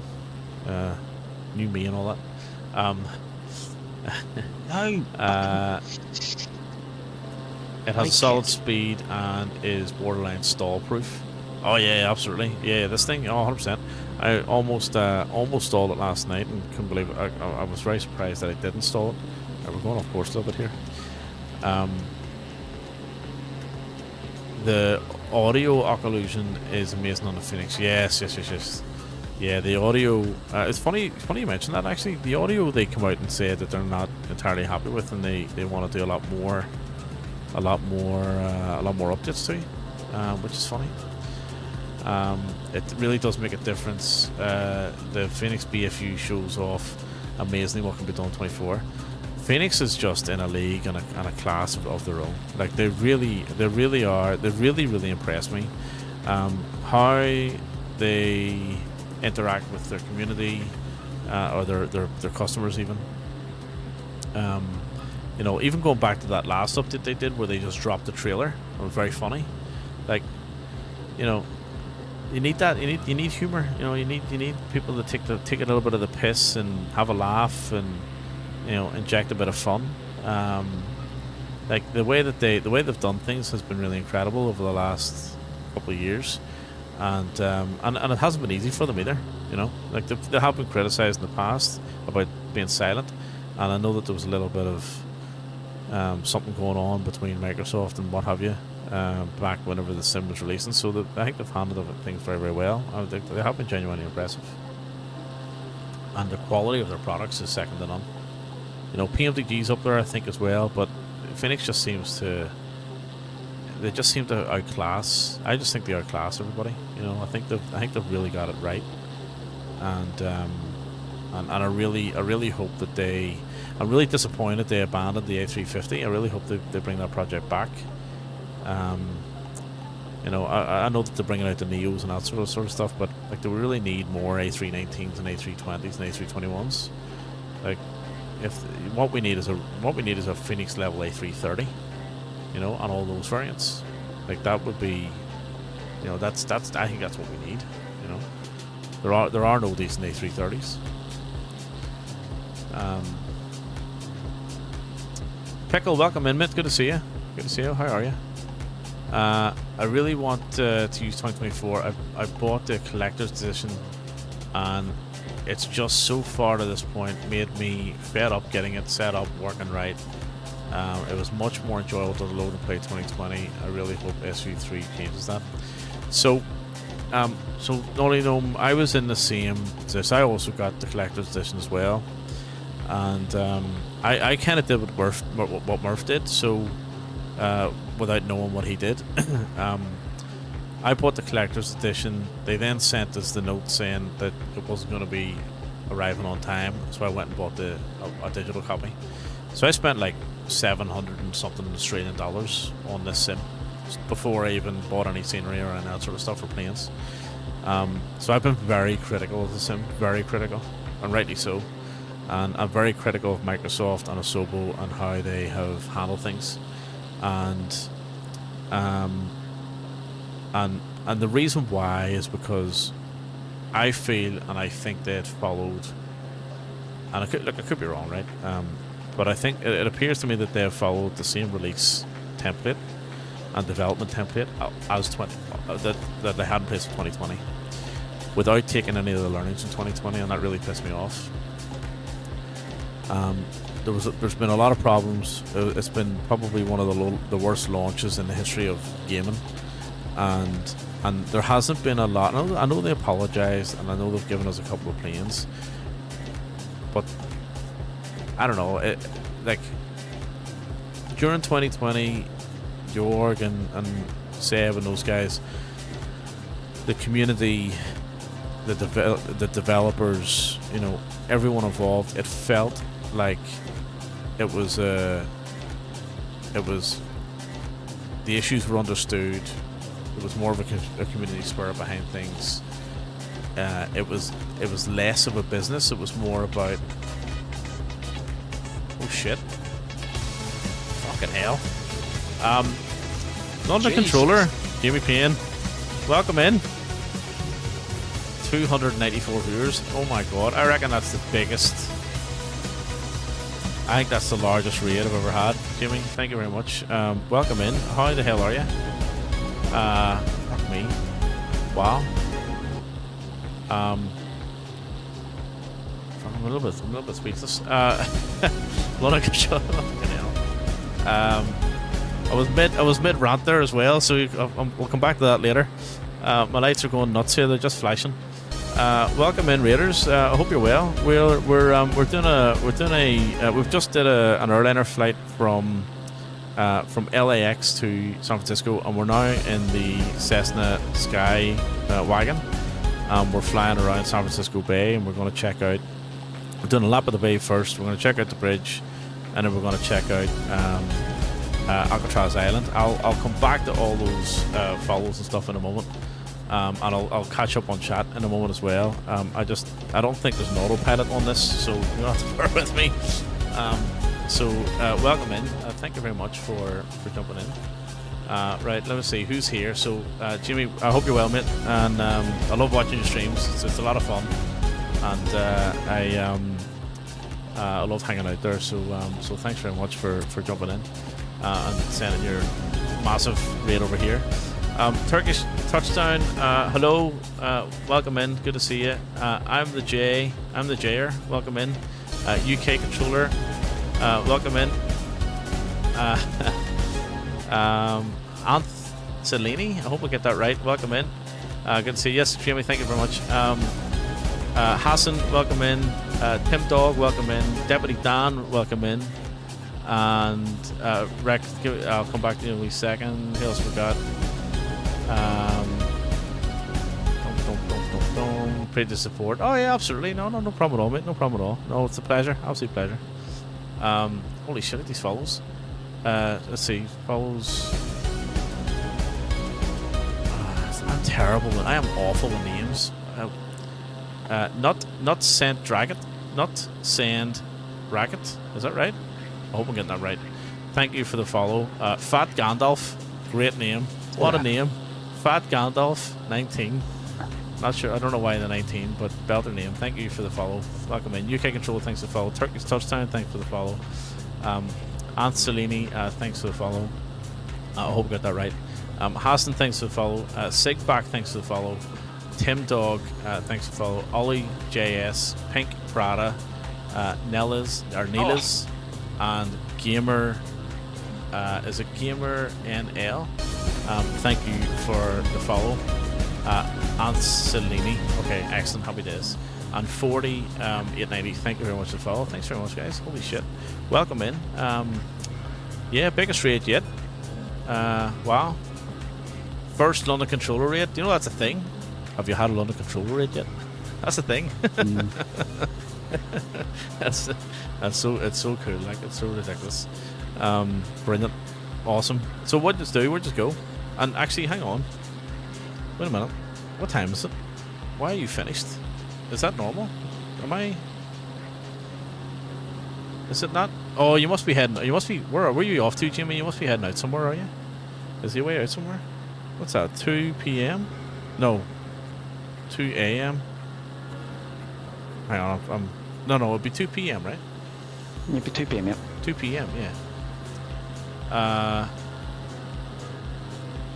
new me and all that. No. It has solid speed and is borderline stall proof. Oh yeah, absolutely. Yeah, this thing, 100%. I almost stalled it last night and couldn't believe it. I was very surprised that I didn't stall it. We're going off course a little bit here. The audio occlusion is amazing on the Phoenix. Yes. Yeah, the audio. It's funny you mentioned that. Actually, the audio, they come out and say that they're not entirely happy with, and they want to do a lot more updates to, which is funny. It really does make a difference. The Phoenix BFU shows off amazingly what can be done in 24. Phoenix is just in a league and a class of their own. Like, they really are. They really impressed me. How they interact with their community, or their customers even. You know, even going back to that last update they did where they just dropped the trailer, it was very funny. Like, you know, you need that. You need humor. You know, you need people to take a little bit of the piss and have a laugh, and, you know, inject a bit of fun. Like, the way they've done things has been really incredible over the last couple of years, and it hasn't been easy for them either. You know, like, they have been criticised in the past about being silent, and I know that there was a little bit of something going on between Microsoft and what have you back whenever the sim was releasing. So I think they've handled things very well. I think they have been genuinely impressive, and the quality of their products is second to none. You know, PMDG's up there, I think, as well, but Phoenix just seems to outclass. I just think they outclass everybody. You know, I think they've really got it right, and I really hope that they. I'm really disappointed they abandoned the A350. I really hope they bring that project back. You know, I know that they're bringing out the Neos and that sort of stuff, but, like, they really need more A319s and A320s and A321s. Like, what we need is a Phoenix level A330. You know, on all those variants. Like, that would be, you know, that's I think that's what we need. You know, there are no decent A330s. Pickle, welcome in, mate. Good to see you. Good to see you. How are you? I really want to use 2024. I bought the collector's edition, and it's just so far to this point made me fed up getting it set up, working right. It was much more enjoyable to load and play 2020. I really hope SU3 changes that. So, So only know I was in the same. I also got the collector's edition as well, and I kind of did what Murph did. So without knowing what he did, I bought the collector's edition. They then sent us the note saying that it wasn't going to be arriving on time, so I went and bought a digital copy. So I spent like 700 and something Australian dollars on this sim before I even bought any scenery or any that sort of stuff for planes. So I've been very critical of the sim, very critical, and rightly so. And I'm very critical of Microsoft and Asobo and how they have handled things. And the reason why is because I feel and I think they'd followed, and I could be wrong, right? But I think it appears to me that they have followed the same release template and development template as that they had in place for 2020, without taking any of the learnings in 2020, and that really pissed me off. There's been a lot of problems. It's been probably one of the worst launches in the history of gaming, and there hasn't been a lot. I know they apologized, and I know they've given us a couple of planes, but I don't know. Like during 2020, Jorg and Seb and those guys, the community, the developers, you know, everyone involved, it felt like it was the issues were understood. It was more of a community spirit behind things. It was less of a business. It was more about, oh shit, fucking hell. Not the controller, Jamie Payne. Welcome in. 294 viewers. Oh my god, I reckon that's the biggest. I think that's the largest raid I've ever had. Jimmy, thank you very much. Welcome in. How the hell are you? Fuck me. Wow. I'm a little bit speechless. Lot of control. I was mid rant there as well, so we'll come back to that later. My lights are going nuts here; they're just flashing. Welcome in, Raiders. I hope you're well. We've just did an airliner flight from LAX to San Francisco, and we're now in the Cessna Sky wagon. We're flying around San Francisco Bay, and we're going to check out. We're doing a lap of the bay first. We're going to check out the bridge, and then we're going to check out Alcatraz Island. I'll come back to all those follows and stuff in a moment. And I'll catch up on chat in a moment as well. I don't think there's an autopilot on this, so you'll have to bear with me. Welcome in. Thank you very much for jumping in. Right, let me see who's here. So Jimmy, I hope you're well, mate. And I love watching your streams. It's a lot of fun, and I love hanging out there. So thanks very much for jumping in and sending your massive raid over here. Turkish Touchdown, hello, welcome in, good to see you. I'm the Jayer, welcome in. UK Controller, welcome in. Anth Cellini, I hope I get that right, welcome in. Good to see you. Yes, Jamie, thank you very much. Hassan, welcome in. Tim Dog, welcome in. Deputy Dan, welcome in. And Rex, I'll come back to you in a wee second. Who else we got? Paid to support. Oh yeah, absolutely. No problem at all, mate. No problem at all. No, it's a pleasure. Absolute pleasure. Holy shit, at these follows. Let's see. Follows. I'm terrible. I am awful with names. Not Sand Dragon. Not Sand Racket. Is that right? I hope I'm getting that right. Thank you for the follow. Fat Gandalf. Great name. What a name. Fat Gandalf 19. Not sure, I don't know why the 19, but belter name. Thank you for the follow. Welcome in. UK Control, thanks for the follow. Turkish Touchdown, thanks for the follow. Anth Cellini, thanks for the follow. I hope I got that right. Hassan, thanks for the follow. Sigback, thanks for the follow. Tim Dog, thanks for the follow. Ollie JS, Pink Prada, Nelas, and Gamer. Is it Gamer NL? Thank you for the follow. Ancelini. Okay, excellent. Happy days. And 40, 890. Thank you very much for the follow. Thanks very much, guys. Holy shit. Welcome in. Yeah, biggest raid yet. Wow. First London controller raid. Do you know that's a thing? Have you had a London controller raid yet? That's a thing. that's so, it's so cool. Like, it's so ridiculous. Brilliant. Awesome. So what just do? We'll just go. And actually, hang on. Wait a minute. What time is it? Why are you finished? Is that normal? Am I? Is it not? Oh, you must be heading. You must be. Where are you off to, Jimmy? You must be heading out somewhere, are you? Is he away out somewhere? What's that? 2 p.m. No. 2 a.m. Hang on. No. It'd be 2 p.m. right? It'd be 2 p.m. Yeah. 2 p.m. Yeah.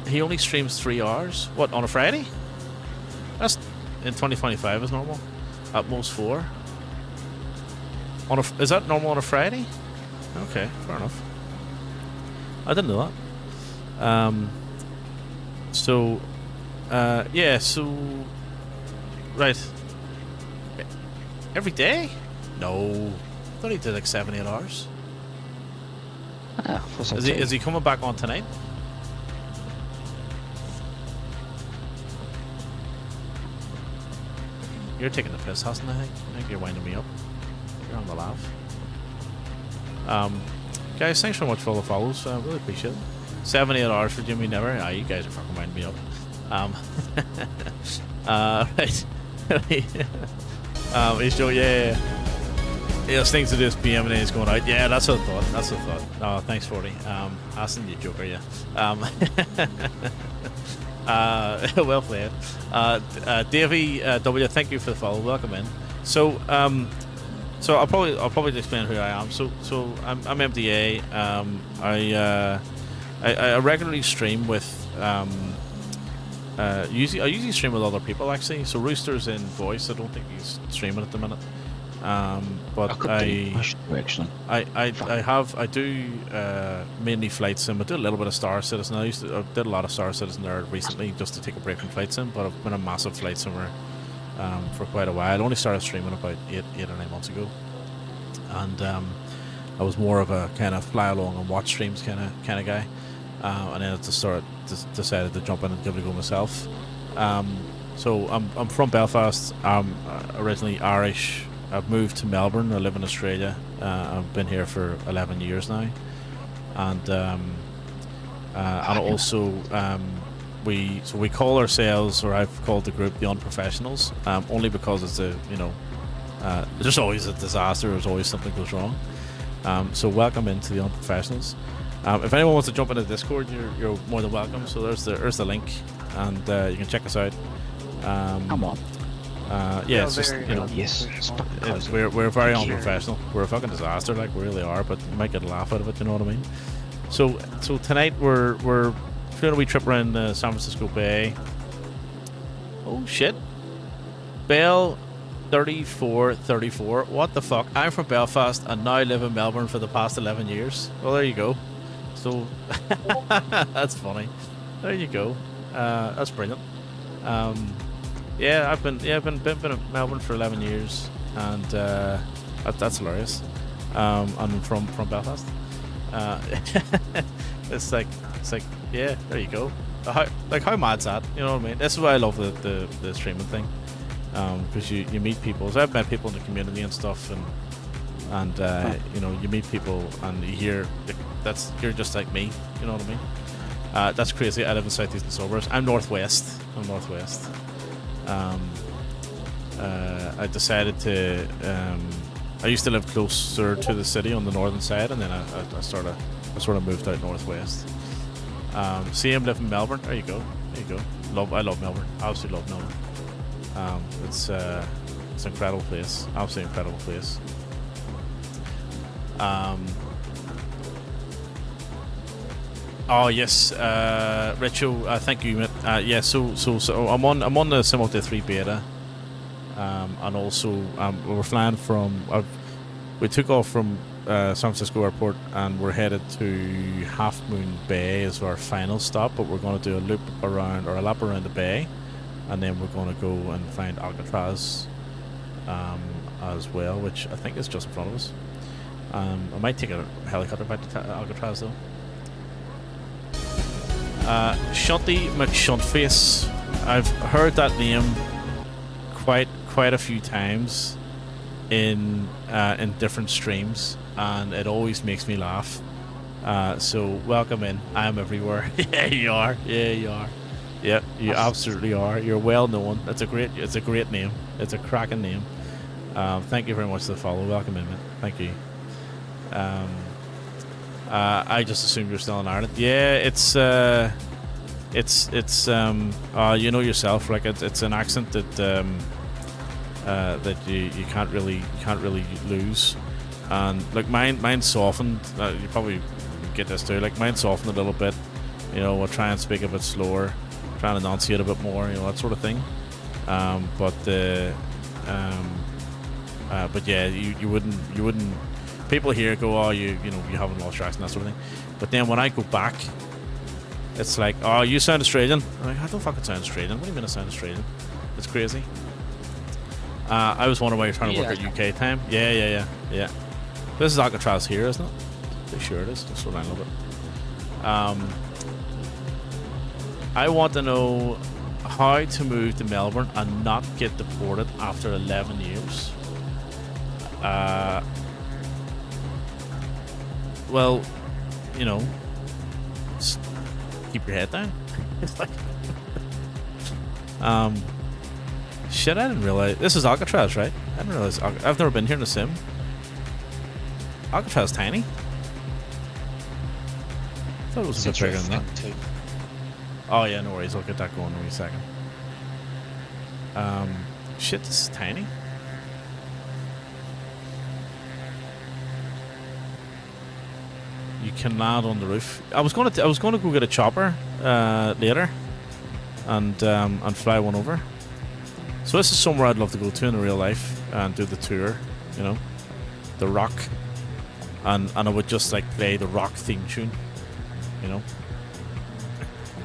He only streams 3 hours. What, on a Friday? That's in 2025 is normal. At most 4. Is that normal on a Friday? Okay, fair enough. I didn't know that. So, yeah. So, right. Every day? No. I thought he did like 7-8 hours. Is he coming back on tonight? You're taking the piss, Hassan, I think. I think you're winding me up. You're on the laugh. Guys, thanks so much for all the follows. I really appreciate it. 7-8 hours for Jimmy Never. Ah, you guys are fucking winding me up. Right. He's still, yeah. He has things to do this PM and then he's going out. Yeah, that's what I thought. That's what I thought. Oh, thanks, 40. Hassan, you joker, yeah. Well played. Davey W, thank you for the follow. Welcome in. So I'll probably explain who I am. So I'm MDA. I regularly stream with I usually stream with other people actually. So Rooster's in voice. I don't think he's streaming at the minute. But I do mainly Flight Sim. I do a little bit of Star Citizen. I did a lot of Star Citizen there recently just to take a break from Flight Sim, but I've been a massive Flight Simmer for quite a while. I only started streaming about 8 or 9 months ago, and I was more of a kind of fly along and watch streams kind of guy, and then decided to jump in and give it a go myself. So I'm from Belfast. I'm originally Irish. I've moved to Melbourne. I live in Australia. I've been here for 11 years now, and also we call ourselves, or I've called the group, the Unprofessionals, only because it's there's always a disaster. There's always something goes wrong. So welcome into the Unprofessionals. If anyone wants to jump into Discord, you're more than welcome. So there's the link, and you can check us out. Come on. Yeah, it's just, yes, we're very unprofessional. We're a fucking disaster, like we really are. But you might get a laugh out of it. You know what I mean? So tonight we're doing a wee trip around San Francisco Bay. Oh shit, Bell 3434. What the fuck? I'm from Belfast and now live in Melbourne for the past 11 years. Well, there you go. So that's funny. There you go. That's brilliant. Yeah, I've been in Melbourne for 11 years, and that's hilarious. I'm from Belfast. It's like yeah, there you go. How mad's that? You know what I mean? This is why I love the streaming thing, because you meet people. So I've met people in the community and stuff, and you meet people and you hear you're just like me. You know what I mean? That's crazy. I live in southeastern suburbs. I'm northwest. I decided to. I used to live closer to the city on the northern side, and then I sort of moved out northwest. Same, live in Melbourne. There you go. I love Melbourne. I absolutely love Melbourne. It's an incredible place. Absolutely incredible place. Oh yes, Richo. Thank you, mate. Yeah. So I'm on the Sim Update 3 beta, and also we're flying from. We took off from San Francisco Airport and we're headed to Half Moon Bay as our final stop. But we're going to do a lap around the bay, and then we're going to go and find Alcatraz as well, which I think is just in front of us. I might take a helicopter back to Alcatraz though. Shunty McShuntface. I've heard that name quite a few times in different streams, and it always makes me laugh. So welcome in. I'm everywhere. Yeah, you are. Yeah, you are. Yeah, you absolutely are. You're well known. It's a great name. It's a cracking name. Thank you very much for the follow. Welcome in, man. Thank you. I just assumed you're still in Ireland. Yeah, it's you know yourself, like it's an accent that that you can't really lose, and like mine softened. You probably get this too. Like mine softened a little bit. You know, I'll try and speak a bit slower, try and enunciate a bit more. You know, that sort of thing. But yeah, you wouldn't. People here go, oh, you know, you haven't lost your accent, that sort of thing. But then when I go back, it's like, oh, you sound Australian. I'm like, I don't fucking sound Australian. What do you mean I sound Australian? It's crazy. I was wondering why you're trying to work at UK time. Yeah. This is Alcatraz here, isn't it? Pretty sure it is. Just slow down a little bit. I want to know how to move to Melbourne and not get deported after 11 years. Well, you know, just keep your head down. It's like, shit, I didn't realize this is Alcatraz, right? I didn't realize I've never been here in a sim. Alcatraz is tiny. I thought it was a bit bigger than that. Too. Oh yeah, no worries. I'll get that going in a second. Shit, this is tiny. You can land on the roof. I was gonna go get a chopper later, and fly one over. So this is somewhere I'd love to go to in real life and do the tour. You know, the Rock, and I would just like play the Rock theme tune. You know,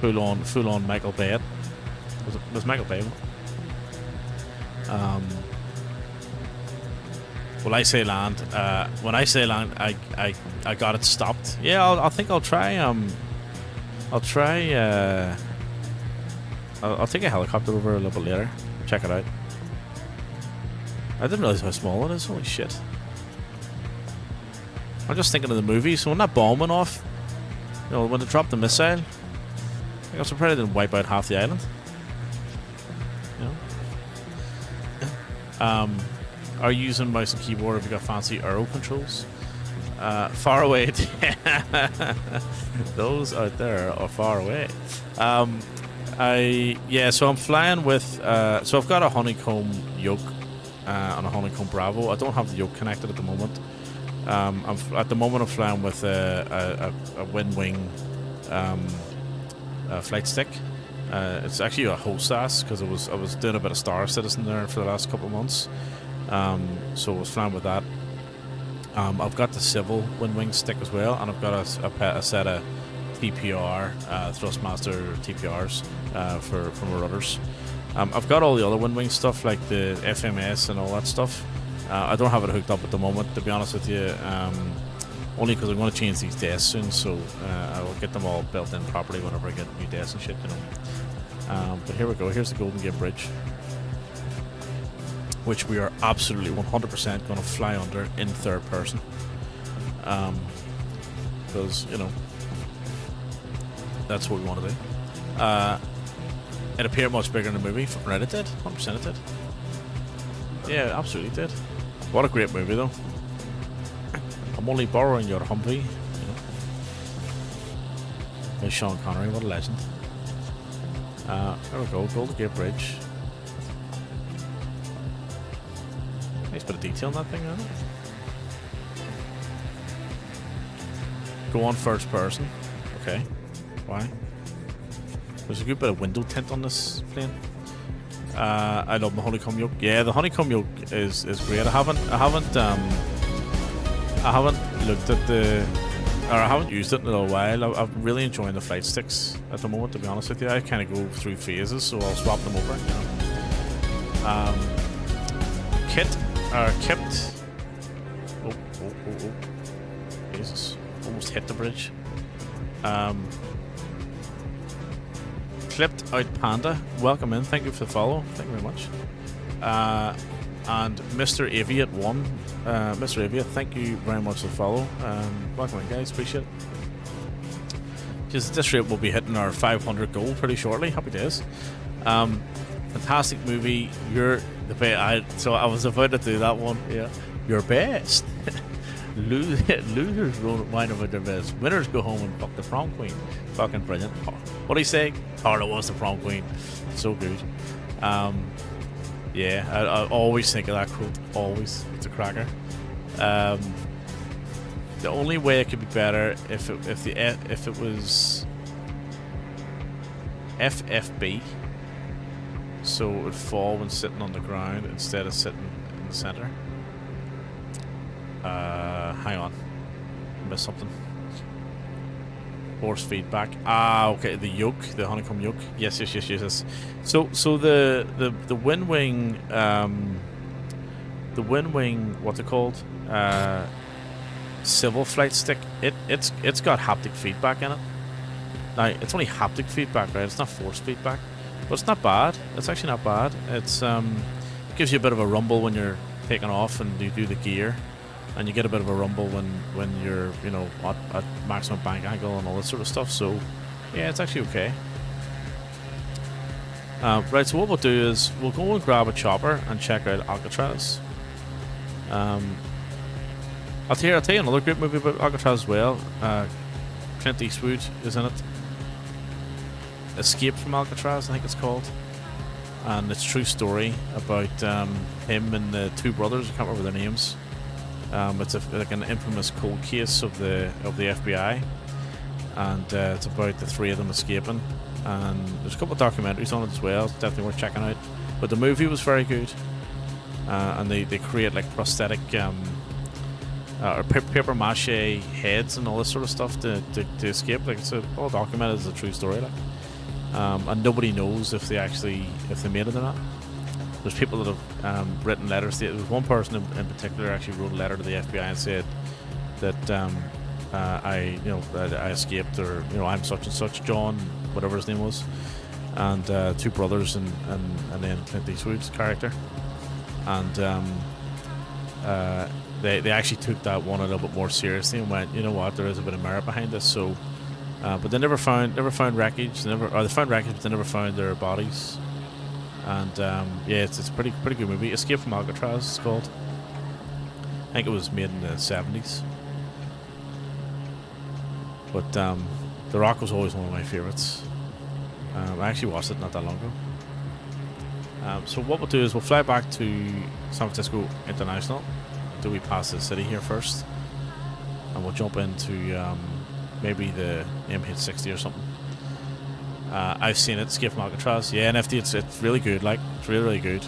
full on Michael Bay. Was Michael Bay? When I say land, I got it stopped. Yeah, I think I'll try. I'll take a helicopter over a little bit later. Check it out. I didn't realize how small it is. Holy shit! I'm just thinking of the movie. So when that bomb went off, you know, when they dropped the missile, I was surprised it didn't wipe out half the island. You know. Are you using mouse and keyboard? Have you got fancy arrow controls? Far away. Those out there are far away. So I'm flying with. So I've got a honeycomb yoke and a honeycomb Bravo. I don't have the yoke connected at the moment. I'm flying with a WinWing flight stick. It's actually a HOSAS because I was doing a bit of Star Citizen there for the last couple of months. So I was flying with that. I've got the Civil WinWing stick as well, and I've got a set of TPR Thrustmaster TPRs for my rudders. I've got all the other WinWing stuff like the FMS and all that stuff. I don't have it hooked up at the moment, to be honest with you, only because I'm going to change these desks soon, so I will get them all built in properly whenever I get new desks and shit, you know. But here we go. Here's the Golden Gate Bridge, which we are absolutely 100% going to fly under in third person, because you know that's what we want to do. It appeared much bigger in the movie. Right, it did. 100% it did. Yeah, absolutely did. What a great movie, though. I'm only borrowing your Humvee. You know. There's Sean Connery. What a legend. There we go. Golden Gate Bridge. Nice bit of detail on that thing, isn't it? Go on first person. Okay. Why? There's a good bit of window tint on this plane. I love the honeycomb yoke. Yeah, the honeycomb yoke is great. I haven't looked at the. or I haven't used it in a little while. I'm really enjoying the flight sticks at the moment, to be honest with you. I kind of go through phases, so I'll swap them over, you know. Kipped. Oh. Jesus. Almost hit the bridge. Clipped out Panda. Welcome in. Thank you for the follow. Thank you very much. And Mr. Aviate 1. Mr. Aviate, thank you very much for the follow. Welcome in, guys. Appreciate it. Just at this rate, we'll be hitting our 500 goal pretty shortly. Happy days. Fantastic movie. You're the best. So I was about to do that one. Yeah. You're best. Losers whine about their best. Winners go home and fuck the prom queen. Fucking brilliant. What do you say? Carla was the prom queen. So good. Yeah, I always think of that quote. Always. It's a cracker. The only way it could be better if it was FFB, so it would fall when sitting on the ground instead of sitting in the center. Hang on, I missed something. Force feedback. Okay, the yoke, the honeycomb yoke. Yes. So the wind wing, what's it called? Civil flight stick. It's got haptic feedback in it. Now it's only haptic feedback, right? It's not force feedback, but it's not bad. It's actually not bad. It gives you a bit of a rumble when you're taking off and you do the gear. And you get a bit of a rumble when you're, you know, at maximum bank angle and all that sort of stuff. So, yeah, it's actually okay. Right, so what we'll do is we'll go and grab a chopper and check out Alcatraz. I'll tell you another great movie about Alcatraz as well. Clint Eastwood is in it. Escape from Alcatraz, I think it's called. And it's a true story about him and the two brothers. I can't remember their names. It's like an infamous cold case of the FBI, and it's about the three of them escaping. And there's a couple of documentaries on it as well. It's definitely worth checking out. But the movie was very good, and they create like prosthetic or paper mache heads and all this sort of stuff to escape. Like it's all documented as a true story. Like, and nobody knows if they made it or not. There's people that have written letters. There was one person in particular actually wrote a letter to the FBI and said that I escaped, or I'm such and such, John, whatever his name was, and two brothers and then Clint Eastwood's character, and they actually took that one a little bit more seriously and went, you know what, there is a bit of merit behind this. So, but they never found wreckage. They found wreckage, but they never found their bodies. And yeah, it's a pretty good movie. Escape from Alcatraz, it's called. I think it was made in the 70s. But The Rock was always one of my favourites. I actually watched it not that long ago. So what we'll do is we'll fly back to San Francisco International. Do we pass the city here first? And we'll jump into maybe the MH60 or something. I've seen it, Escape from Alcatraz. Yeah, NFT, it's really good. Like, it's really good.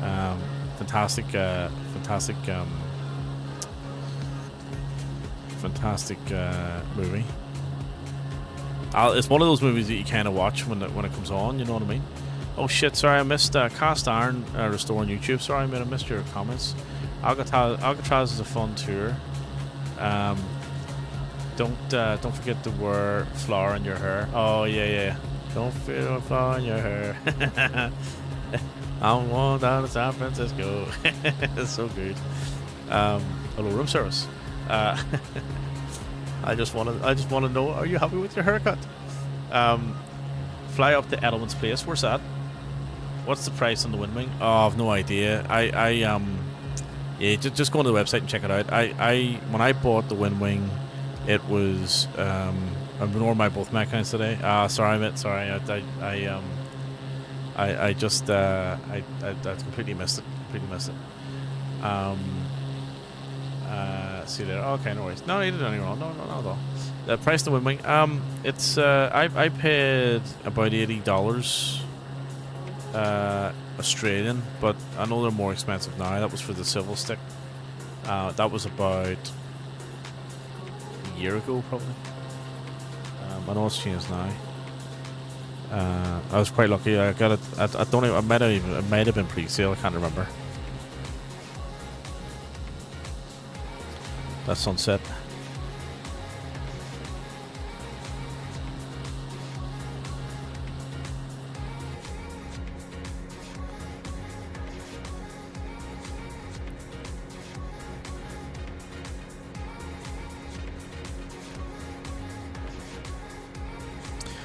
Fantastic movie. It's one of those movies that you kind of watch when it comes on. You know what I mean? Oh shit! Sorry, I missed Cast Iron Restore on YouTube. Sorry, I missed your comments. Alcatraz is a fun tour. Don't forget to wear flour in your hair. Oh yeah. Don't feel flour in your hair. I'm going down to San Francisco. It's so good. Hello, room service. I just want to know, are you happy with your haircut? Fly up to Edelman's Place. Where's that? What's the price on the Windwing? Oh, I've no idea. Yeah, just go on to the website and check it out. When I bought the Windwing, it was I'm ignoring my both my accounts today. Sorry, mate. Sorry, I just completely missed it. See you later. Okay, no worries. No, you didn't do anything wrong. No, not at all. The price of the Windwing. It's I paid about $80 Australian, but I know they're more expensive now. That was for the civil stick. That was about year ago, probably. I know it's changed now. I was quite lucky. I got it. I don't even. It might have been pre-sale. I can't remember. That's sunset.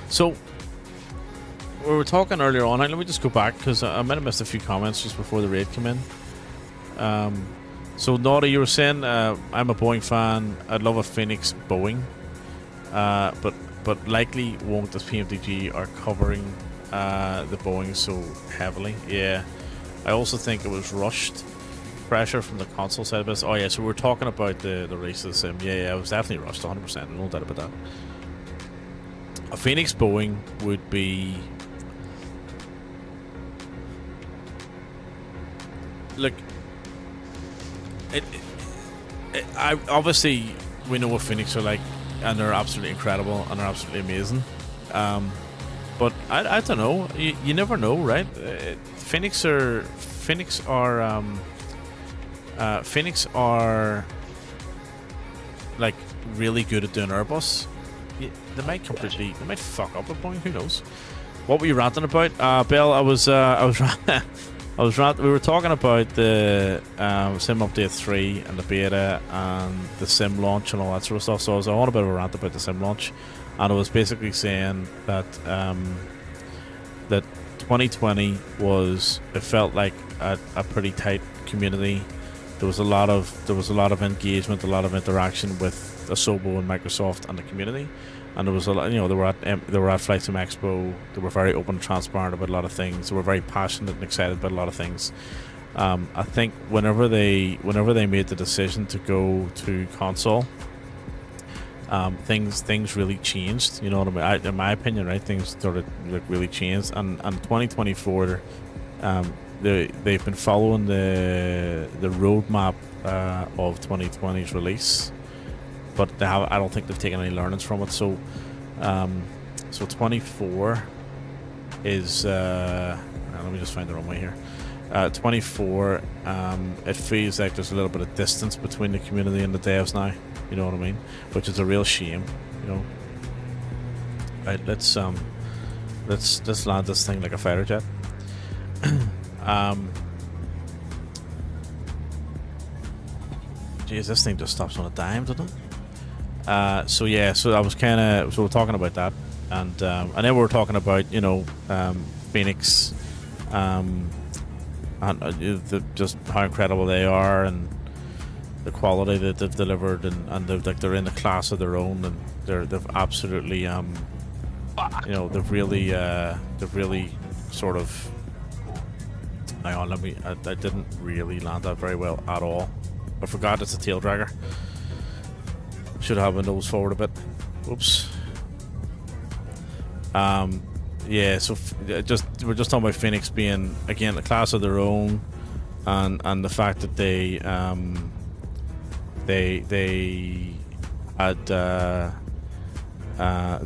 So, we were talking earlier on. Let me just go back because I might have missed a few comments just before the raid came in. So, Naughty, you were saying I'm a Boeing fan. I'd love a Phoenix Boeing, but likely won't as PMDG are covering the Boeing so heavily. Yeah, I also think it was rushed pressure from the console side of this. Oh yeah, so we're talking about the race of the sim. Yeah, it was definitely rushed, 100%. No doubt about that. A Phoenix Boeing would be... Look, I obviously we know what Phoenix are like, and they're absolutely incredible and they're absolutely amazing. But I don't know. You never know, right? Phoenix are like really good at doing Airbus. They might fuck up a Boeing. Who knows? What were you ranting about, Bill? I was ranting. We were talking about the Sim Update 3 and the beta and the Sim launch and all that sort of stuff. So I was on a bit of a rant about the Sim launch, and I was basically saying that that 2020 it felt like a pretty tight community. There was a lot of engagement, a lot of interaction with Asobo and Microsoft and the community, and there was a lot. They were at Flight Sim Expo. They were very open and transparent about a lot of things. They were very passionate and excited about a lot of things. I think whenever they made the decision to go to console, things really changed. You know what I mean? In my opinion, right? Things started really changed, and 2024. They've been following the roadmap of 2020's release, but I don't think they've taken any learnings from it. So 24 is let me just find the runway here. 24. It feels like there's a little bit of distance between the community and the devs now. You know what I mean? Which is a real shame. You know. Right. Let's land this thing like a fighter jet. Geez, this thing just stops on a dime, doesn't it? So I was we're talking about that, and then we were talking about Phoenix, and just how incredible they are, and the quality that they've delivered, and they're in a class of their own, and they've absolutely they've really sort of. Hang on, I didn't really land that very well at all. I forgot it's a tail dragger. Should have my nose forward a bit. Oops. Yeah, so we're just talking about Phoenix being again a class of their own, and the fact that they had the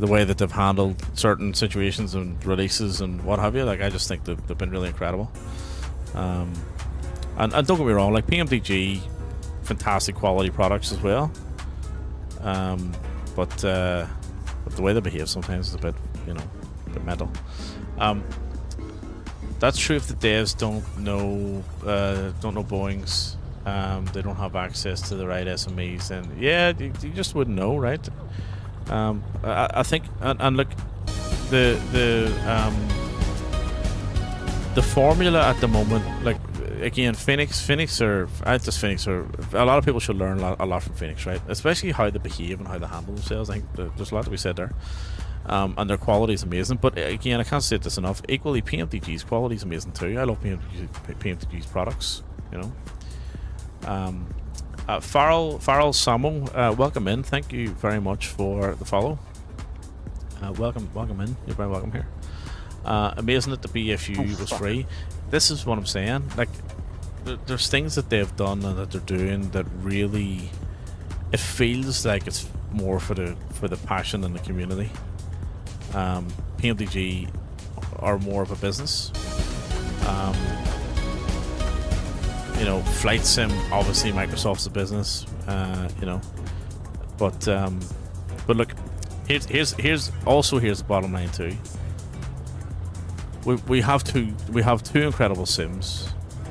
way that they've handled certain situations and releases and what have you. Like, I just think they've been really incredible. And don't get me wrong, like PMDG, fantastic quality products as well. But the way they behave sometimes is a bit mental. That's true if the devs don't know Boeing's. They don't have access to the right SMEs, and yeah, you just wouldn't know, right? I think, and look, the formula at the moment, like again, Phoenix are a lot of people should learn a lot from Phoenix, right? Especially how they behave and how they handle themselves. I think there's a lot to be said there. And their quality is amazing, but again, I can't say this enough. Equally, PMDG's quality is amazing too. I love PMDG's products. Farrell Samo, welcome in. Thank you very much for the follow. Welcome in. You're very welcome here. Amazing that the BFU was free. This is what I'm saying. Like, there's things that they've done and that they're doing that really, it feels like more for the passion and the community. PMDG are more of a business. You know, Flight Sim, obviously Microsoft's a business. You know, but look, here's the bottom line too. We have two incredible sims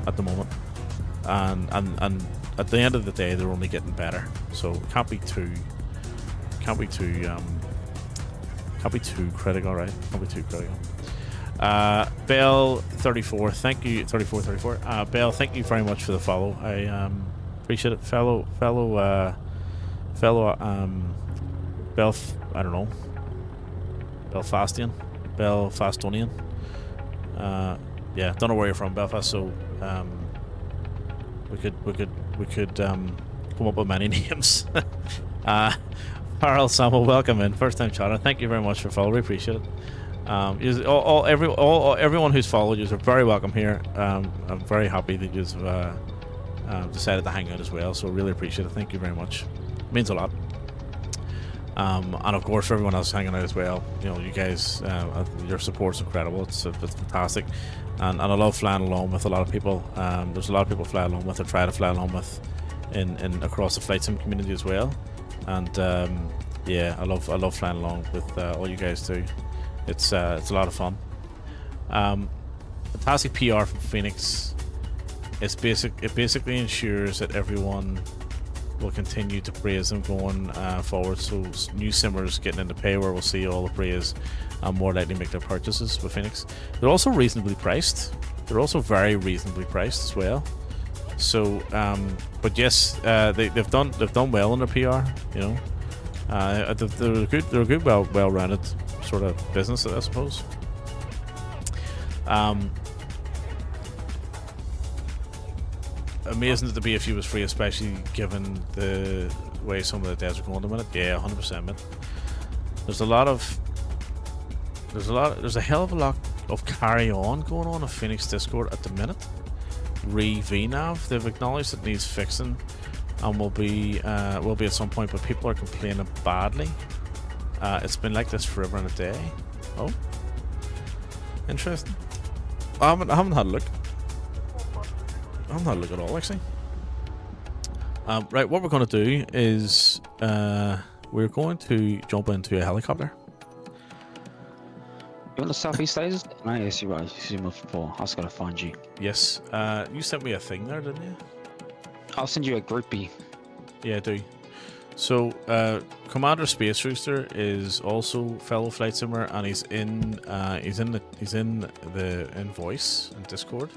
at the moment, and at the end of the day, they're only getting better. So it can't be too critical, right? Can't be too critical. Bell 34, thank you. 34. Bell, thank you very much for the follow. I appreciate it, fellow. I don't know. Belfastonian. Yeah, don't know where you're from, Belfast. So we could come up with many names. Harold Samuel, welcome in, first time chatter. Thank you very much for following. We appreciate it. Everyone who's followed you are very welcome here. I'm very happy that you've decided to hang out as well. So really appreciate it. Thank you very much. It means a lot. And of course, for everyone else hanging out as well, you know, you guys, your support's incredible. It's fantastic, and I love flying along with a lot of people. There's a lot of people fly along with or try to fly along with in across the flight sim community as well. And yeah, I love flying along with all you guys too. It's a lot of fun. Fantastic PR from Phoenix. It basically ensures that everyone will continue to praise them going forward. So new simmers getting into pay where we'll see all the praise and more likely make their purchases with Phoenix. They're also reasonably priced. They're also very reasonably priced as well. So, but yes, they've done well in their PR. You know, they're a good, well-rounded sort of business, I suppose. Amazing that the BFU was free, especially given the way some of the devs are going at the minute. Yeah, 100%, man. There's a hell of a lot of carry on going on Phoenix Discord at the minute. VNAV, they've acknowledged it needs fixing and will be at some point, but people are complaining badly. It's been like this forever and a day. Oh, interesting. I haven't had a look. I haven't had a look at all, actually. Right, what we're going to do is we're going to jump into a helicopter. You want the Southeast Asians? No, yes, you're right. You see me before. I just gotta find you. Yes. You sent me a thing there, didn't you? I'll send you a groupie. Yeah, I do. So, Commander Space Rooster is also fellow flight simmer, and he's in the voice in Discord.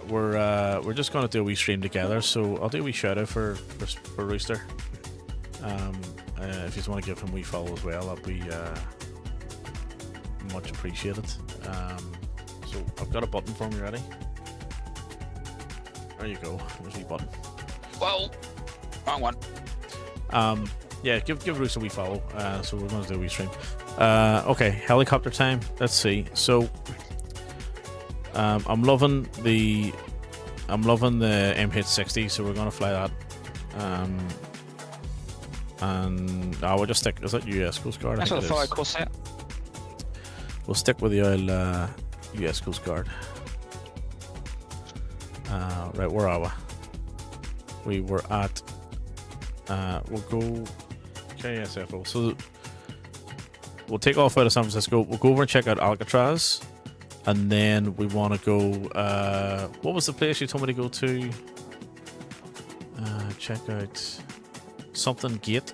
We're just gonna do a wee stream together. So I'll do a wee shout out for Rooster. If you just want to give him a wee follow as well, that'd be much appreciated. So I've got a button for him. You ready? There you go. There's a wee button. Whoa, wrong one. Yeah, give Rooster a wee follow. So we're going to do a wee stream. Okay, helicopter time. Let's see. So I'm loving the MH60. So we're going to fly that. And we'll just stick. Is that US Coast Guard? That's what the fire course set. We'll stick with the old US Coast Guard. Right, where are we? We were at. We'll go KSFO. So we'll take off out of San Francisco. We'll go over and check out Alcatraz, and then we want to go. What was the place you told me to go to? Check out something Gate.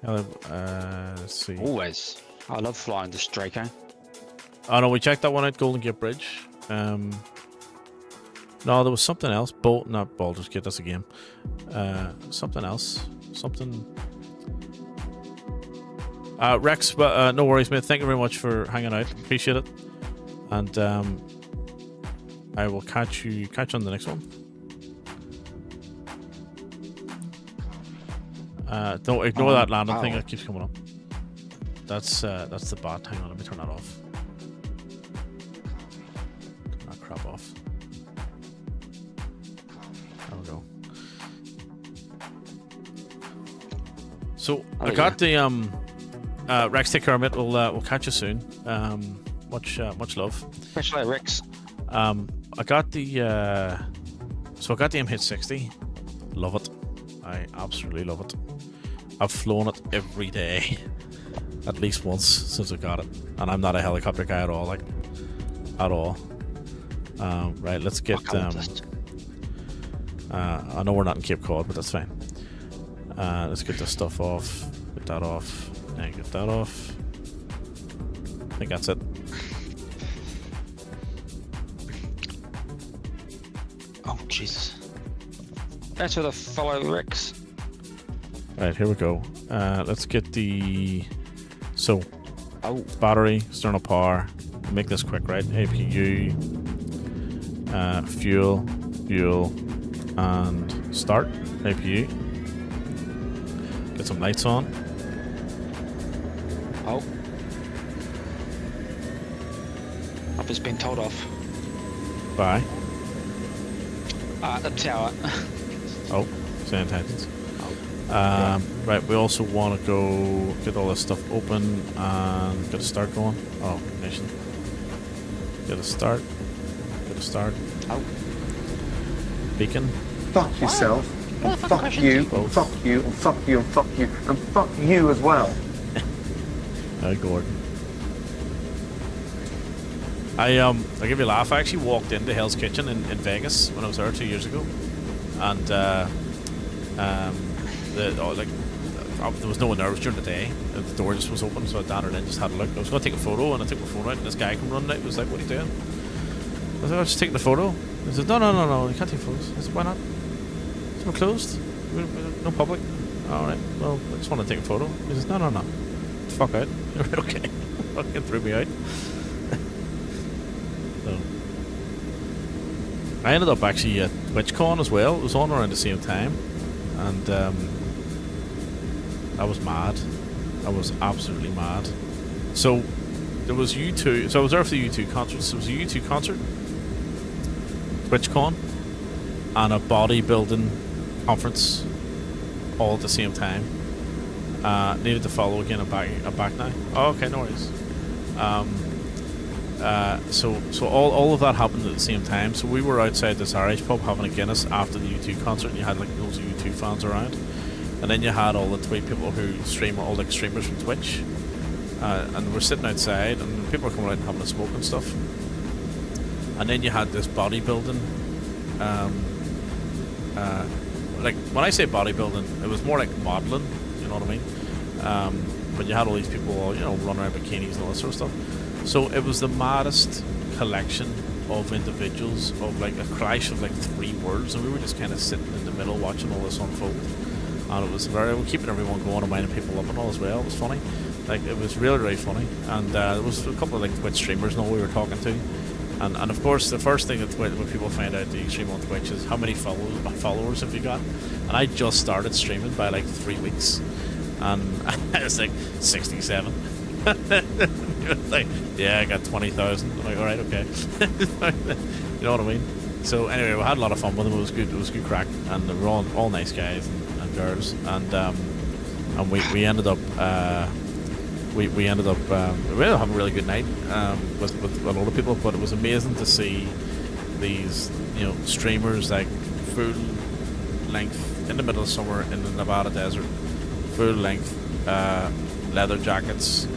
Let's see. Always. I love flying the Draco. Oh no, we checked that one out, Golden Gate Bridge. No, there was something else. Not Baldur's Gate, that's a game. Something else. Something. Rex, but no worries, mate. Thank you very much for hanging out. Appreciate it. And I will catch you on the next one. Don't ignore that landing thing that keeps coming up. That's the bot. Hang on, let me turn that off. crap off. There we go. So I got the Rex, take care, mate. We'll catch you soon. Much love. Especially Rex. I got the so I got the MH60. Love it. I absolutely love it. I've flown it every day, at least once since I got it, and I'm not a helicopter guy at all, like at all. Right, let's get. I know we're not in Cape Cod, but that's fine. Let's get this stuff off. Get that off. And get that off. I think that's it. Oh Jesus! That's with a fellow Rex. Right, here we go. Let's get the battery, external power. Make this quick, right? APU, fuel, and start. APU. Get some lights on. Oh, I've just been told off. Bye. The tower. Oh, same intentions. Right, we also want to go get all this stuff open and get a start going. Oh, ignition. Get a start. Get a start. Oh. Beacon. Fuck yourself. And fuck you. And fuck you. And fuck you. And fuck you. And fuck you as well. Gordon. I'll give you a laugh. I actually walked into Hell's Kitchen in Vegas when I was there 2 years ago, and there was no one there. It was during the day. The door just was open, so I dandered in, just had a look. I was going to take a photo, and I took my phone out, and this guy came running out. He was like, "What are you doing?" I was like, "I was just taking a photo." He said, No, you can't take photos. I said, "Why not?" He said, "We're closed. No public." All right. Well, I just want to take a photo. He says, No. Fuck out. Okay. Fucking threw me out. So I ended up actually at TwitchCon as well. It was on around the same time, and I was mad. I was absolutely mad. So there was U2. So I was there for the U2 concert. So it was a U2 concert, TwitchCon, and a bodybuilding conference all at the same time. Needed to follow again. I'm back now. Oh, okay, no worries. So all of that happened at the same time. So we were outside this Irish pub having a Guinness after the U2 concert, and you had like loads of U2 fans around, and then you had all the people who stream, all like streamers from Twitch, and we're sitting outside, and people were coming out and having a smoke and stuff. And then you had this bodybuilding. Like when I say bodybuilding, it was more like modeling. You know what I mean? But you had all these people, all, running around bikinis and all that sort of stuff. So it was the maddest collection of individuals, of like a clash of like three worlds, and we were just kind of sitting in the middle watching all this unfold. And it was we're keeping everyone going and winding people up and all as well. It was funny. Like, it was really, really funny. And there was a couple of like Twitch streamers and all we were talking to. And of course, the first thing that when people find out that you stream on Twitch is how many followers have you got? And I just started streaming by like 3 weeks, and I was like 67. Like, yeah, I got 20,000. I'm like, all right, okay. You know what I mean? So anyway, we had a lot of fun with them. It was good. It was good crack, and they were all nice guys and girls. And we ended up. We ended up having a really good night with a lot of people, but it was amazing to see these streamers like full length in the middle of summer in the Nevada desert, full length leather jackets,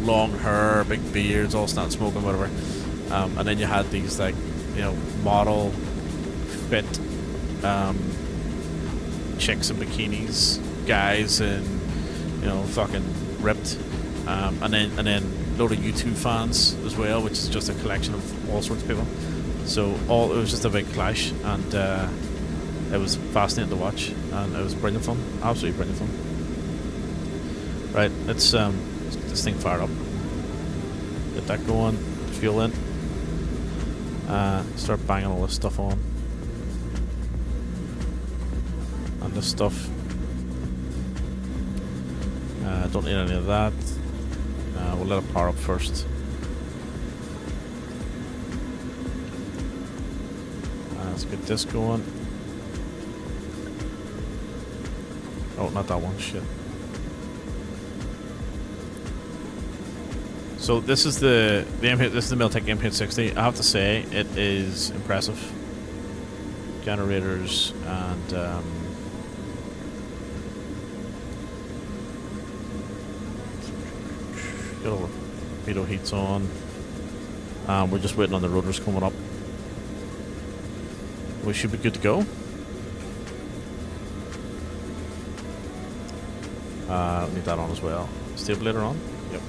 long hair, big beards, all standing smoking, whatever, and then you had these like model fit chicks in bikinis, guys in fucking ripped. And then a load of U2 fans as well, which is just a collection of all sorts of people. So it was just a big clash, and it was fascinating to watch, and it was brilliant fun, absolutely brilliant fun. Right, let's get this thing fired up, get that going, fuel in, start banging all this stuff on, and this stuff. Don't need any of that. We'll let it power up first. Let's get this going. Oh, not that one. Shit. So this is the this is the Miltech MH60. I have to say it is impressive. Generators and get all the pitot heats on. We're just waiting on the rotors coming up. We should be good to go. Need that on as well. Stabilizer on. Yep.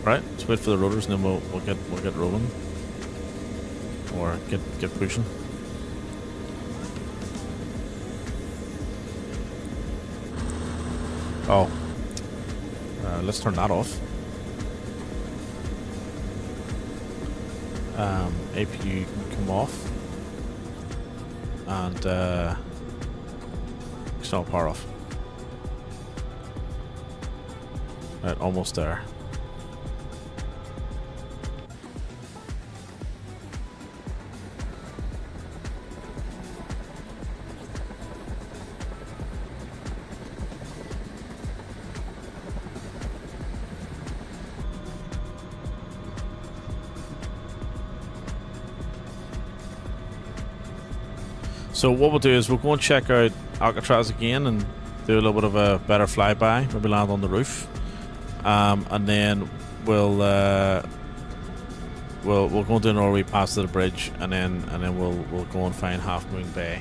Right. Let's wait for the rotors, and then we'll get rolling, or get pushing. Oh. Let's turn that off. APU can come off. And external power off. Right, almost there. So what we'll do is we'll go and check out Alcatraz again and do a little bit of a better flyby, maybe land on the roof, and then we'll go and do an all the way past to the bridge, and then we'll go and find Half Moon Bay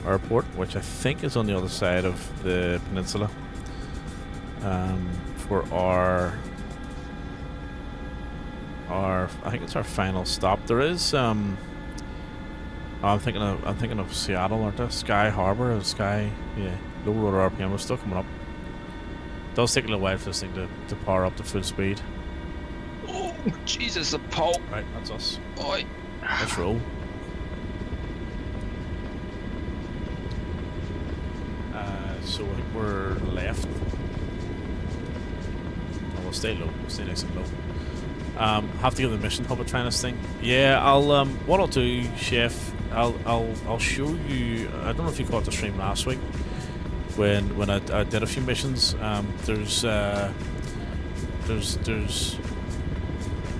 Airport, which I think is on the other side of the peninsula, for our I think it's our final stop. There is I'm thinking of Seattle, aren't I? Sky Harbor, or Sky, yeah, low rotor RPM. We're still coming up. It does take a little while for this thing to power up to full speed. Oh, Jesus, a pole. Right, that's us. Oi. Let's roll. So I think we're left. Oh, we'll stay low. We'll stay nice and low. Have to give the mission hub a try this thing. Yeah, I'll what I'll do, Chef, I'll show you. I don't know if you caught the stream last week when I did a few missions. There's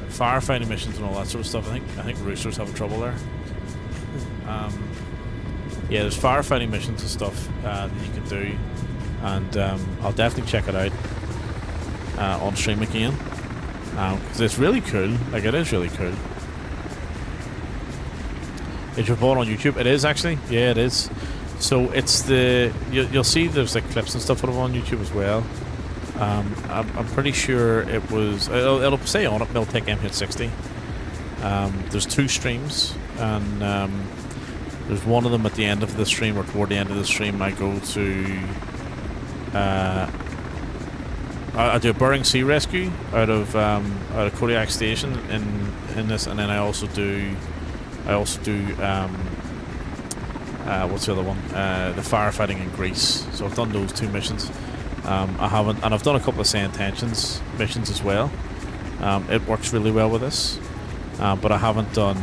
firefighting missions and all that sort of stuff. I think Rooster's having trouble there. Yeah, there's firefighting missions and stuff that you can do, and I'll definitely check it out on stream again. Because it's really cool. Like, it is really cool. It's reported on YouTube. It is actually. Yeah, it is. So it's the you'll see there's like clips and stuff on YouTube as well. I'm pretty sure it was. It'll say on it Miltech MH60. There's two streams, and there's one of them at the end of the stream, or toward the end of the stream. I go to. I do a Bering Sea Rescue out of Kodiak Station in this, and then I also do what's the other one? The firefighting in Greece. So I've done those two missions. I've done a couple of Say Intentions missions as well. It works really well with this, but I haven't done.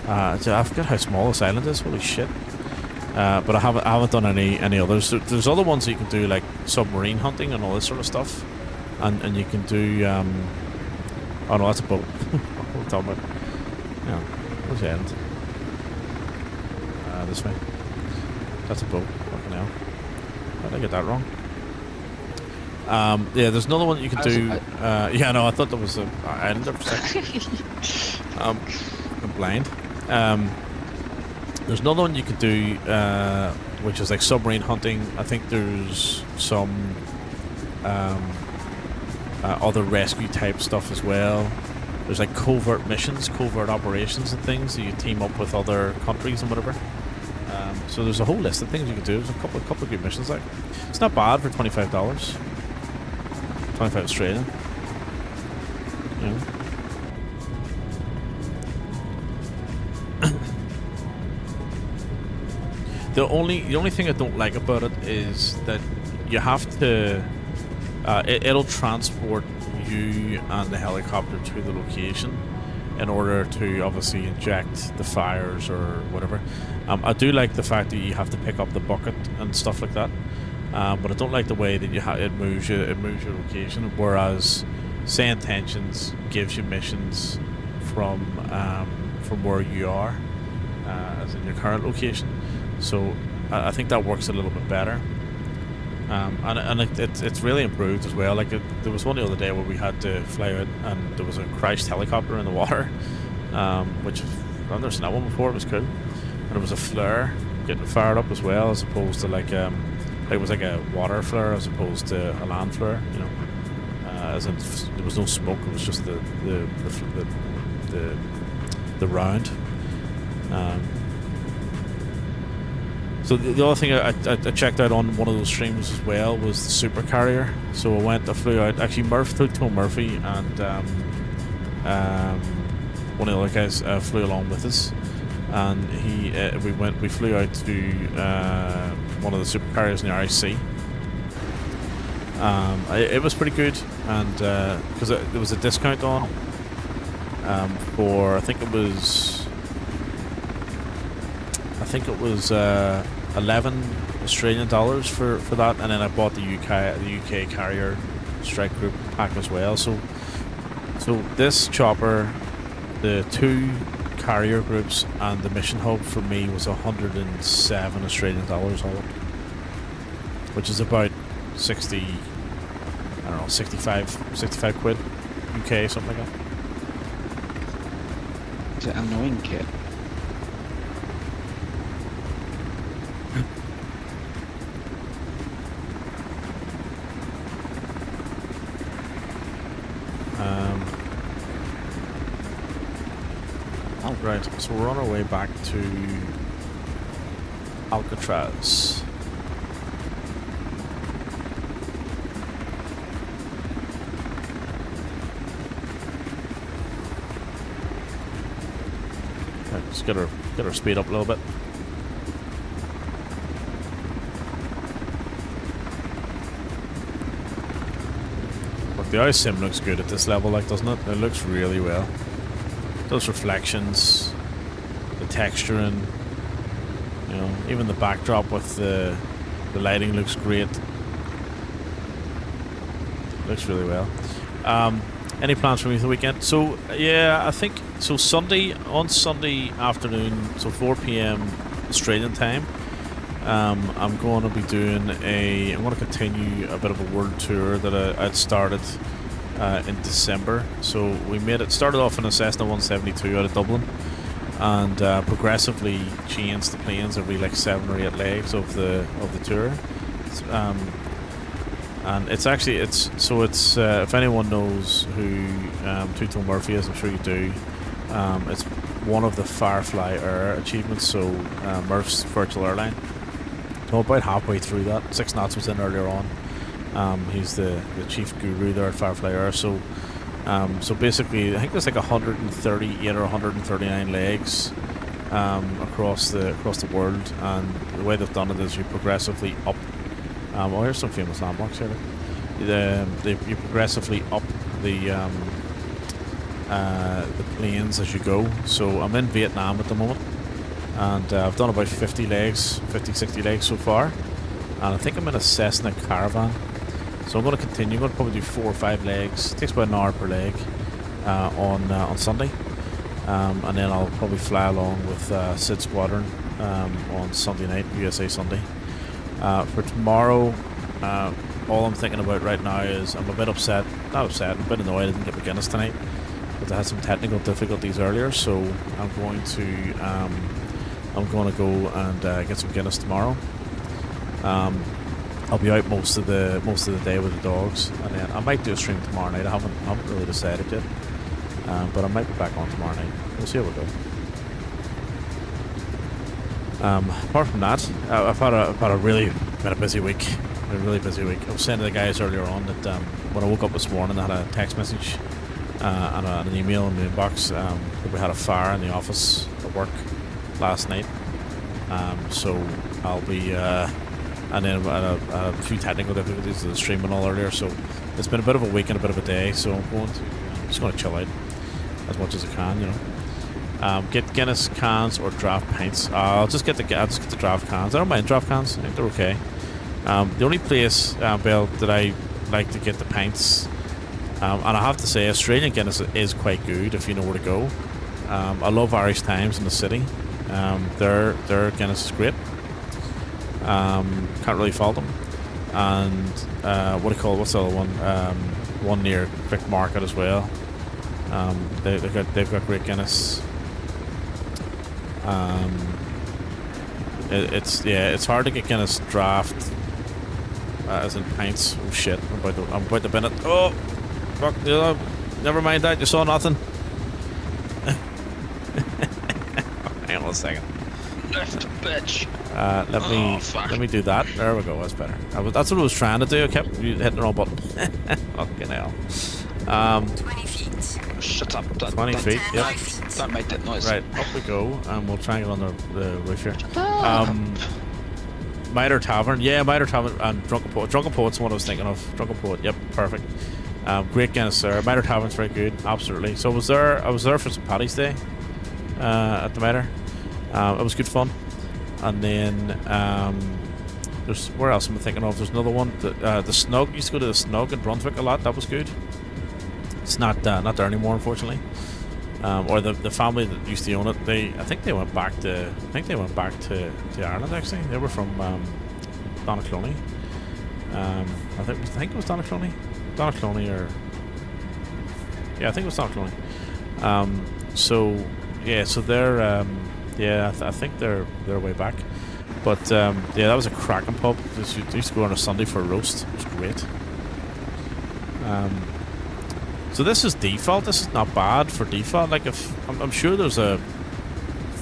I forget how small this island is. Holy shit! But I haven't done any others. There's other ones that you can do, like submarine hunting and all this sort of stuff, and you can do. Oh no, that's a boat. What are we talking about? Yeah, where's the end? This way. That's a boat. Fucking hell. How did I get that wrong? Yeah, there's another one that you can do. Yeah, no, I thought there was an island there for a second. I'm blind. There's another one you could do, which is like submarine hunting. I think there's some other rescue type stuff as well. There's like covert missions, covert operations and things that you team up with other countries and whatever. So there's a whole list of things you can do. There's a couple of good missions. Like, it's not bad for $25. 25 Australian. You know. The only thing I don't like about it is that you have to. It'll transport you and the helicopter to the location, in order to obviously inject the fires or whatever. I do like the fact that you have to pick up the bucket and stuff like that, but I don't like the way that it moves your location. Whereas, say Intentions gives you missions from where you are, as in your current location. So I think that works a little bit better. And it's really improved as well. Like there was one the other day where we had to fly out and there was a crashed helicopter in the water, which I've never seen that one before. It was cool, and there was a flare getting fired up as well, as opposed to like it was like a water flare as opposed to a land flare. You know, as in there was no smoke. It was just the round. So the other thing I checked out on one of those streams as well was the super carrier. So I flew out. Actually, Tom Murphy and one of the other guys flew along with us, and we flew out to one of the super carriers in the RIC. It was pretty good, and because there was a discount on for I think it was 11 Australian dollars for that, and then I bought the UK carrier strike group pack as well. So this chopper, the 2 carrier groups and the mission hub for me was 107 Australian dollars all up, which is about 65 quid UK, something like that. Is it annoying, kid? Right, so we're on our way back to Alcatraz. Right, let's get our speed up a little bit. Look, the ice sim looks good at this level, like, doesn't it? It looks really well. Those reflections, the texturing, you know, even the backdrop with the lighting looks great. Looks really well. Any plans for me for the weekend? So yeah, I think so. Sunday afternoon, so 4 p.m. Australian time. I'm going to be doing I'm going to continue a bit of a world tour that I'd started in December. So started off in a Cessna 172 out of Dublin, and progressively changed the planes every like 7 or 8 legs of the tour. And it's if anyone knows who Two-Tone Murphy is, I'm sure you do. It's one of the Firefly Air achievements, so Murph's virtual airline. So about halfway through that, 6 knots was in earlier on. He's the chief guru there at Firefly Air. So basically, I think there's like 138 or 139 legs across the world, and the way they've done it is you progressively up. Oh, here's some famous landmarks here. You progressively up the planes as you go. So I'm in Vietnam at the moment, and I've done about 60 legs so far, and I think I'm in a Cessna Caravan. So I'm going to continue. I'm going to probably do 4 or 5 legs. It takes about an hour per leg on Sunday, and then I'll probably fly along with Sid Squadron on Sunday night, USA Sunday. For tomorrow, all I'm thinking about right now is I'm a bit upset. Not upset. I'm a bit annoyed I didn't get McGuinness tonight, but I had some technical difficulties earlier. So I'm going to go and get some Guinness tomorrow. I'll be out most of the day with the dogs, and then I might do a stream tomorrow night. I haven't really decided yet, but I might be back on tomorrow night. We'll see how we go. Apart from that, I've had a really busy week. A really busy week. I was saying to the guys earlier on that when I woke up this morning, I had a text message and an email in the inbox that we had a fire in the office at work last night. So I'll be and then a few technical difficulties to the stream and all earlier. So it's been a bit of a week and a bit of a day. So I'm just going to chill out. as much as I can, you know. Get Guinness cans or draft pints. I'll just get the draft cans. I don't mind draft cans. I think they're okay. The only place, Bill, that I like to get the pints, and I have to say, Australian Guinness is quite good if you know where to go. I love Irish Times in the city. Their Guinness is great. Can't really fault them. And what's the other one? One near Vic Market as well. They've got great Guinness. It's hard to get Guinness draft as in pints. Oh shit! I'm about to bin it. Oh fuck! Never mind that. You saw nothing. Hang on a second. Left bitch. Let me do that. There we go. That's better. That's what I was trying to do. I kept hitting the wrong button. Fucking hell. 20 feet. Shut up. 20 feet. Yep. Don't make that noise. Right, up we go, and we'll try and get on the roof here. Mitre Tavern. Yeah, Mitre Tavern and Drunken Poet. Drunken Poet's what I was thinking of. Drunken Poet. Yep, perfect. Great Guinness there. Mitre Tavern's very good. Absolutely. So I was there for St. Paddy's Day at the Mitre. It was good fun. And then where else am I thinking of? There's another one. The Snug. Used to go to the Snug in Brunswick a lot. That was good. It's not there anymore, unfortunately. Or the family that used to own it. I think they went back to Ireland. Actually, they were from Donaghcloney. I think it was Donaghcloney. Or yeah, I think it was Donaghcloney. So they're I think they're way back. But that was a cracking pub. They used to go on a Sunday for a roast. It was great. So this is default. This is not bad for default. Like I'm sure there's a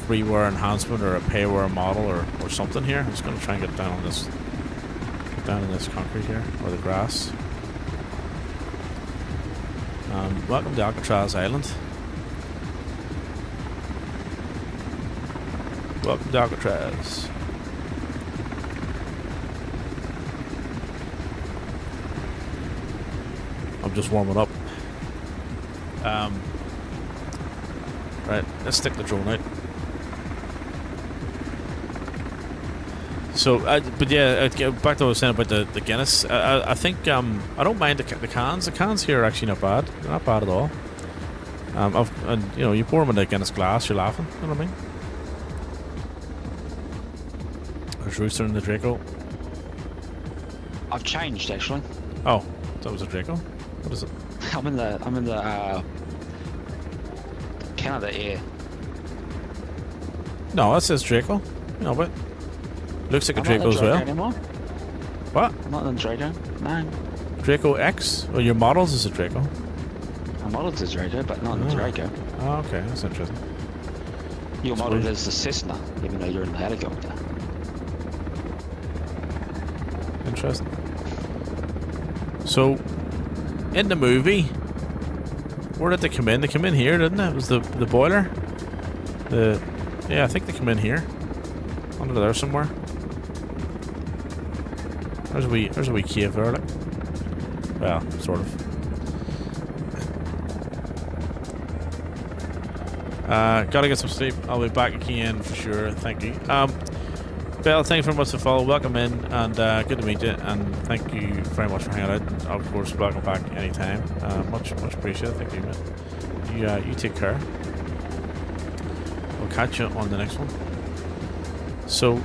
freeware enhancement or a payware model or something here. I'm just going to try and get down in this concrete here or the grass. Welcome to Alcatraz Island. Welcome to Alcatraz. I'm just warming up. Right, let's stick the drone out. So, but yeah, back to what I was saying about the Guinness. I think I don't mind the cans. The cans here are actually not bad. They're not bad at all. And you know, you pour them in a Guinness glass, you're laughing. You know what I mean? There's Rooster in the Draco. I've changed actually. Oh, that was a Draco. What is it? I'm in the Canada Air. No, that says Draco. No, but looks like a Draco as well. Anymore. What? I'm not in Draco. No. Draco X? Or your models is a Draco? My models is Draco, but not in Draco. Oh, okay, that's interesting. Your model is the Cessna, even though you're in the helicopter. Interesting. So, in the movie, where did they come in? They come in here, didn't it? It was the boiler. Yeah, I think they come in here. Under there somewhere. There's a wee cave there, like. Well, sort of. Gotta get some sleep. I'll be back again for sure. Thank you. Belle, thank you very much for the follow. Welcome in, and good to meet you. And thank you very much for hanging out. And of course, welcome back anytime. Much appreciated. Thank you, mate. You take care. We'll catch you on the next one. So,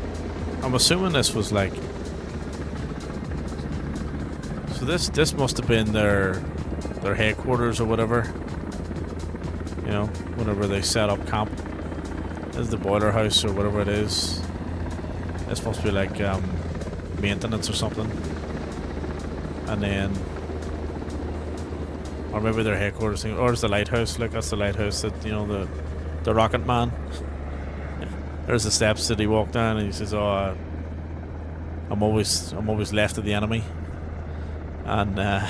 I'm assuming this was like. So this must have been their headquarters or whatever. You know, whenever they set up camp. This is the boiler house or whatever it is. This must be like maintenance or something. And then, or maybe their headquarters thing, or it's the lighthouse. Look, that's the lighthouse that, you know, the rocket man. There's the steps that he walked down, and he says, "Oh, I'm always left of the enemy." And and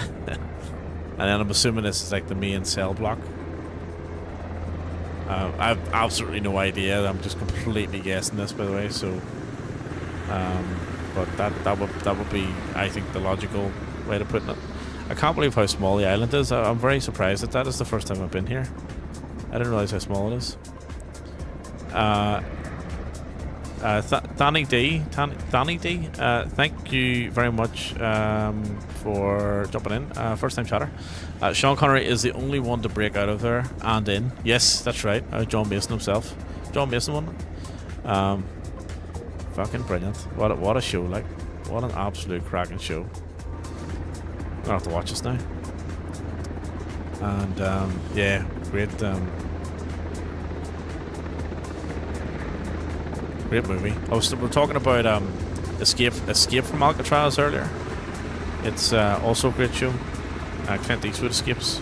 then I'm assuming this is like the main cell block. I've absolutely no idea. I'm just completely guessing this, by the way. So, but that would be, I think, the logical way to put it. I can't believe how small the island is. I'm very surprised at that. It's the first time I've been here. I didn't realize how small it is. Danny D, thank you very much for jumping in. First time chatter. Sean Connery is the only one to break out of there and in. Yes, that's right. John Mason himself. John Mason won. Fucking brilliant. What a show, like. What an absolute cracking show. I'm gonna have to watch this now. And yeah, great great movie. We're talking about Escape from Alcatraz earlier. It's also a great show. Clint Eastwood escapes.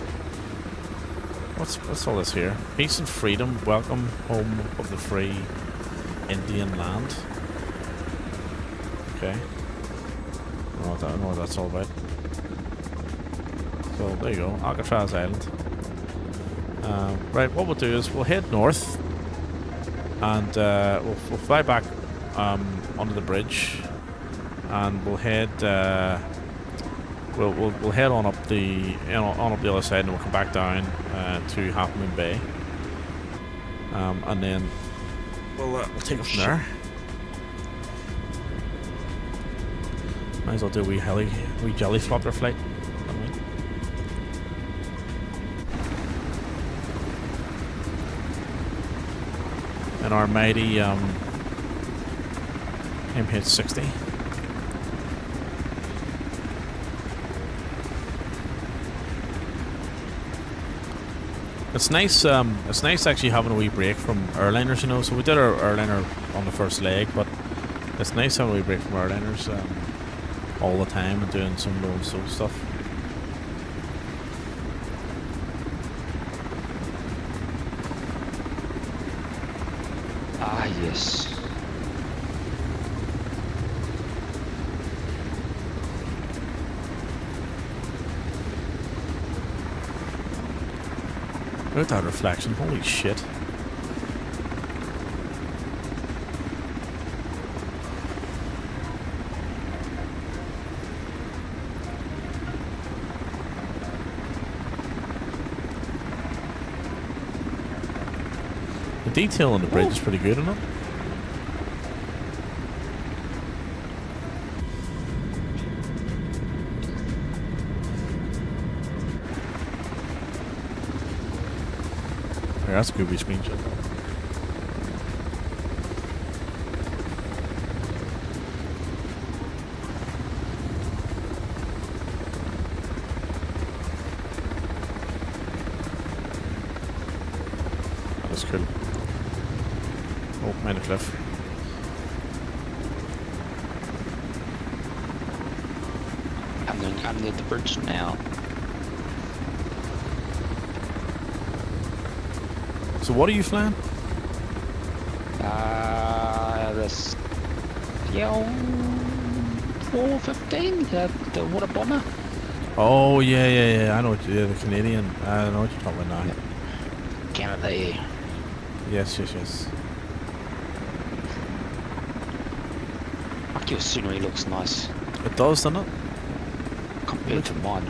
What's all this here? Peace and freedom. Welcome home of the free Indian land. Okay. I don't know what that's all about. So there you go, Alcatraz Island. Right, what we'll do is we'll head north, and we'll fly back under the bridge, and we'll head we'll head on up the on up the other side, and we'll come back down to Half Moon Bay, and then we'll take it from there. Might as well do a wee jelly flopper flight. And our mighty MH60. It's nice. It's nice actually having a wee break from airliners, you know. So we did our airliner on the first leg, but it's nice having a wee break from airliners all the time and doing some low soul stuff. Ah, yes. Look at that reflection, holy shit. The detail on the bridge is pretty good, isn't it? That's a good wee screenshot. That's cool. Oh, minor cliff. I'm under the bridge now. So what are you flying? This 415, the water bomber. Oh yeah. I know what the Canadian. I know what you're talking about now. Canada. Yes. Fuck, your scenery looks nice. It does, doesn't it? Compared to mine.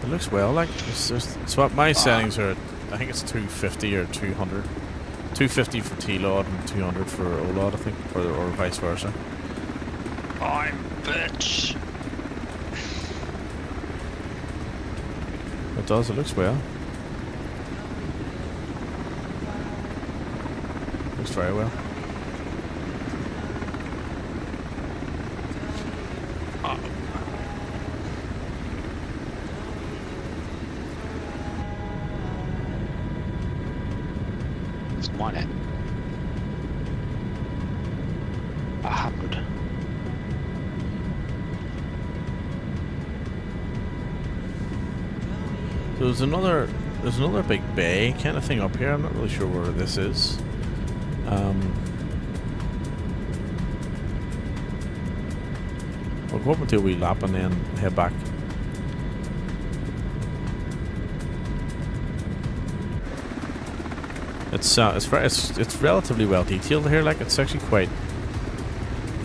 It looks well. Like it's just. So my settings are. I think it's 250 or 200. 250 for T-Lod and 200 for O-Lod, I think, or vice versa. I'm bitch. It does, it looks well. Looks very well. Mine at 100. So there's another big bay kind of thing up here. I'm not really sure where this is. We'll go up and do a wee lap and then head back. It's relatively well detailed here. Like it's actually quite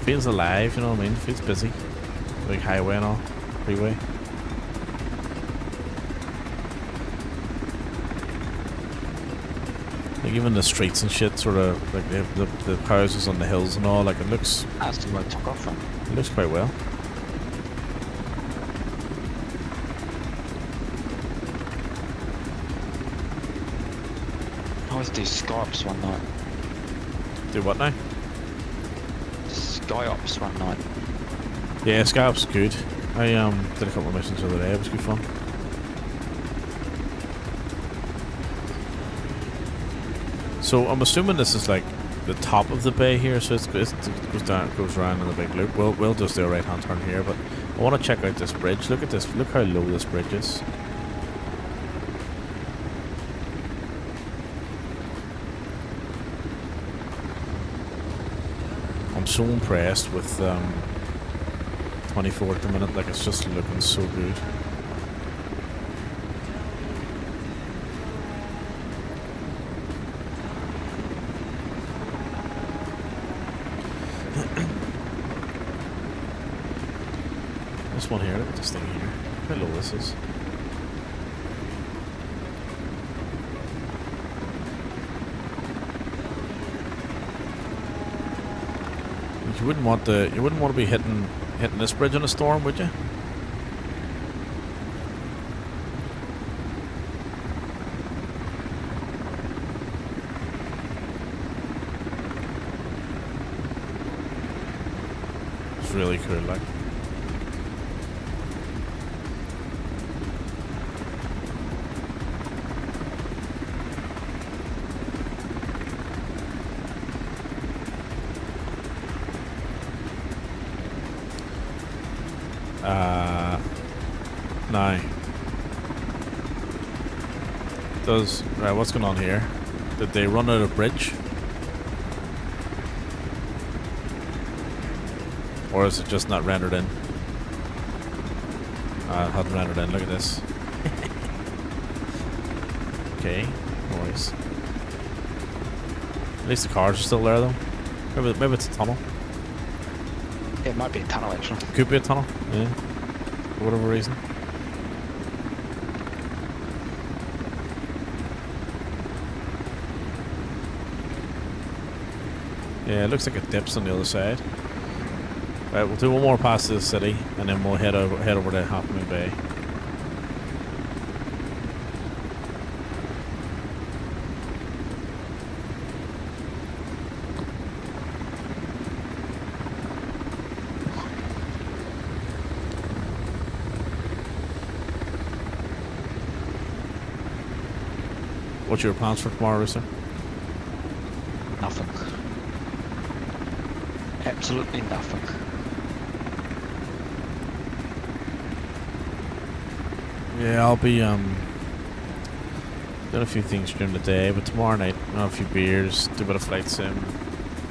feels alive. You know what I mean? Feels busy. Big highway and all, freeway. Like even the streets and shit, sort of like the houses on the hills and all. Like it looks. That's where I took off from. It looks quite well. I always do Skyops one night. Do what now? Skyops one night. Yeah, Skype's good. I did a couple of missions the other day. It was good fun. So I'm assuming this is like the top of the bay here, so it goes down, it goes around in the big loop. We'll just do a right hand turn here, but I want to check out this bridge. Look at this. Look how low this bridge is. I'm so impressed with 24 at the minute. Like it's just looking so good. This one here, look at this thing here. How low this is. You wouldn't want to be hitting this bridge in a storm, would you? It's really cool, like. Now, right, what's going on here? Did they run out of bridge? Or is it just not rendered in? It hasn't rendered in, look at this. Okay, noise. At least the cars are still there though. Maybe it's a tunnel. Yeah, it might be a tunnel actually. Could be a tunnel, yeah. For whatever reason. Yeah, it looks like it dips on the other side. Right, we'll do one more pass to the city, and then we'll head over to Half Moon Bay. What's your plans for tomorrow, Rooster? Nothing. Absolutely nothing. Yeah, I'll be doing a few things during the day, but tomorrow night I'll have a few beers, do a bit of flight sim,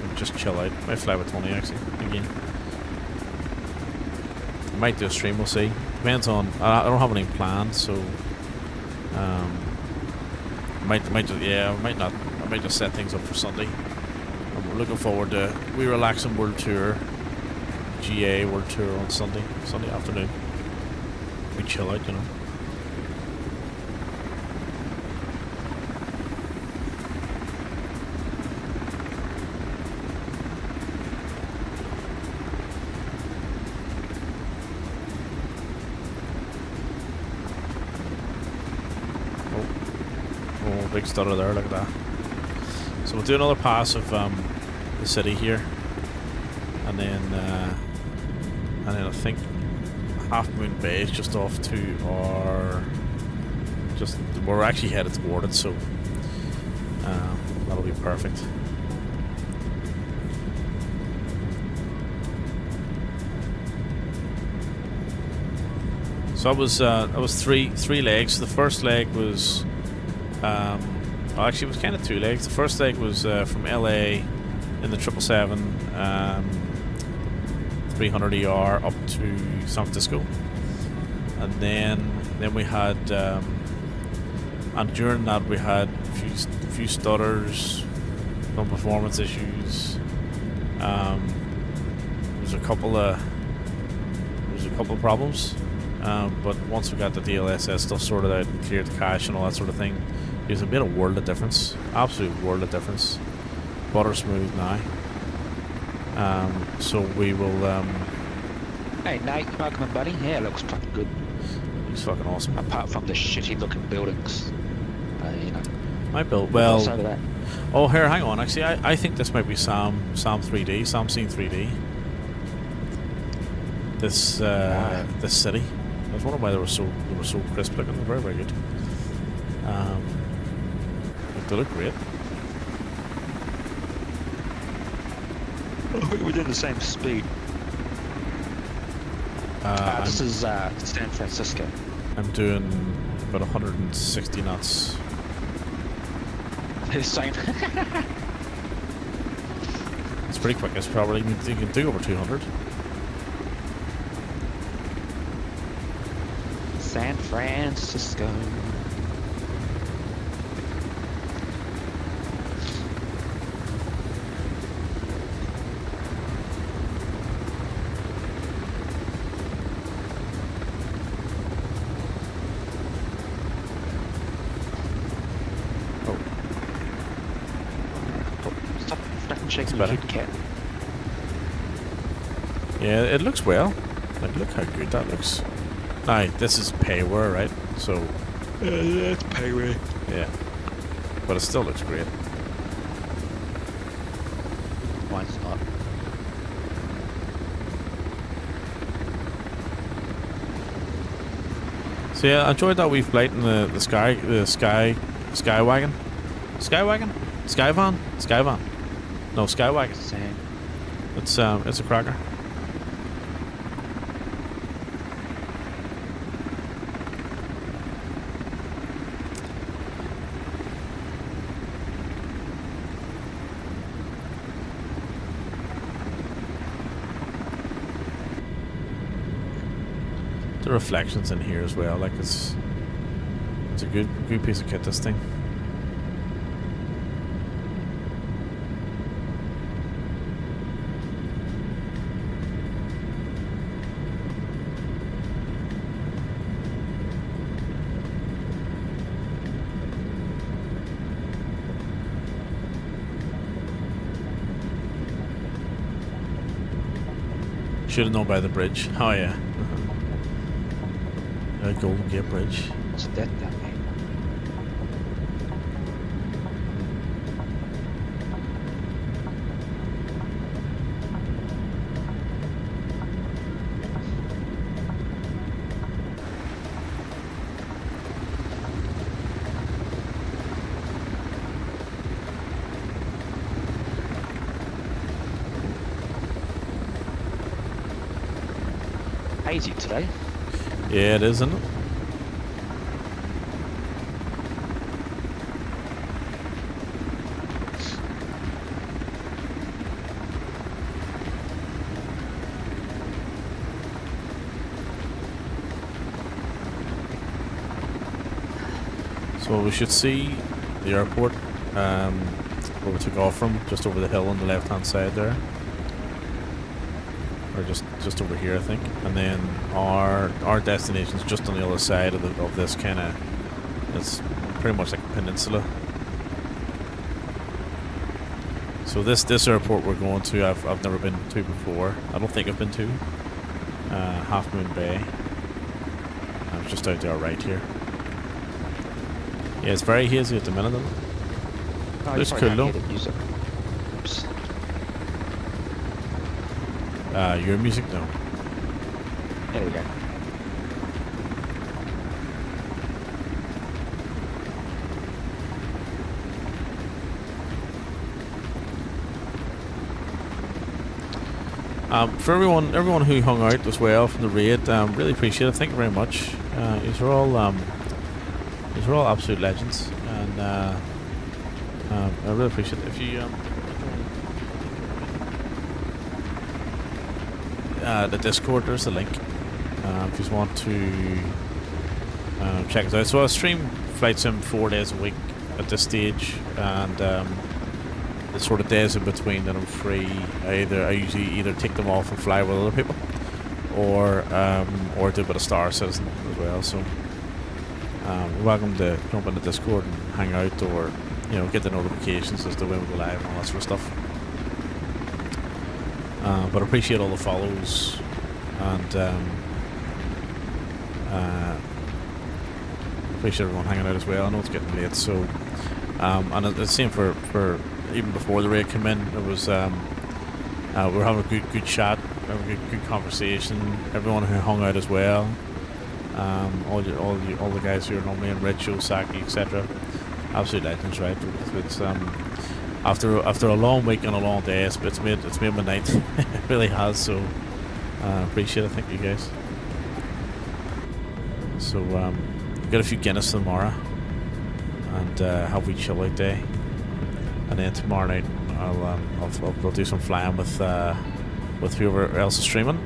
and just chill out. Might fly with Tony actually again. I might do a stream, we'll see. Depends on. I don't have any plans, so I might just set things up for Sunday. I'm looking forward to We Relaxing World Tour, GA World Tour on Sunday afternoon. We chill out, you know. Oh, big stutter there, look at that. So we'll do another pass of the city here, and then I think Half Moon Bay is just off to our, we're actually headed toward it, so that'll be perfect. So that was three legs. The first leg was actually it was kind of two legs. The first leg was from LA in the 777 300 ER up to San Francisco, and then we had and during that we had a few stutters, some performance issues. There was a couple of problems, but once we got the DLSS stuff sorted out and cleared the cache and all that sort of thing, It's made a world of difference. Absolute world of difference. Butter smooth now. So we will. Hey Nate, welcome buddy. Yeah, it looks fucking good. He's fucking awesome. Apart from the shitty looking buildings. You know. My build. Well. Also that. Oh, here, hang on. Actually, I think this might be Sam 3D. Sam Scene 3D. This this city. I was wondering why they were so crisp looking. They're very, very good. They look great. I think we're doing the same speed. This is San Francisco. I'm doing about 160 knots. Same. It's pretty quick. It's probably you can do over 200. San Francisco. It's better. Yeah, it looks well. Like, look how good that looks. Now, this is payware, right? So. It's payware. Yeah. But it still looks great. Mine's not. So yeah, I enjoyed that wee flight in the Skywagon. Skyvan. No, Skywagon. Same. It's a cracker. The reflections in here as well, like it's a good piece of kit, this thing. Should have known by the bridge. Oh yeah. Golden Gate Bridge. What's that down there? Hazy today. Yeah, it is, isn't it? So we should see the airport where we took off from, just over the hill on the left hand side there. Or just over here, I think, and then our destination's just on the other side of this kind of. It's pretty much like a peninsula. So this airport we're going to, I've never been to before. I don't think I've been to. Half Moon Bay. I'm just out there right here. Yeah, it's very hazy at the minute. Oh, looks cool though. Your music? No. There we go. For everyone who hung out as well from the raid, really appreciate it. Thank you very much. These are all absolute legends, and I really appreciate it. If you the Discord, there's the link if you want to check it out. So I stream Flight Sim 4 days a week at this stage, and the sort of days in between that I'm free, I usually either take them off and fly with other people, or do a bit of Star Citizen as well. So You're welcome to jump into Discord and hang out, or get the notifications as to when we go live and all that sort of stuff. But I appreciate all the follows, and appreciate everyone hanging out as well. I know it's getting late, so and it's the same for even before the raid came in. It was we were having a good chat, having a good conversation. Everyone who hung out as well. All the guys who are normally in Rich, Saki, etc. Absolute legends, right? It's after a long week and a long day, it's made my night. It really has. So appreciate it. Thank you guys. So get a few Guinness tomorrow, and have a wee chill out day, and then tomorrow night I'll do some flying with whoever else is streaming,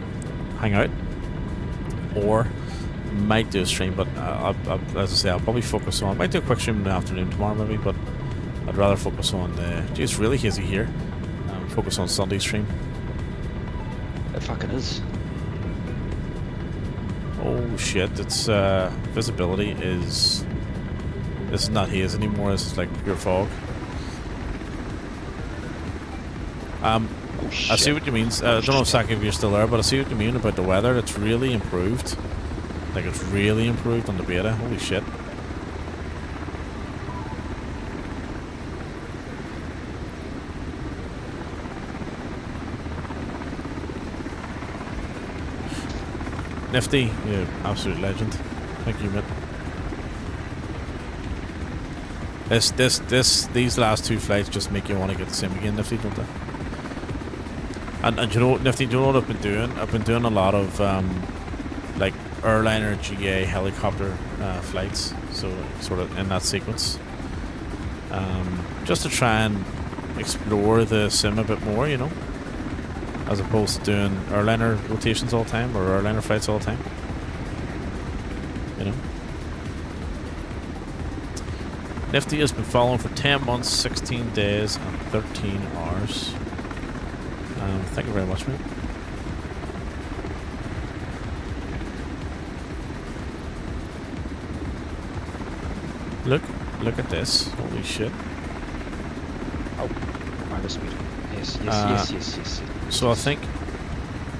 hang out, or might do a stream, but as I say, I'll probably focus on. Might do a quick stream in the afternoon tomorrow, maybe, but I'd rather focus on. Gee, it's really hazy here. Focus on Sunday stream. It fucking is. Oh shit! It's visibility is. This is not haze anymore. This is like pure fog. I see what you mean. I don't know, Saki, if you're still there, but I see what you mean about the weather. It's really improved. Like, it's really improved on the beta. Holy shit. Nifty, you absolute legend. Thank you, mate. These last two flights just make you want to get the same again, Nifty, don't they? And you know, Nifty, do you know what I've been doing? I've been doing a lot of like airliner GA helicopter flights, so sort of in that sequence, just to try and explore the sim a bit more, as opposed to doing airliner rotations all the time, or airliner flights all the time, Nifty has been following for 10 months, 16 days and 13 hours. Thank you very much, mate. Look at this. Holy shit. Oh, minus speed. Yes. So I think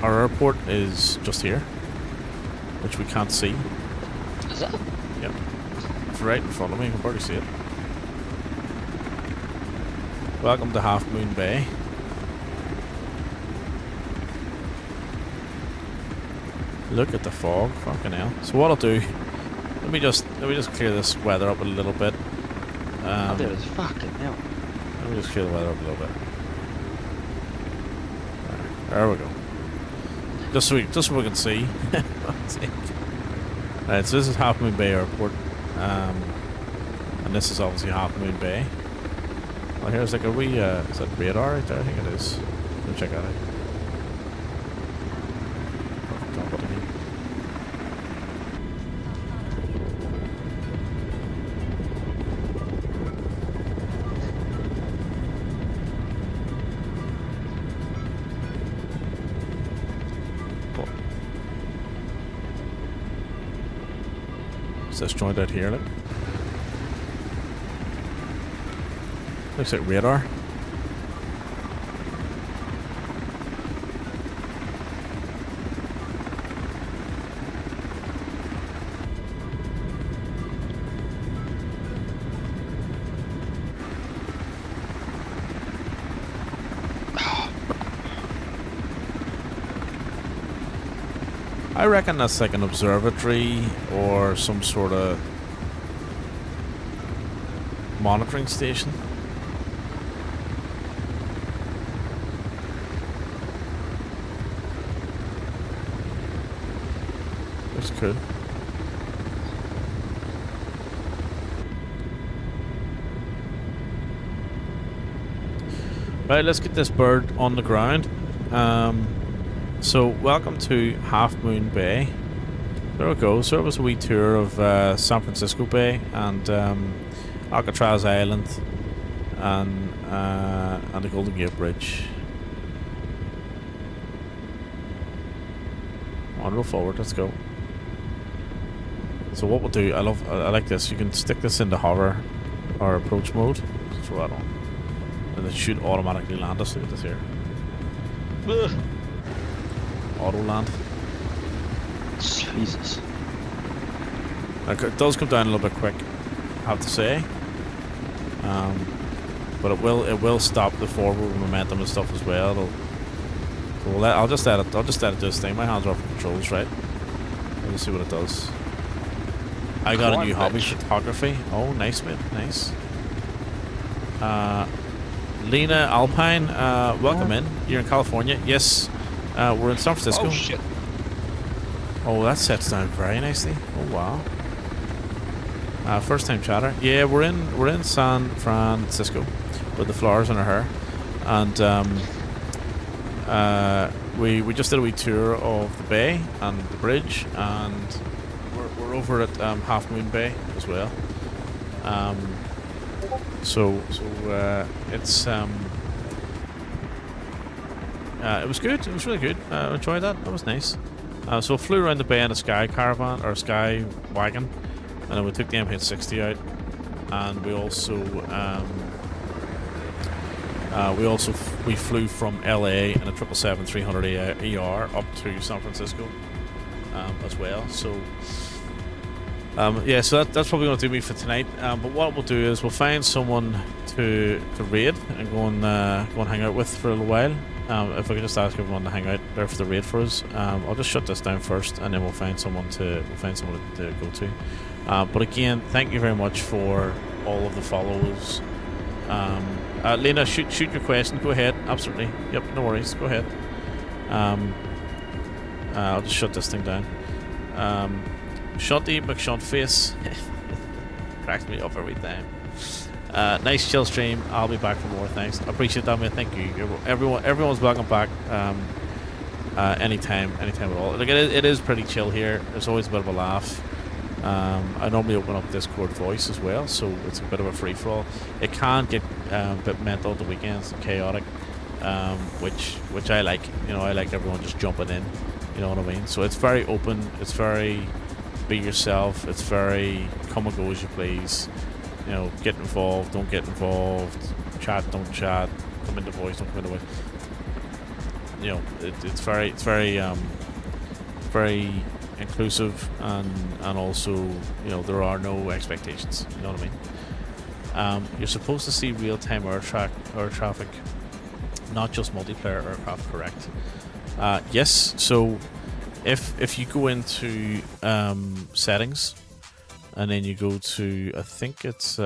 our airport is just here, which we can't see. Is that? Yep. It's right in front of me. I can barely see it. Welcome to Half Moon Bay. Look at the fog. Fucking hell. So what I'll do, let me just clear this weather up a little bit. Oh, there is fucking hell. Let me just clear the weather up a little bit. There we go. Just so we can see. Right, so this is Half Moon Bay Airport, and this is obviously Half Moon Bay. Well, here's like a wee, is that radar right there? I think it is. Let me check that out. This joint out here, look. Looks like radar. I reckon that's like an observatory or some sort of monitoring station. Looks cool. Right, let's get this bird on the ground. So, welcome to Half Moon Bay. There we go. So, it was a wee tour of San Francisco Bay and Alcatraz Island and the Golden Gate Bridge. On, roll forward. Let's go. So what we'll do, I like this. You can stick this into hover or approach mode. Throw that on, and it should automatically land us. Look at this here. Auto land. Jesus. It does come down a little bit quick, I have to say. But it will stop the forward momentum and stuff as well. I'll just let it do this thing. My hands are off the controls, right? We'll just see what it does. I got a new hobby, photography. Oh, nice, mate. Nice. Lena Alpine, welcome in. You're in California. Yes, we're in San Francisco. Oh shit. Oh, that sets down very nicely. Oh wow. First time chatter. Yeah, we're in San Francisco with the flowers in our hair, and we just did a wee tour of the bay and the bridge, and we're over at Half Moon Bay as well. So it's it was good. It was really good. I enjoyed that. That was nice. So flew around the bay in a sky caravan or a sky wagon, and then we took the MH60 out, and we also we flew from LA in a 777-300 ER up to San Francisco as well. So yeah, so that's probably going to do me for tonight. But what we'll do is we'll find someone to raid and go and hang out with for a little while. If I could just ask everyone to hang out there for the raid for us, I'll just shut this down first, and then we'll find someone to go to. But again, thank you very much for all of the follows. Lena, shoot your question. Go ahead. Absolutely. Yep. No worries. Go ahead. I'll just shut this thing down. Shunty McShuntface cracks me up every time. Nice chill stream. I'll be back for more. Thanks. I appreciate that, man. Thank you. Everyone's welcome back. Anytime at all. Like it is pretty chill here. There's always a bit of a laugh. I normally open up Discord voice as well, so it's a bit of a free for all. It can get a bit mental at the weekends and chaotic, which I like. You know, I like everyone just jumping in. You know what I mean? So it's very open. It's very be yourself. It's very come and go as you please. You know, get involved, don't get involved, chat, don't chat, come into voice, don't come into voice. You know, it's very inclusive, and also, you know, there are no expectations. You know what I mean? You're supposed to see real-time air traffic, not just multiplayer aircraft. Correct? Yes. So, if you go into settings, and then you go to, I think it's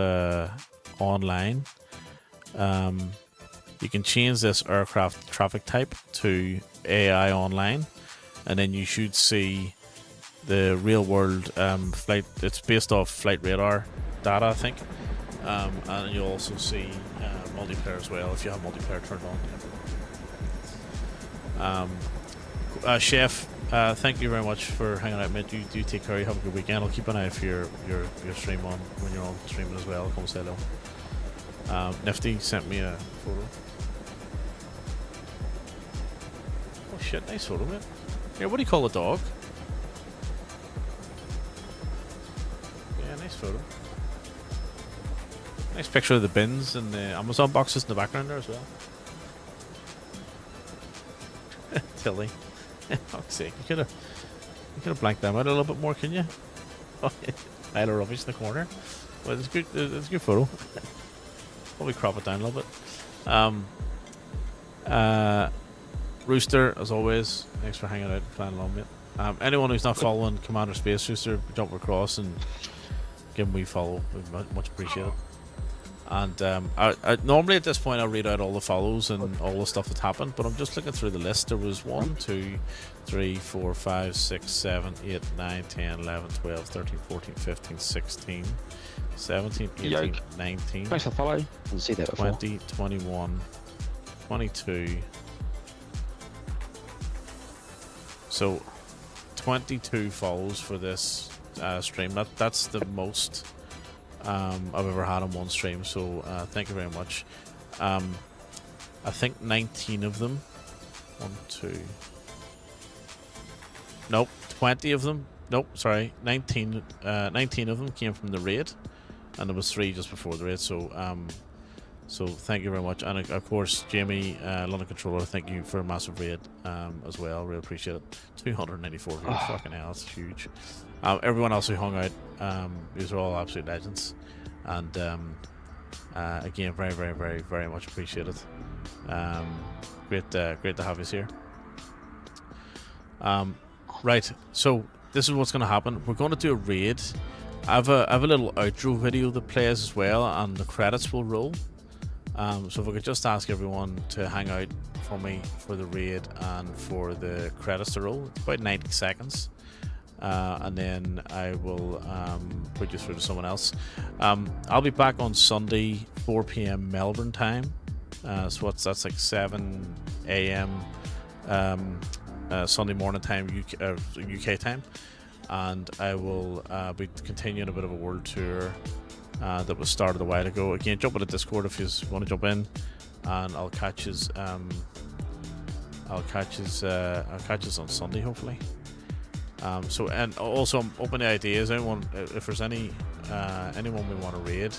online, you can change this aircraft traffic type to AI online, and then you should see the real world flight. It's based off flight radar data, I think, and you'll also see multiplayer as well if you have multiplayer turned on. Chef, thank you very much for hanging out, mate. You take care. You have a good weekend. I'll keep an eye out for your stream on when you're on streaming as well. Come say hello. Nifty sent me a photo. Oh shit, nice photo, mate. Yeah, what do you call a dog? Yeah, nice photo. Nice picture of the bins and the Amazon boxes in the background there as well. Tilly. Fuck's sake, you could have blanked them out a little bit more, can you? Oh, pile of rubbish in the corner. Well, it's good. It's a good photo. Probably crop it down a little bit. Rooster, as always, thanks for hanging out and playing along, mate. Anyone who's not following Commander Space Rooster, jump across and give him a wee follow. We'd much appreciate it. And I normally at this point I'll read out all the follows and all the stuff that's happened, but I'm just looking through the list. There was 1, 2, 3, 4, 5, 6, 7, 8, 9, 10, 11, 12, 13, 14, 15, 16, 17, 18, 19, Thanks for following. Didn't see that before. 20, 21, 22. So 22 follows for this stream. That's the most I've ever had on one stream, so thank you very much. I think 19 of them, 20 of them Nope, sorry, 19 of them came from the raid, and there was 3 just before the raid. So thank you very much, and of course Jamie, London Controller, thank you for a massive raid as well. Really appreciate it. 294 views, fucking hell, that's huge. Everyone else who hung out, these are all absolute legends, and again, very, very, very, very much appreciated. Great to have you here. Right, so this is what's going to happen. We're going to do a raid. I have a little outro video that plays as well, and the credits will roll. So if I could just ask everyone to hang out for me for the raid and for the credits to roll. It's about 90 seconds. And then I will put you through to someone else. I'll be back on Sunday, 4 p.m. Melbourne time. So that's like 7 a.m. Sunday morning time, UK time. And I will be continuing a bit of a world tour that was started a while ago. Again, jump on the Discord if you want to jump in, and I'll catch you on Sunday hopefully. So, and also I'm open to ideas. Anyone, if there's anyone we want to raid,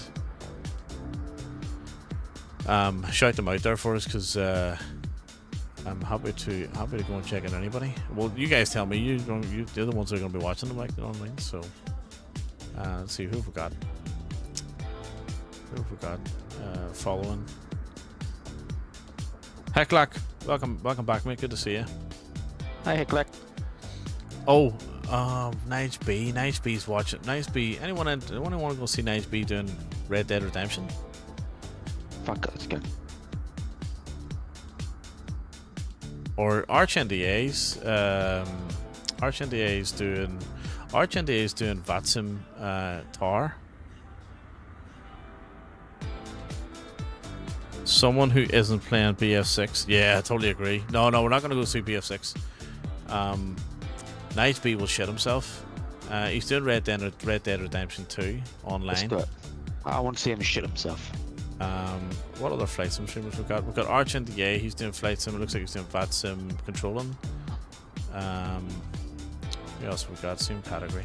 shout them out there for us, because I'm happy to go and check in anybody. Well, you guys tell me. You're the ones that are going to be watching them, like, you know what I mean? So, let's see who we got. Following. Hecklack, welcome back, mate. Good to see you. Hi, Hecklack. Oh, Nice B's watching. Nice B. Anyone want to go see Nice B doing Red Dead Redemption? Fuck, let's go. Or Arch NDA's doing Vatsim Tower. Someone who isn't playing BF6. Yeah, I totally agree. No, we're not going to go see BF6. Nice B will shit himself. He's doing Red Dead Redemption 2 online. Let's do it. I want to see him shit himself. What other flight sim streamers we've got? We've got Arch NDA, he's doing flight sim. It looks like he's doing VAT sim controlling. Who else we've got? Same category.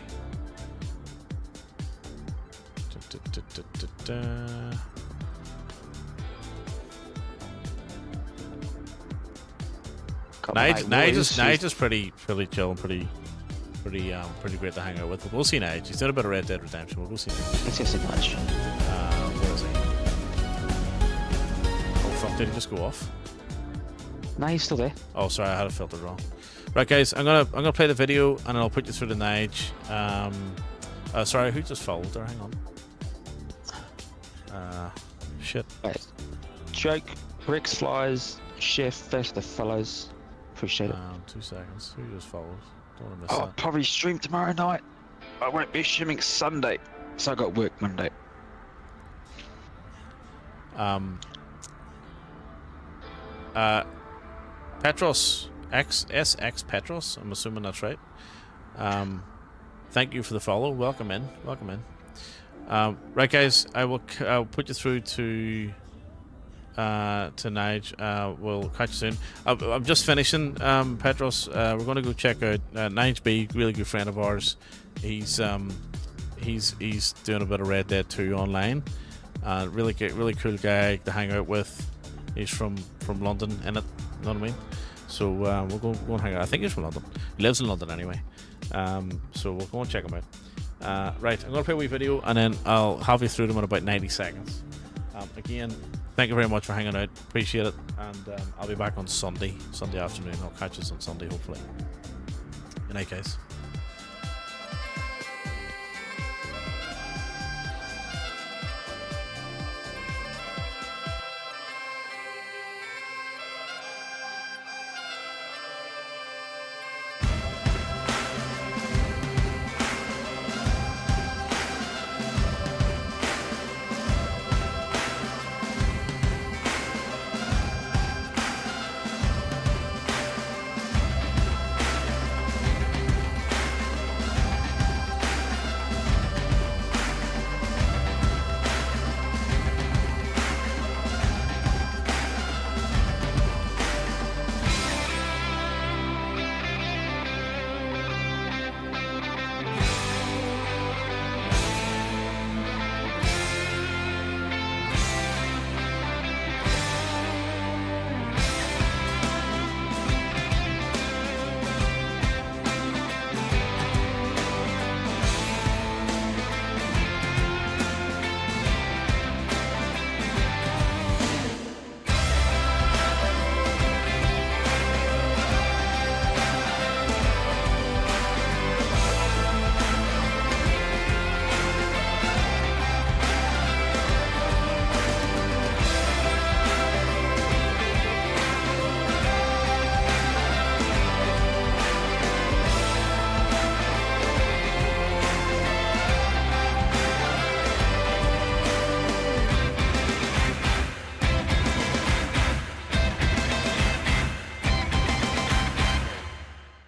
Nige is pretty chill and pretty great to hang out with. But we'll see Nige. He's done a bit of Red Dead Redemption. We'll go see Nige. Let's see Nige. Where is he? Oh fuck! Did he just go off? No, he's still there. Oh, sorry, I had it filtered wrong. Right, guys, I'm gonna play the video and I'll put you through to Nige. Sorry, who just followed there? Hang on. Shit. Wait. Joke, Rex Flies, Chef, thanks to the fellows. Appreciate it. 2 seconds. Who just followed? Don't want to miss I'll that. probably stream tomorrow night. I won't be streaming Sunday, so I got work Monday. Petros SX Petros. I'm assuming that's right. Thank you for the follow. Welcome in. Right, guys, I'll put you through to Nige. We'll catch you soon. I'm just finishing, Petros. We're going to go check out Nige B, really good friend of ours. He's doing a bit of Red Dead 2 online. Really cool guy to hang out with. He's from London, in it. You know what I mean? So we'll go and hang out. I think he's from London. He lives in London anyway. So we'll go and check him out. Right, I'm going to play a wee video and then I'll have you through them in about 90 seconds. Again, thank you very much for hanging out. Appreciate it. And I'll be back on Sunday afternoon. I'll catch us on Sunday, hopefully. Good night, guys.